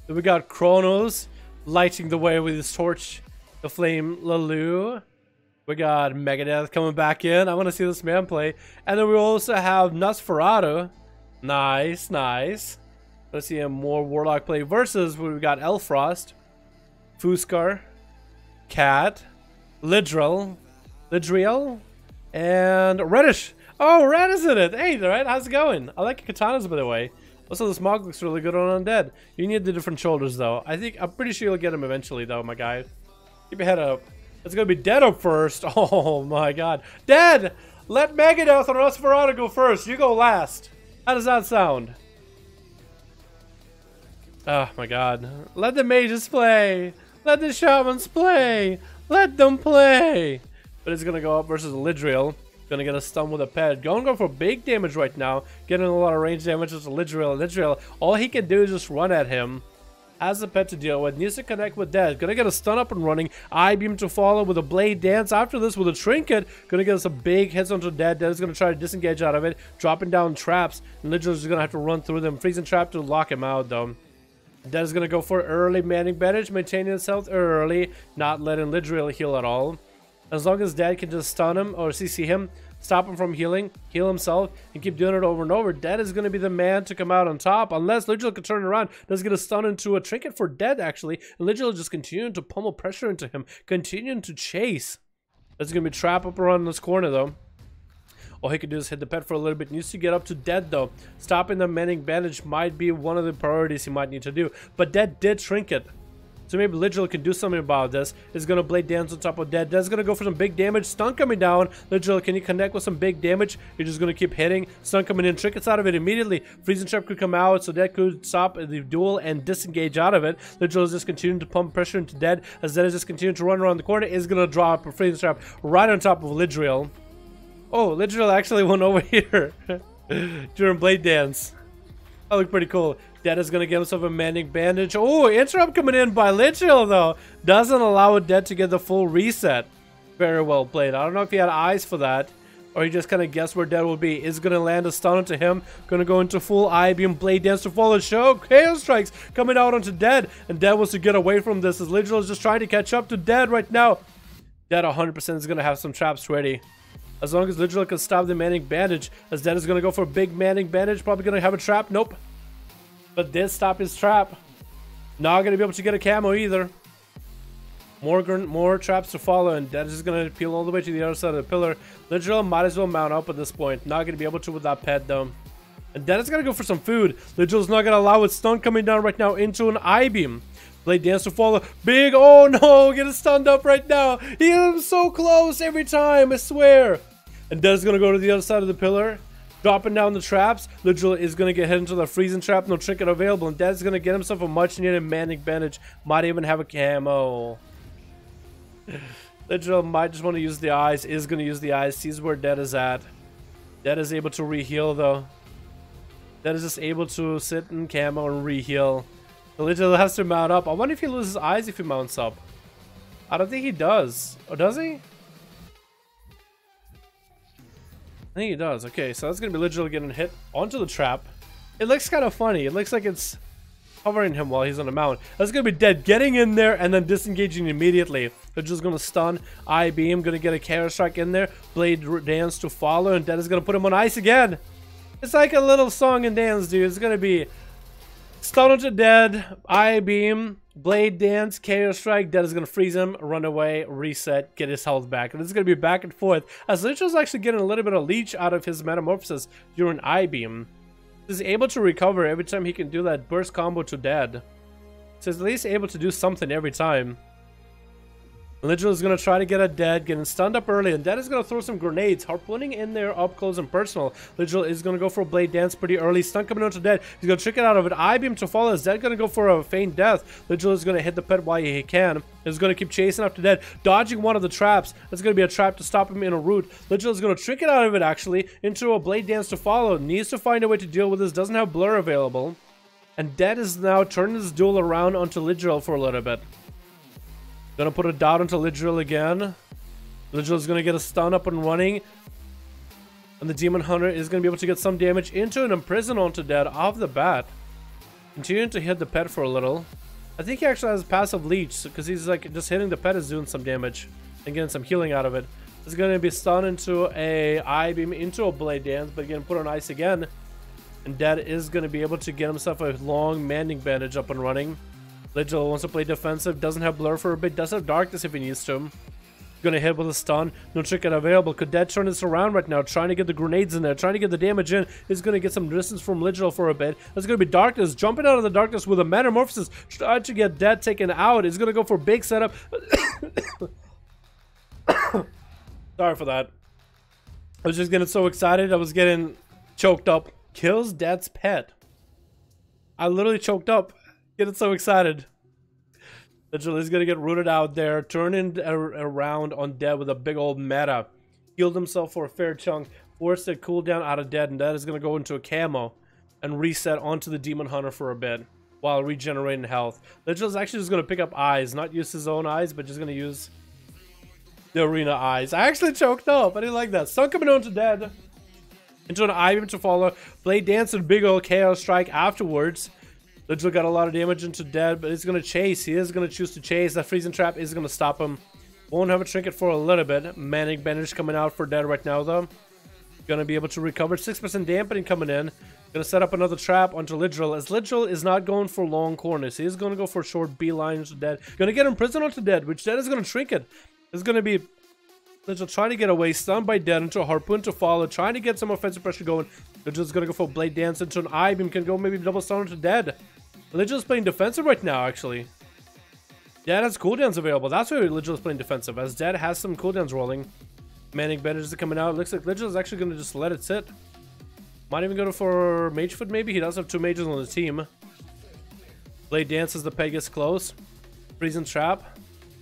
[SPEAKER 3] Then we got Kronos lighting the way with his torch. The Flame Lalu. We got Megadeth coming back in. I want to see this man play. And then we also have Nosferatu. Nice. Let's see a more Warlock play versus we got Elfrost, Fuscar, Cat, Lidriel, and Reddish. Oh, Red is in it. Hey, right? How's it going? I like katanas, by the way. Also, this Mog looks really good on Undead. You need the different shoulders, though. I'm pretty sure you'll get him eventually, though, my guy. Keep your head up. It's gonna be Dead up first. Oh my God, Dead! Let Megadeth or Nosferatu go first. You go last. How does that sound? Oh my God. Let the mages play. Let the shamans play. Let them play. But it's gonna go up versus Lidriel. Gonna get a stun with a pet. Going for big damage right now. Getting a lot of range damage to Lidriel. Lidriel, all he can do is just run at him. Has a pet to deal with. Needs to connect with Dead. Gonna get a stun up and running. I-beam to follow with a blade dance. After this with a trinket. Gonna get some big hits onto Dead. Dead is gonna try to disengage out of it. Dropping down traps. And Lidriel is gonna have to run through them. Freezing trap to lock him out though. Dead is gonna go for early manning bandage. Maintaining his health early. Not letting Lidriel heal at all. As long as Dead can just stun him or CC him, stop him from healing, heal himself, and keep doing it over and over, Dead is going to be the man to come out on top. Unless Lidriel can turn around, does get a stun into a trinket for Dead actually. And Lidriel just continuing to pummel pressure into him, continuing to chase. That's going to be trap up around this corner though. All he can do is hit the pet for a little bit. Needs to get up to Dead though. Stopping the manning bandage might be one of the priorities he might need to do. But Dead did trinket. So maybe Lidriel can do something about this. Is going to blade dance on top of Dead. Dead's going to go for some big damage. Stun coming down. Lidriel, can you connect with some big damage? You're just going to keep hitting. Stun coming in. Trinkets out of it immediately. Freezing trap could come out. So Dead could stop the duel and disengage out of it. Lidriel is just continuing to pump pressure into Dead. As Dead is just continuing to run around the corner. Is going to drop a freezing trap right on top of Lidriel. Oh, Lidriel actually went over here during blade dance. That looked pretty cool. Dead is going to get himself a manning bandage. Oh, interrupt coming in by Lidriel though. Doesn't allow Dead to get the full reset. Very well played. I don't know if he had eyes for that. Or he just kind of guessed where Dead will be. Is going to land a stun onto him. Going to go into full I-beam blade dance to follow show. Chaos strikes coming out onto Dead. And Dead wants to get away from this as Lidriel is just trying to catch up to Dead right now. Dead 100% is going to have some traps ready. As long as Lidriel can stop the manning bandage. As Dead is going to go for a big manning bandage. Probably going to have a trap. Nope. But did stop his trap. Not going to be able to get a camo either. More traps to follow, and Dead is going to peel all the way to the other side of the pillar. Lidriel might as well mount up at this point. Not going to be able to with that pet though. And Dead is going to go for some food. Lidriel's not going to allow its stun coming down right now into an I-beam. Blade dance to follow. Big, oh no, getting stunned up right now. He is so close every time, I swear. And Dead is going to go to the other side of the pillar. Dropping down the traps. Lidriel is going to get hit into the freezing trap. No trinket available. And Dead's going to get himself a much needed manning bandage. Might even have a camo. Lidriel might just want to use the eyes. Is going to use the eyes. Sees where Dead is at. Dead is able to re-heal though. Dead is just able to sit in camo and re-heal. Lidriel has to mount up. I wonder if he loses eyes if he mounts up. I don't think he does. Or does he? I think he does. Okay, so that's going to be Lidriel getting hit onto the trap. It looks kind of funny. It looks like it's hovering him while he's on the mount. That's going to be Dead getting in there and then disengaging immediately. They're just going to stun. I-beam. Going to get a Chaos Strike in there. Blade dance to follow. And Dead is going to put him on ice again. It's like a little song and dance, dude. It's going to be stun onto Dead. I-beam. Blade dance, Chaos Strike. Dead is going to freeze him, run away, reset, get his health back. And this is going to be back and forth. As Lidriel's actually getting a little bit of leech out of his metamorphosis during I-beam. He's able to recover every time he can do that burst combo to Dead. So he's at least able to do something every time. Lidriel is going to try to get at Dead, getting stunned up early, and Dead is going to throw some grenades, harpooning in there up close and personal. Lidriel is going to go for a blade dance pretty early, stun coming onto Dead. He's going to trick it out of it. I-beam to follow. Is Dead going to go for a feign death? Lidriel is going to hit the pet while he can. He's going to keep chasing after Dead, dodging one of the traps. That's going to be a trap to stop him in a route. Lidriel is going to trick it out of it actually into a blade dance to follow. Needs to find a way to deal with this. Doesn't have blur available. And Dead is now turning this duel around onto Lidriel for a little bit. Gonna put a dot onto Lidriel again. Lidriel is gonna get a stun up and running. And the Demon Hunter is gonna be able to get some damage into and imprison onto Dead off the bat. Continuing to hit the pet for a little. I think he actually has passive leech because he's like just hitting the pet is doing some damage and getting some healing out of it. It's gonna be stun into a I-beam into a blade dance, but again put on ice again. And Dead is gonna be able to get himself a long manning bandage up and running. Lidriel wants to play defensive, doesn't have blur for a bit, does have darkness if he needs to. Gonna hit with a stun, no trinket available. Could Dead turn this around right now, trying to get the grenades in there, trying to get the damage in. Is gonna get some distance from Lidriel for a bit. There's gonna be darkness, jumping out of the darkness with a metamorphosis, trying to get Dead taken out. Is gonna go for a big setup. Sorry for that. I was just getting so excited, I was getting choked up. Kills Dead's pet. I literally choked up. Getting so excited. Lidriel is going to get rooted out there. Turning around on Dead with a big old meta. healed himself for a fair chunk, forced a cooldown out of dead, and that is going to go into a camo and reset onto the Demon Hunter for a bit while regenerating health. Legil is actually just going to pick up eyes, not use his own eyes, but just going to use the arena eyes. I actually choked up. I didn't like that. Stun coming on to dead. Into an eye beam to follow. Blade Dance and big old Chaos Strike afterwards. Legil got a lot of damage into dead, but he's going to chase. He is going to choose to chase. That freezing trap is going to stop him. Won't have a trinket for a little bit. Manic Bandage coming out for dead right now, though. Going to be able to recover. 6% dampening coming in. Going to set up another trap onto Lidril, as Lidril is not going for long corners. He is going to go for short beelines to dead. Going to get imprisoned onto dead, which dead is going to trinket. It's going to be Lidril trying to get away, stunned by dead into a harpoon to follow, trying to get some offensive pressure going. Lidril's going to go for Blade Dance into an eye beam, can go maybe double stun onto dead. Lidril's playing defensive right now, actually. Dead has cooldowns available. That's why Lidril is playing defensive, as dead has some cooldowns rolling. Manic Bandages are coming out. Looks like Lidril is actually going to just let it sit. Might even go for Magefoot, maybe. He does have 2 mages on the team. Blade Dance as the peg gets close. Freezing Trap.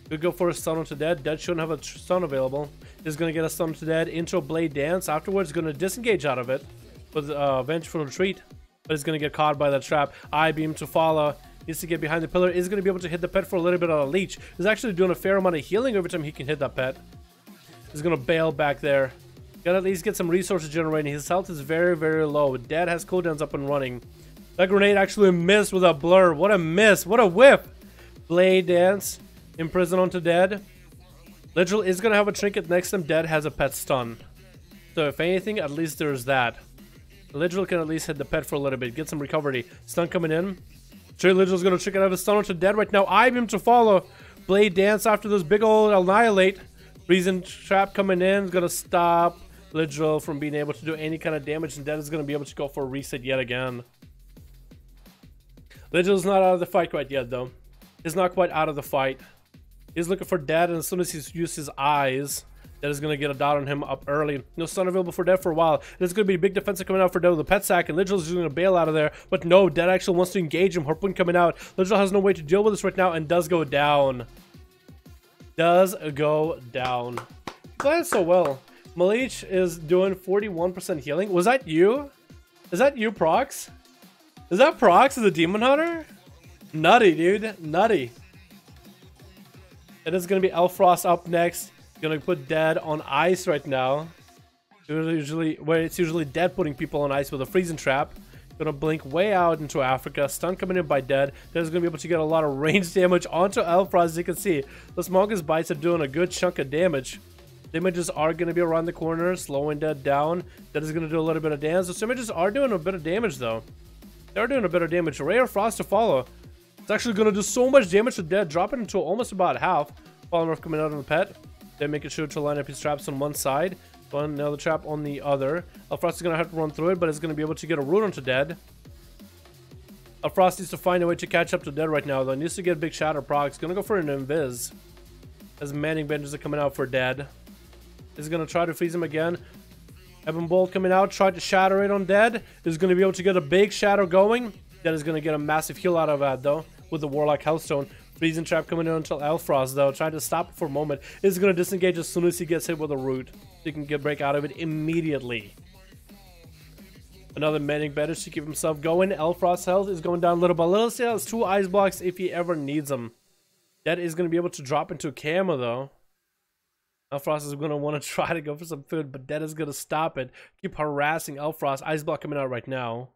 [SPEAKER 3] Could go for a stun onto dead. Dead shouldn't have a stun available. He's going to get a stun to dead into a Blade Dance. Afterwards, going to disengage out of it with Vengeful Retreat. But he's going to get caught by that trap. Eye Beam to follow. Needs to get behind the pillar. Is going to be able to hit the pet for a little bit on a leech. He's actually doing a fair amount of healing every time he can hit that pet. He's going to bail back there. Gotta at least get some resources generating. His health is very, very low. Dead has cooldowns up and running. That grenade actually missed with a blur. What a miss. What a whiff. Blade Dance. Imprison onto dead. Lidril is going to have a trinket next to him. Dead has a pet stun. So if anything, at least there's that. Lidril can at least hit the pet for a little bit. Get some recovery. Stun coming in. Sure, Lidril's going to trinket out of a stun onto dead right now. Eye Beam to follow. Blade Dance after this big old Annihilate. Freezing Trap coming in. Is going to stop Lidril from being able to do any kind of damage, and Dead is going to be able to go for a reset yet again. Lidril's not out of the fight quite yet, though. He's not quite out of the fight. He's looking for Dead, and as soon as he's used his eyes, Dead is going to get a dot on him up early. No stun available for Dead for a while. There's going to be a big defensive coming out for Dead with a pet sack, and Lidril is going to bail out of there. But no, Dead actually wants to engage him. Harpoon coming out. Lidril has no way to deal with this right now, and does go down. Does go down. Playing so well. Malich is doing 41% healing. Was that you? Is that you, Prox? Is that Prox as a Demon Hunter? Nutty, dude. Nutty. It is going to be Elfrost up next. Going to put Dead on ice right now. It's usually Dead putting people on ice with a freezing trap. Going to blink way out into Africa. Stun coming in by Dead. Dead is going to be able to get a lot of range damage onto Elfrost, as you can see. Those Mongoose Bites are doing a good chunk of damage. The images are going to be around the corner, slowing Dead down. Dead is going to do a little bit of damage. Those images are doing a bit of damage, though. They're doing a bit of damage. Ray of Frost to follow. It's actually going to do so much damage to Dead, dropping into almost about half. Polymorph coming out on the pet. Then making sure to line up his traps on one side. Another trap on the other. Elfrost is going to have to run through it, but it's going to be able to get a root onto Dead. Elfrost needs to find a way to catch up to Dead right now, though. He needs to get a big shatter proc. He's going to go for an Invis. As Manning Benches are coming out for Dead. Is going to try to freeze him again. Ebon Bolt coming out, tried to shatter it on Dead. Is going to be able to get a big shadow going. Dead is going to get a massive heal out of that, though, with the Warlock Hellstone. Freezing Trap coming in until Elfrost, though, trying to stop it for a moment. Is going to disengage as soon as he gets hit with a root. He can break out of it immediately. Another Manic Bandage to keep himself going. Elfrost's health is going down little by little. Still has 2 ice blocks if he ever needs them. Dead is going to be able to drop into a camo, though. Elfrost is going to want to try to go for some food, but Dead is going to stop it. Keep harassing Elfrost. Ice block coming out right now.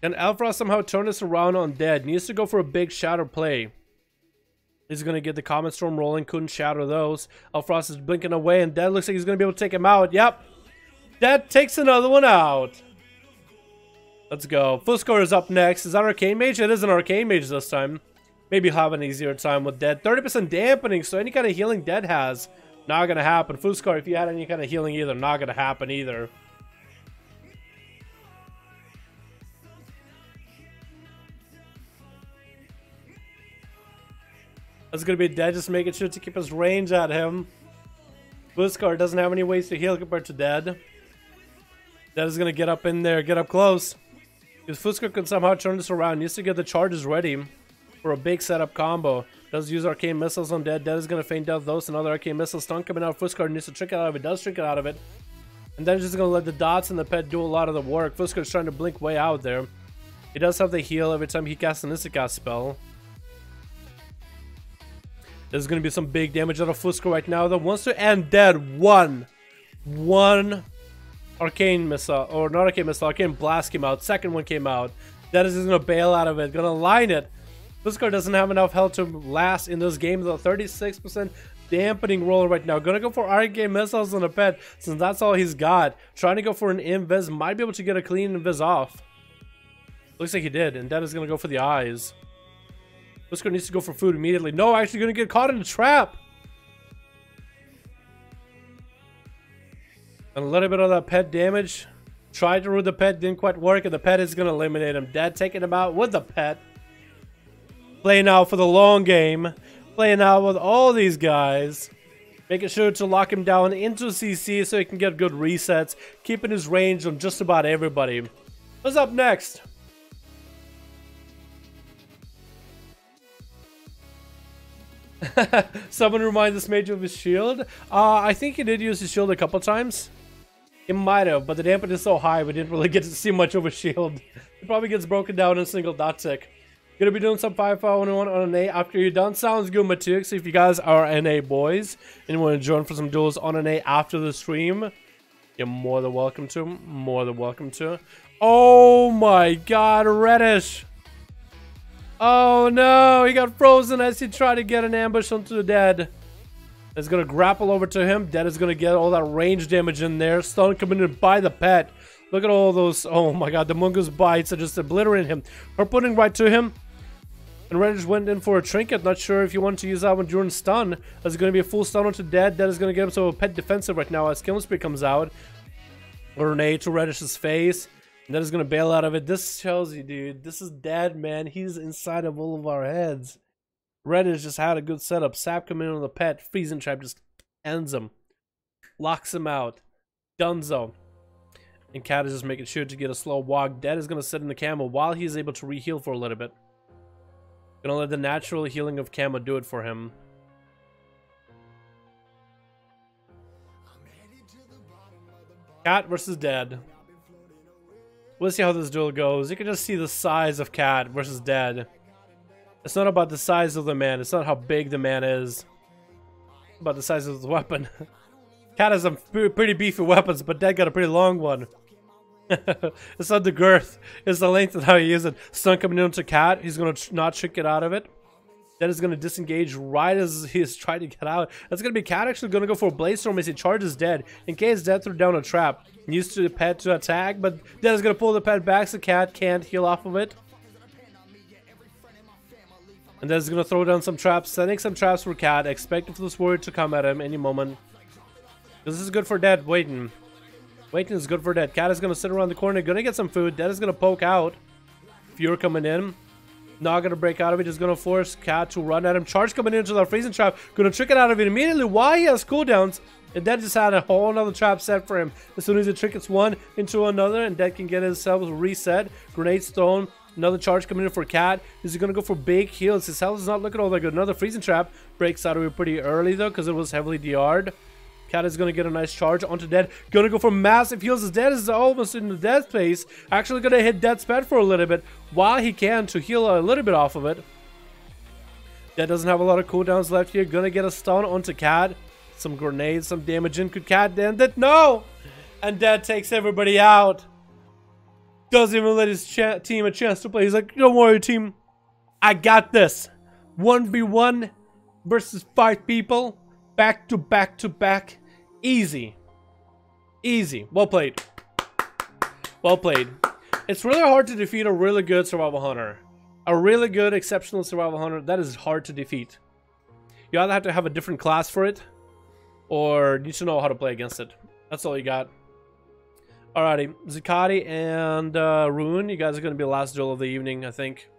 [SPEAKER 3] Can Elfrost somehow turn this around on Dead? Needs to go for a big shatter play. He's going to get the Comet Storm rolling. Couldn't shatter those. Elfrost is blinking away, and Dead looks like he's going to be able to take him out. Yep. Dead takes another one out. Let's go. Fuscar is up next. Is that Arcane Mage? It is an Arcane Mage this time. Maybe he'll have an easier time with Dead. 30% dampening, so any kind of healing Dead has, not going to happen. Fuscar, if you had any kind of healing either, not going to happen either. That's going to be Dead, just making sure to keep his range at him. Fuscar doesn't have any ways to heal compared to Dead. Dead is going to get up in there, get up close. If Fuscar can somehow turn this around, he needs to get the charges ready for a big setup combo. Does use arcane missiles on Dead. Dead is gonna feint out those. Another arcane missile stun coming out. Fuskar needs to trick it out of it. Does trick it out of it. And then just gonna let the dots and the pet do a lot of the work. Fuskar's trying to blink way out there. He does have the heal every time he casts an Instant spell. There's gonna be some big damage out of Fuskar right now. Though wants to end Dead. One arcane missile, or not arcane missile, arcane blast came out. Second one came out. Dead is just gonna bail out of it. Gonna line it. Fuskar doesn't have enough health to last in this game though. 36% dampening roll right now. Gonna go for arcane missiles on a pet since that's all he's got. Trying to go for an invis. Might be able to get a clean invis off. Looks like he did. And Dead is gonna go for the eyes. Fuskar needs to go for food immediately. No, actually gonna get caught in a trap. And a little bit of that pet damage. Tried to root the pet, didn't quite work, and the pet is gonna eliminate him. Dead taking him out with the pet. Playing out for the long game. Playing out with all these guys. Making sure to lock him down into CC so he can get good resets. Keeping his range on just about everybody. What's up next? Someone remind this mage of his shield. I think he did use his shield a couple times. It might have, but the dampen is so high we didn't really get to see much of a shield. It probably gets broken down in a single dot tick. Gonna be doing some 5-5-1-1 on NA after you're done. Sounds good, Matux. If you guys are NA boys and you want to join for some duels on NA after the stream, you're more than welcome to. More than welcome to. Oh my god, Reddish! Oh no, he got frozen as he tried to get an ambush onto the Dead. It's gonna grapple over to him. Dead is gonna get all that range damage in there. Stun coming in by the pet. Look at all those. Oh my god, the Mungo's bites are just obliterating him. Her putting right to him. And Reddish went in for a trinket. Not sure if you want to use that one during stun. There's gonna be a full stun onto Dead. Dead is gonna get him to a pet defensive right now as Killing Spree comes out. Grenade to Reddish's face. And Dead is gonna bail out of it. This shows you, dude. This is Dead, man. He's inside of all of our heads. Reddish just had a good setup. Sap coming in on the pet. Freezing Trap just ends him. Locks him out. Dunzo. And Cat is just making sure to get a slow walk. Dead is going to sit in the camo while he's able to re-heal for a little bit. Gonna let the natural healing of camo do it for him. Cat versus Dead. We'll see how this duel goes. You can just see the size of Cat versus Dead. It's not about the size of the man. It's not how big the man is. It's about the size of the weapon. Cat has some pretty beefy weapons, but Dead got a pretty long one. It's not the girth. It's the length of how he uses it. Stun coming into Cat. He's going to not trick it out of it. Dead is going to disengage right as he is trying to get out. That's going to be Cat actually going to go for a Blaze Storm as he charges Dead. In case Dead threw down a trap. Used to the pet to attack, but Dead is going to pull the pet back so Cat can't heal off of it. And Dead is going to throw down some traps, setting some traps for Cat, expecting for this warrior to come at him any moment. This is good for Dead. Waiting is good for Dead. Cat is going to sit around the corner, going to get some food. Dead is going to poke out. Fear coming in. Not going to break out of it. Just going to force Cat to run at him. Charge coming into that freezing trap. Going to trick it out of it immediately while he has cooldowns. And Dead just had a whole another trap set for him. As soon as he triggers one into another, and Dead can get himself reset. Grenade thrown. Another charge coming in for Cat. Is he going to go for big heals? His health is not looking all that good. Another freezing trap. Breaks out of it pretty early though because it was heavily DR'd. Cat is going to get a nice charge onto Dead. Going to go for massive heals as Dead is almost in the death phase. Actually going to hit Dead's pet for a little bit while he can to heal a little bit off of it. Dead doesn't have a lot of cooldowns left here. Going to get a stun onto Cat. Some grenades, some damage in. Could Cat end it? No! And Dead takes everybody out. Doesn't even let his team a chance to play. He's like, don't worry, team. I got this. 1v1 versus 5 people. Back to back to back. Easy. Easy. Well played. Well played. It's really hard to defeat a really good survival hunter. A really good, exceptional survival hunter. That is hard to defeat. You either have to have a different class for it, or need to know how to play against it. That's all you got. Alrighty, Zucati and Rune, you guys are going to be the last duel of the evening, I think.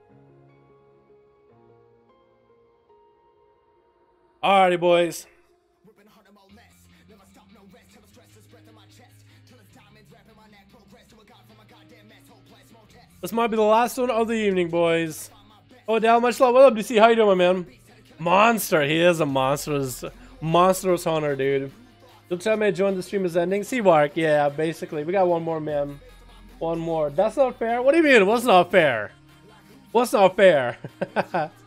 [SPEAKER 3] Alrighty, boys. This might be the last one of the evening, boys. Oh, Dal, much love. What up, DC? How you doing, my man? Monster. He is a monstrous hunter, dude. Don't tell me I joined the stream is ending. Seabark, yeah, basically. We got one more, man. One more. That's not fair? What do you mean? What's not fair? What's not fair?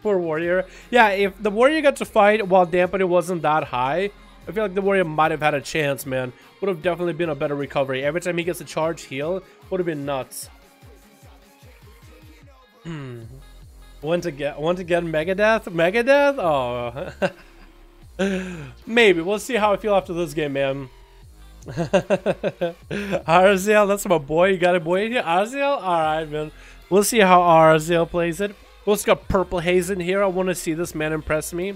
[SPEAKER 3] Poor warrior. Yeah, if the warrior got to fight while dampening wasn't that high, I feel like the warrior might have had a chance, man. Would have definitely been a better recovery. Every time he gets a charge heal, would have been nuts. Want to get Megadeth? Megadeth? Oh. Maybe. We'll see how I feel after this game, man. Arziel, that's my boy. You got a boy here? Arziel? Alright, man. We'll see how Arziel plays it. We also got Purple Haze in here. I want to see this man impress me.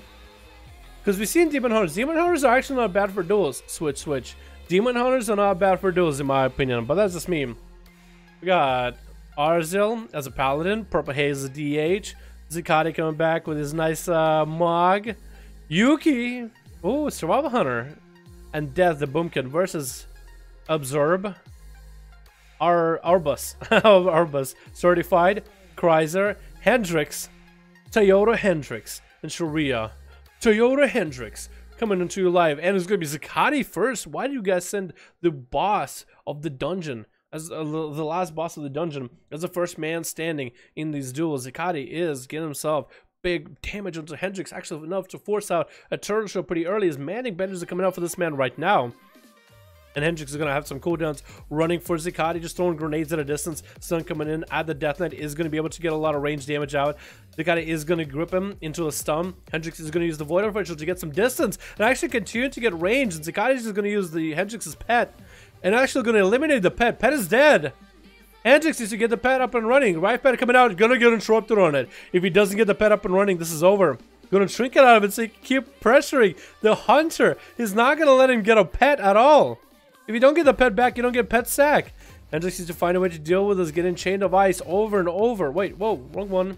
[SPEAKER 3] Because we've seen Demon Hunters. Demon Hunters are actually not bad for duels. Switch. Demon Hunters are not bad for duels, in my opinion. But that's just me. We got Arziel as a Paladin. Purple Haze as a DH. Zakati coming back with his nice Mog. Yuki. Oh, Survival Hunter. And Death the Boomkin versus Absorb. Arbus. Arbus. Certified. Chrysler. Hendrix. Toyota Hendrix. And Sharia. Toyota Hendrix coming into your live. And it's going to be Zakati first. Why do you guys send the boss of the dungeon as the last boss of the dungeon as the first man standing in these duels? Zakati is getting himself big damage onto Hendrix, actually enough to force out a turtle show pretty early. His manning benders are coming out for this man right now. And Hendrix is going to have some cooldowns running for Zakati, just throwing grenades at a distance. Stun coming in at the Death Knight is going to be able to get a lot of range damage out. Zakati is going to grip him into a stun. Hendrix is going to use the Void Artificial to get some distance and actually continue to get range. And Zakati is going to use the Hendrix's pet and actually going to eliminate the pet. Pet is dead. Hendrix needs to get the pet up and running. Right pet coming out, gonna get interrupted on it. If he doesn't get the pet up and running, this is over. Gonna shrink it out of it so he can keep pressuring the hunter. He's not gonna let him get a pet at all. If you don't get the pet back, you don't get pet sack. Hendrix needs to find a way to deal with this getting chained of ice over and over. Wait, whoa, wrong one.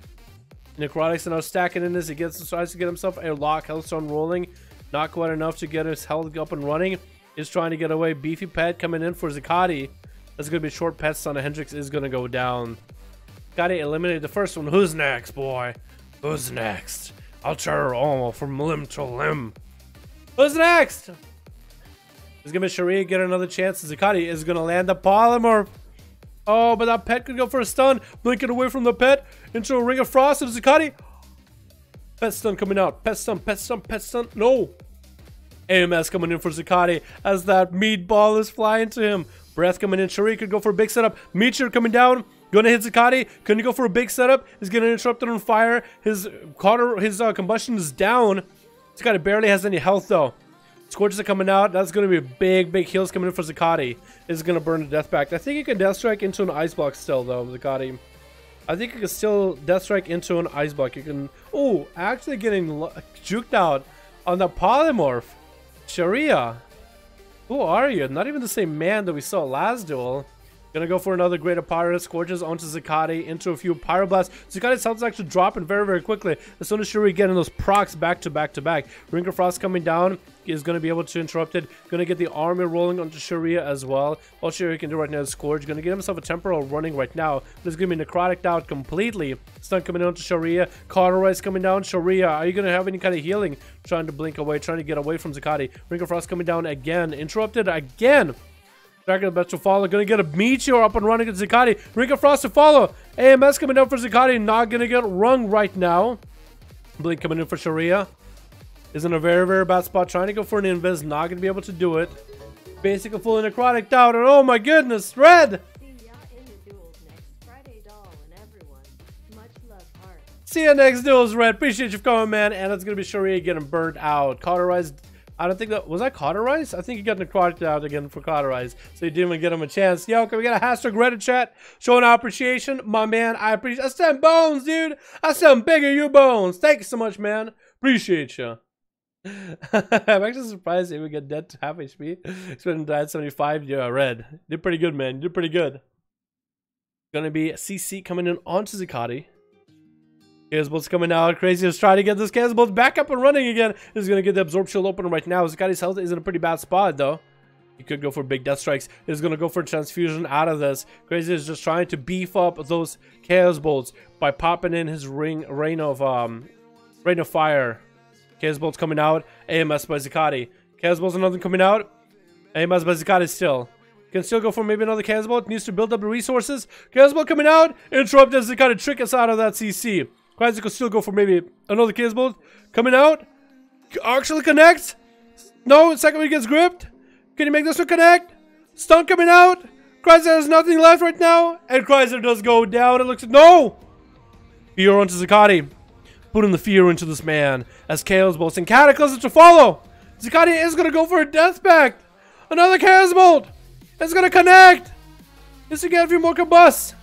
[SPEAKER 3] Necrotics are now stacking in this. He tries to get himself a lock, Hellstone rolling. Not quite enough to get his health up and running. Is trying to get away. Beefy pet coming in for Zakati. That's going to be a short pet stun. Hendrix is going to go down. Gotta eliminate the first one. Who's next, boy? Who's next? I'll tear all from limb to limb. Who's next? There's going to be Sharia get another chance. Zakati is going to land the polymorph. Oh, but that pet could go for a stun. Blinking away from the pet into a ring of frost. And Zakati. Pet stun coming out. Pet stun, pet stun, pet stun. No. AMS coming in for Zakati as that meatball is flying to him. Breath coming in. Sharia could go for a big setup. Meteor coming down. Gonna hit Zakati. Couldn't go for a big setup. He's getting interrupted on fire. His combustion is down. Zakati barely has any health though. Scorches are coming out. That's gonna be big heals coming in for Zakati. Is gonna burn the death back. I think you can death strike into an ice block still though, Zakati. I think you can still death strike into an ice block. You can. Oh, actually getting juked out on the polymorph. Sharia. Who are you? Not even the same man that we saw last duel. Gonna go for another Greater Pyro. Scorches onto Zakati into a few Pyroblasts. Zakati's health is actually dropping very quickly. As soon as Shuri getting those procs back to back. Ring of Frost coming down is gonna be able to interrupt it. Gonna get the army rolling onto Sharia as well. All Sharia can do right now is Scourge. Gonna get himself a temporal running right now. There's gonna be necrotic out completely. Stun coming down to Sharia. Cauterize coming down. Sharia, are you gonna have any kind of healing? Trying to blink away, trying to get away from Zakati. Ring of Frost coming down again. Interrupted again. Dragon of Best to follow. Gonna get a Meteor up and running at Zakati. Ring of Frost to follow. AMS coming down for Zakati. Not gonna get rung right now. Blink coming in for Sharia. Is in a very bad spot. Trying to go for an invis. Not gonna be able to do it. Basically fully necrotic down. And oh my goodness, red!
[SPEAKER 4] See ya in the duels next Friday, doll and everyone. Much love, heart.
[SPEAKER 3] See you next duels, red. Appreciate you for coming, man. And it's gonna be Sharia getting burned out. Cauterized. I don't think that was that Cauterize? I think he got necrotic out again for Cauterize. So you didn't even get him a chance. Yo, can we get a hashtag Reddit chat? Showing our appreciation. My man, I appreciate. I sent bones, dude. I sent bigger you bones. Thank you so much, man. Appreciate you. I'm actually surprised he would get dead to half HP. Expecting died 75. Yeah, red. Did pretty good, man. Did pretty good. Gonna be CC coming in onto Zakati. Chaos Bolt's coming out. Crazy is trying to get this Chaos Bolt back up and running again. He's going to get the Absorb Shield open right now. Zakati's health is in a pretty bad spot, though. He could go for big death strikes. He's going to go for transfusion out of this. Crazy is just trying to beef up those Chaos Bolts by popping in his rain of fire. Chaos Bolt's coming out. AMS by Zakati. Chaos Bolt's another coming out. AMS by Zakati still. Can still go for maybe another Chaos Bolt. Needs to build up the resources. Chaos Bolt coming out. Interrupt as Zakati trick us out of that CC. Crysis could still go for maybe another Chaos Bolt. Coming out. Actually connects. No, second one gets gripped. Can you make this one connect? Stun coming out. Crysis has nothing left right now. And Crysis does go down. It looks... No! Fear onto Zakati. Putting the fear into this man. As Chaos Bolts and Cataclysm to follow. Zakati is going to go for a Death Pact. Another Chaos Bolt. It's going to connect. Just to get a few more combusts.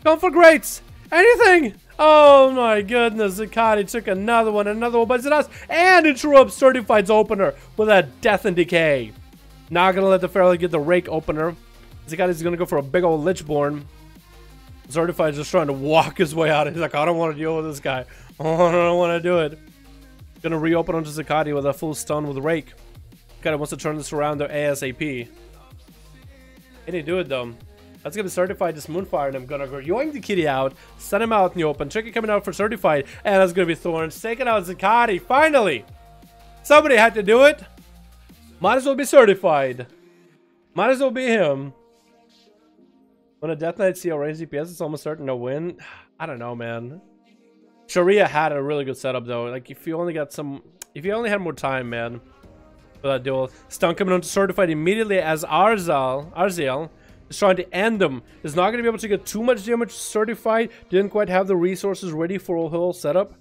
[SPEAKER 3] Going for Greats. Anything. Oh my goodness. Zakati took another one by Zadas. And interrupts Certified's opener with a Death and Decay. Not going to let the Pharaoh get the Rake opener. Zakati's going to go for a big old Lichborn. Certified's just trying to walk his way out. He's like, I don't want to deal with this guy. Oh, I don't want to do it. Gonna reopen onto Zakati with a full stun with Rake. Zakati wants to turn this around to ASAP. Can he do it though? That's gonna be Certified this Moonfire, and I'm gonna go yoink the kitty out, send him out in the open. Tricky coming out for Certified, and that's gonna be Thorns taking out Zakati. Finally! Somebody had to do it. Might as well be Certified. Might as well be him. When a Death Knight see a range DPS, it's almost certain to win. I don't know, man. Sharia had a really good setup though. Like if you only had more time, man, for that duel. Stun coming on to Certified immediately as Arziel is trying to end them. Is not going to be able to get too much damage. Certified didn't quite have the resources ready for a whole setup.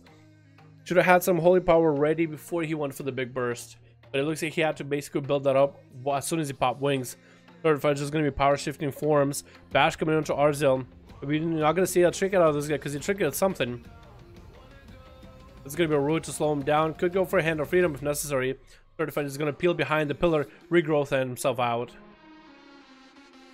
[SPEAKER 3] Should have had some holy power ready before he went for the big burst. But it looks like he had to basically build that up as soon as he popped wings. Certified is just going to be power shifting forms. Bash coming onto Arziel. But we're not going to see a trick out of this guy because he tricked at something. It's going to be a route to slow him down. Could go for a Hand of Freedom if necessary. Certified is going to peel behind the pillar, regrowth himself out.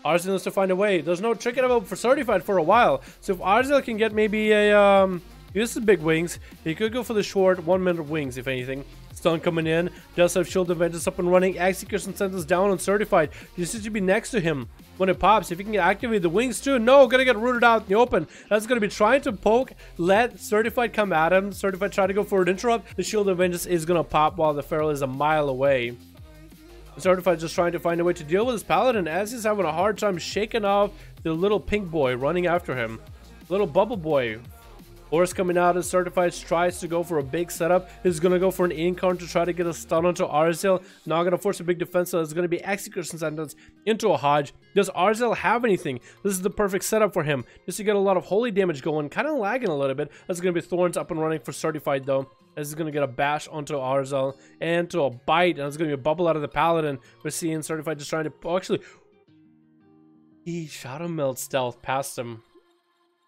[SPEAKER 3] Arziel needs to find a way. There's no trick available for Certified for a while. So if Arziel can get maybe a... This is big wings. He could go for the short 1 minute wings, if anything. Stun coming in. Does have Shield of Vengeance up and running. Execution sentence down on Certified. He just needs to be next to him when it pops. If he can activate the wings too. No, gonna get rooted out in the open. That's gonna be trying to poke. Let Certified come at him. Certified try to go for an interrupt. The Shield of Vengeance is gonna pop while the Feral is a mile away. Certified just trying to find a way to deal with his Paladin as he's having a hard time shaking off the little pink boy running after him. Little bubble boy. Horse coming out as Certified tries to go for a big setup. He's going to go for an incarn to try to get a stun onto Arziel. Not going to force a big defense, so it's going to be Execution Sentence into a Hodge. Does Arziel have anything? This is the perfect setup for him. Just to get a lot of holy damage going. Kind of lagging a little bit. That's going to be Thorns up and running for Certified though. This is going to get a bash onto Arziel and to a bite. And it's going to be a bubble out of the Paladin. We're seeing Certified just trying to... Oh, actually, he Shadow Meld stealth past him.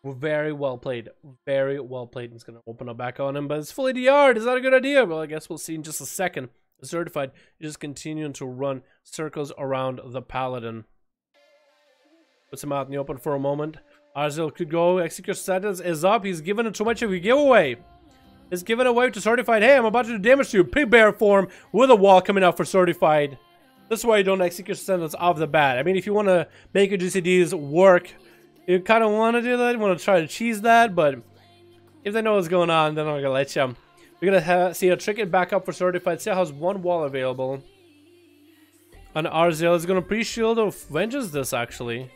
[SPEAKER 3] Very well played. Very well played. He's going to open up back on him, but it's fully DR'd. Is that a good idea? Well, I guess we'll see in just a second. Certified just continuing to run circles around the Paladin. Puts him out in the open for a moment. Arziel could go. Execute sentence is up. He's given it too much of a giveaway. He's given away to Certified. Hey, I'm about to do damage to you. Big bear form with a wall coming out for Certified. That's why you don't execute sentence off the bat. I mean, if you want to make your GCDs work, you kind of want to do that. You want to try to cheese that, but if they know what's going on, then I'm going to let you. We're going to see a trick it back up for Certified. Still has one wall available. And Arziel is going to pre-shield or vengeance this, actually.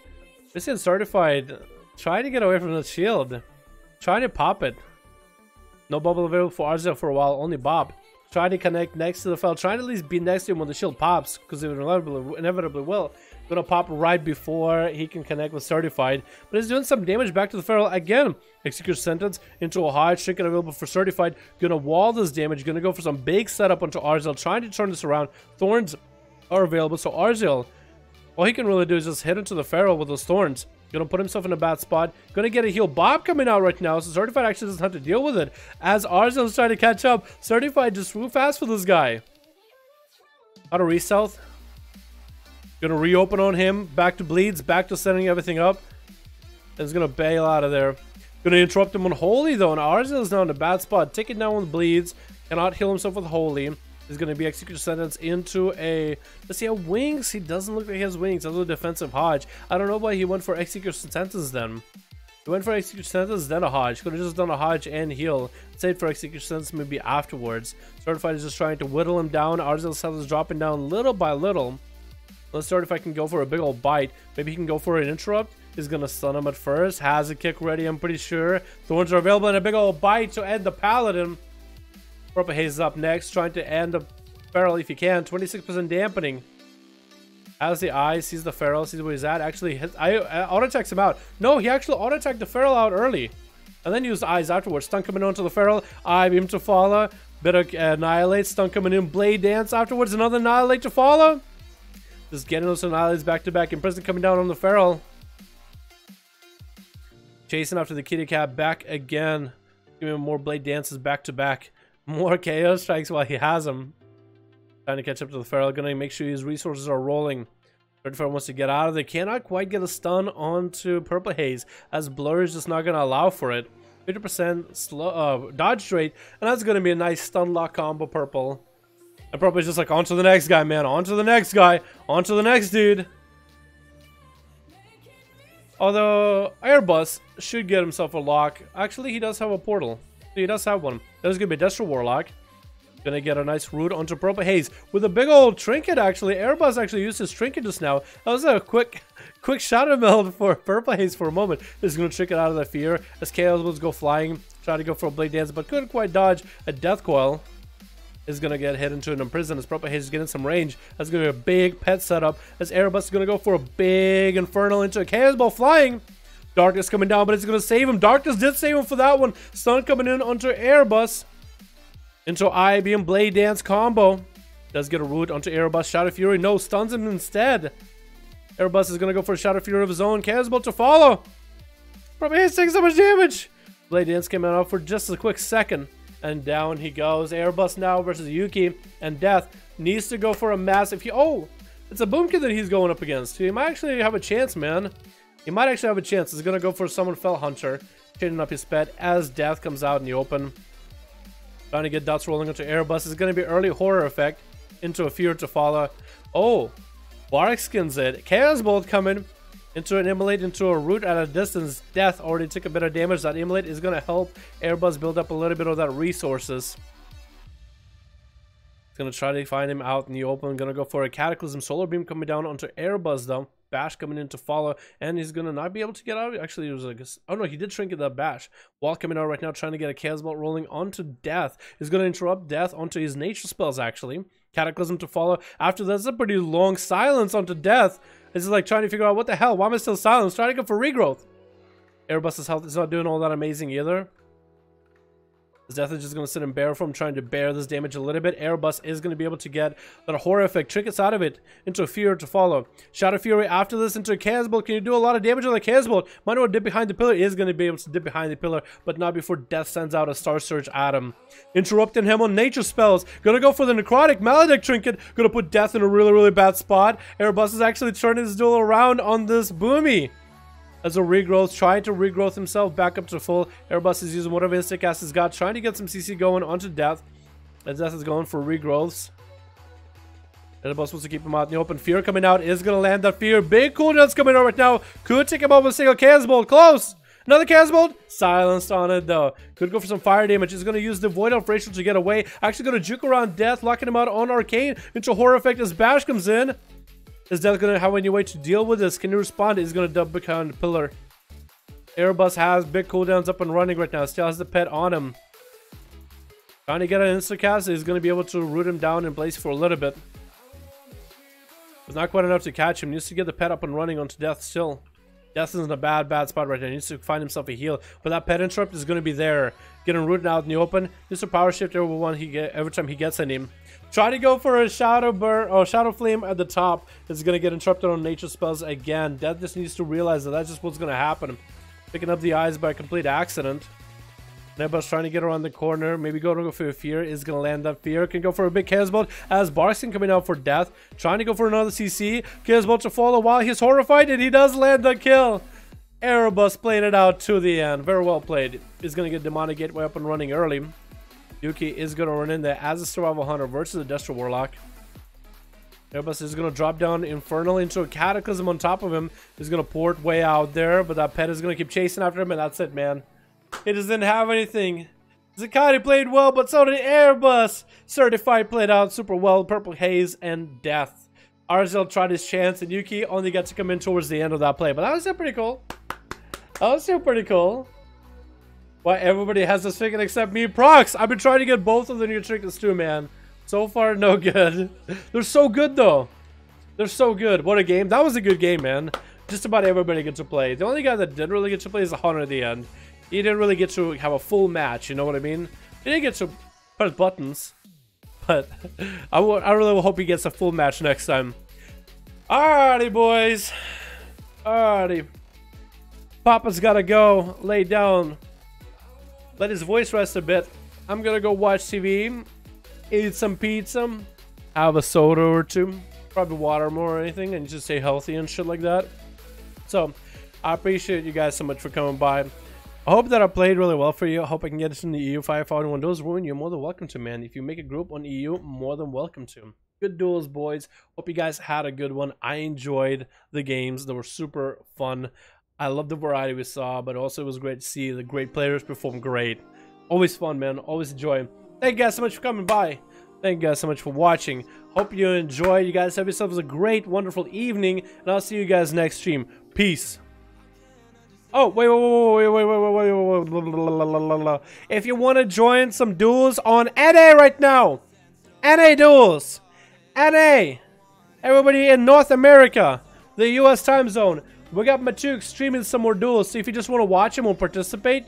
[SPEAKER 3] This is Certified. Trying to get away from the shield. Trying to pop it. No bubble available for Arziel for a while. Only Bob. Trying to connect next to the fell. Trying to at least be next to him when the shield pops. Because it inevitably will. Gonna pop right before he can connect with Certified, but he's doing some damage back to the Feral again. Execute sentence into a high trick available for Certified. Gonna wall this damage. Gonna go for some big setup onto Arziel, trying to turn this around. Thorns are available, so Arziel, all he can really do is just hit into the Feral with those thorns. Gonna put himself in a bad spot. Gonna get a heal Bob coming out right now, so Certified actually doesn't have to deal with it. As Arziel is trying to catch up, Certified just flew fast for this guy. How to re-stealth. Gonna reopen on him. Back to bleeds. Back to setting everything up. And he's gonna bail out of there. Gonna interrupt him on Holy though. And Arziel is now in a bad spot. Take it down with bleeds. Cannot heal himself with Holy. He's gonna be executed sentence into a... Does he have wings? He doesn't look like he has wings. That's a defensive Hodge. I don't know why he went for execution sentence then. He went for execution sentence, then a Hodge. Could have just done a Hodge and heal. Saved for execution sentence maybe afterwards. Certified is just trying to whittle him down. Arzel's health is dropping down little by little. Let's start if I can go for a big old bite. Maybe he can go for an interrupt. He's gonna stun him at first. Has a kick ready, I'm pretty sure. Thorns are available and a big old bite to end the Paladin. Purple Haze is up next, trying to end the Feral if he can. 26% dampening. Has the eye, sees the Feral, sees where he's at. Actually, auto-attacks him out. No, he actually auto-attacked the Feral out early. And then used eyes afterwards. Stun coming onto the Feral. Eye beam to follow. Bit of Annihilate. Stun coming in. Blade Dance afterwards. Another Annihilate to follow. Just getting those Annihilates back to back. Imprison coming down on the Feral. Chasing after the Kitty Cat back again. Giving him more Blade Dances back to back. More KO strikes while he has them. Trying to catch up to the Feral. Gonna make sure his resources are rolling. Third Feral wants to get out of there. Cannot quite get a stun onto Purple Haze, as Blur is just not gonna allow for it. 50% slow dodge rate, and that's gonna be a nice stun lock combo. Purple. And Purple is just like, on to the next guy, man. On to the next guy. On to the next dude. Although Airbus should get himself a lock. Actually, he does have a portal. He does have one. There's gonna be a Destro Warlock. Gonna get a nice root onto Purple Haze with a big old trinket. Actually, Airbus actually used his trinket just now. That was a quick shadow meld for Purple Haze for a moment. This is gonna trick it out of the fear as Chaos go flying, try to go for a Blade Dance, but couldn't quite dodge. A Death Coil is gonna get hit into an Imprison as Purple Haze is getting some range. That's gonna be a big pet setup as Airbus is gonna go for a big Infernal into a Chaos Ball flying. Darkness coming down, but it's gonna save him. Darkness did save him for that one. Stun coming in onto Airbus. Into IBM Blade Dance combo. Does get a root onto Airbus. Shadow Fury, no, stuns him instead. Airbus is going to go for a Shadow Fury of his own. Casbolt to follow. Probably he's taking so much damage. Blade Dance came out for just a quick second. And down he goes. Airbus now versus Yuki. And Death needs to go for a massive... Oh, it's a Boom Kid that he's going up against. He might actually have a chance, man. He might actually have a chance. He's going to go for Summon Fell Hunter. Chaining up his pet as Death comes out in the open. Trying to get dots rolling onto Airbus. Is going to be early horror effect into a fear to follow. Oh, Bark skins it. Chaos Bolt coming into an Immolate into a root at a distance. Death already took a bit of damage. That Immolate is going to help Airbus build up a little bit of that resources. It's going to try to find him out in the open. Going to go for a Cataclysm. Solar Beam coming down onto Airbus though. Bash coming in to follow, and he's gonna not be able to get out. Actually, it was like, oh no, he did trinket that Bash. Wall coming out right now, trying to get a Chaos Bolt rolling onto Death. He's gonna interrupt Death onto his nature spells. Actually, Cataclysm to follow. After that's a pretty long silence onto Death. This is like trying to figure out what the hell. Why am I still silent? Trying to go for regrowth. Airbus's health is not doing all that amazing either. Death is just going to sit in bear form, trying to bear this damage a little bit. Airbus is going to be able to get that horror effect. Trinkets out of it into a fear to follow. Shadow Fury after this into a Chaos Bolt. Can you do a lot of damage on the Chaos Bolt? Might want to dip behind the pillar. He is going to be able to dip behind the pillar, but not before Death sends out a Star Surge at him. Interrupting him on nature spells. Gonna go for the Necrotic Maledict Trinket. Gonna put Death in a really, really bad spot. Airbus is actually turning his duel around on this Boomy. As a regrowth, trying to regrowth himself back up to full. Airbus is using whatever his cast has got, trying to get some CC going onto Death. As Death is going for regrowths. Airbus wants to keep him out in the open. Fear coming out is going to land that Fear. Big cooldowns coming out right now. Could take him out with a single Chaos Bolt. Close. Another Chaos Bolt. Silenced on it though. Could go for some fire damage. Is going to use the Void Elf Racial to get away. Actually going to juke around Death, locking him out on Arcane. Into Horror Effect as Bash comes in. Is Death going to have any way to deal with this? Can he respond? He's going to dub behind the pillar. Airbus has big cooldowns up and running right now. Still has the pet on him. Trying to get an instacast. He's going to be able to root him down in place for a little bit. It's not quite enough to catch him. Needs to get the pet up and running onto Death still. Death is in a bad spot right now. He needs to find himself a heal. But that pet interrupt is going to be there. Getting rooted out in the open. Needs to power shift every time he gets in him. Try to go for a Shadow Burn or Shadow Flame at the top. It's going to get interrupted on nature spells again. Death just needs to realize that that's just what's going to happen. Picking up the eyes by complete accident. Neba's trying to get around the corner. Maybe go for a Fear. Is going to land that Fear. Can go for a big Chaos Bolt as Barkskin coming out for Death. Trying to go for another CC. Chaos Bolt to follow while he's horrified, and he does land the kill. Erebus playing it out to the end. Very well played. He's going to get Demonic Gateway up and running early. Yuki is going to run in there as a Survival Hunter versus a Destro Warlock. Erebus is gonna drop down Infernal into a Cataclysm on top of him. He's gonna port way out there, but that pet is gonna keep chasing after him, and that's it, man. He doesn't have anything. Zakati played well, but so did Airbus. Certified played out super well. Purple Haze and Death. Arzel tried his chance, and Yuki only got to come in towards the end of that play. But that was still pretty cool. That was still pretty cool. Why everybody has this ticket except me. Prox, I've been trying to get both of the new trinkets too, man. So far, no good. They're so good, though. They're so good. What a game. That was a good game, man. Just about everybody gets to play. The only guy that didn't really get to play is the Hunter at the end. He didn't really get to have a full match, you know what I mean? He didn't get to press buttons. But I really hope he gets a full match next time. Alrighty, boys. Alrighty. Papa's gotta go. Lay down. Let his voice rest a bit. I'm gonna go watch TV. Eat some pizza. Have a soda or two. Probably water more or anything. And just stay healthy and shit like that. So, I appreciate you guys so much for coming by. I hope that I played really well for you. I hope I can get us in the EU 5 when those ruin. You're more than welcome to, man. If you make a group on EU, more than welcome to. Good duels, boys. Hope you guys had a good one. I enjoyed the games. They were super fun. I love the variety we saw, but also it was great to see the great players perform great. Always fun, man. Always enjoy. Thank you guys so much for coming by. Thank you guys so much for watching. Hope you enjoyed. You guys have yourselves a great, wonderful evening, and I'll see you guys next stream. Peace. Oh, wait. If you want to join some duels on NA right now, NA duels, NA, everybody in North America, the US time zone, we got Matuk streaming some more duels. So if you just want to watch him or participate,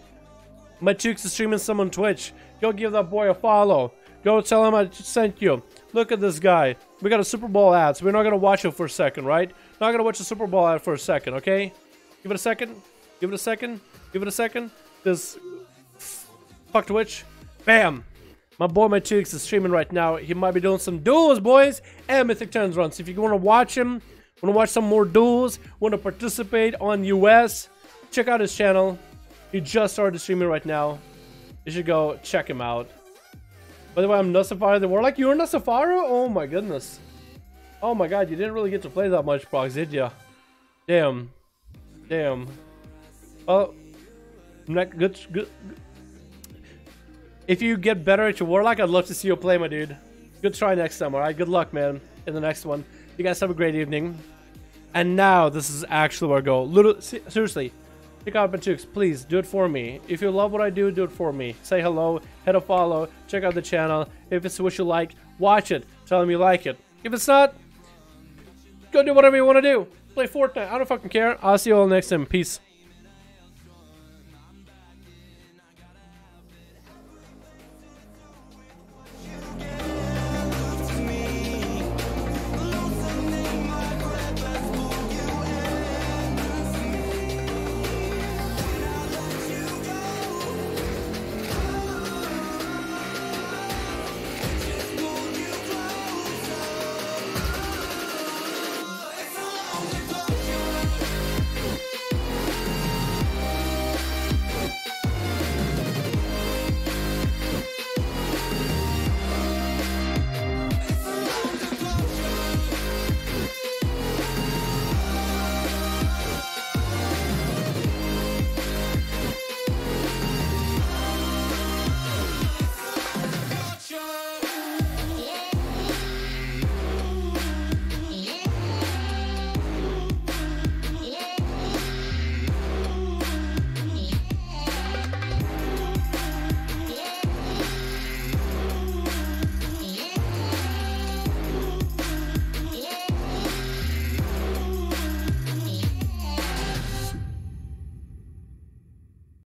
[SPEAKER 3] Matuk's is streaming some on Twitch. Go give that boy a follow. Go tell him I sent you. Look at this guy. We got a Super Bowl ad, so we're not going to watch it for a second, right? Not going to watch the Super Bowl ad for a second, okay? Give it a second. Give it a second. Give it a second. This fuck Twitch. Bam. My boy Matuk is streaming right now. He might be doing some duels, boys, and Mythic 10s runs. If you want to watch him, want to watch some more duels, want to participate on US, check out his channel. He just started streaming right now. You should go check him out. By the way, I'm Nusafari the Warlock. You're Nusafari? Oh my goodness. Oh my god, you didn't really get to play that much, Prox, did ya? Damn. Damn. Well, good. If you get better at your Warlock, I'd love to see you play, my dude. Good try next time, alright? Good luck, man, in the next one. You guys have a great evening. And now, this is actually where I go. Seriously, pick out Matukes, please, do it for me. If you love what I do, do it for me. Say hello, hit a follow, check out the channel. If it's what you like, watch it. Tell them you like it. If it's not, go do whatever you want to do. Play Fortnite. I don't fucking care. I'll see you all next time. Peace.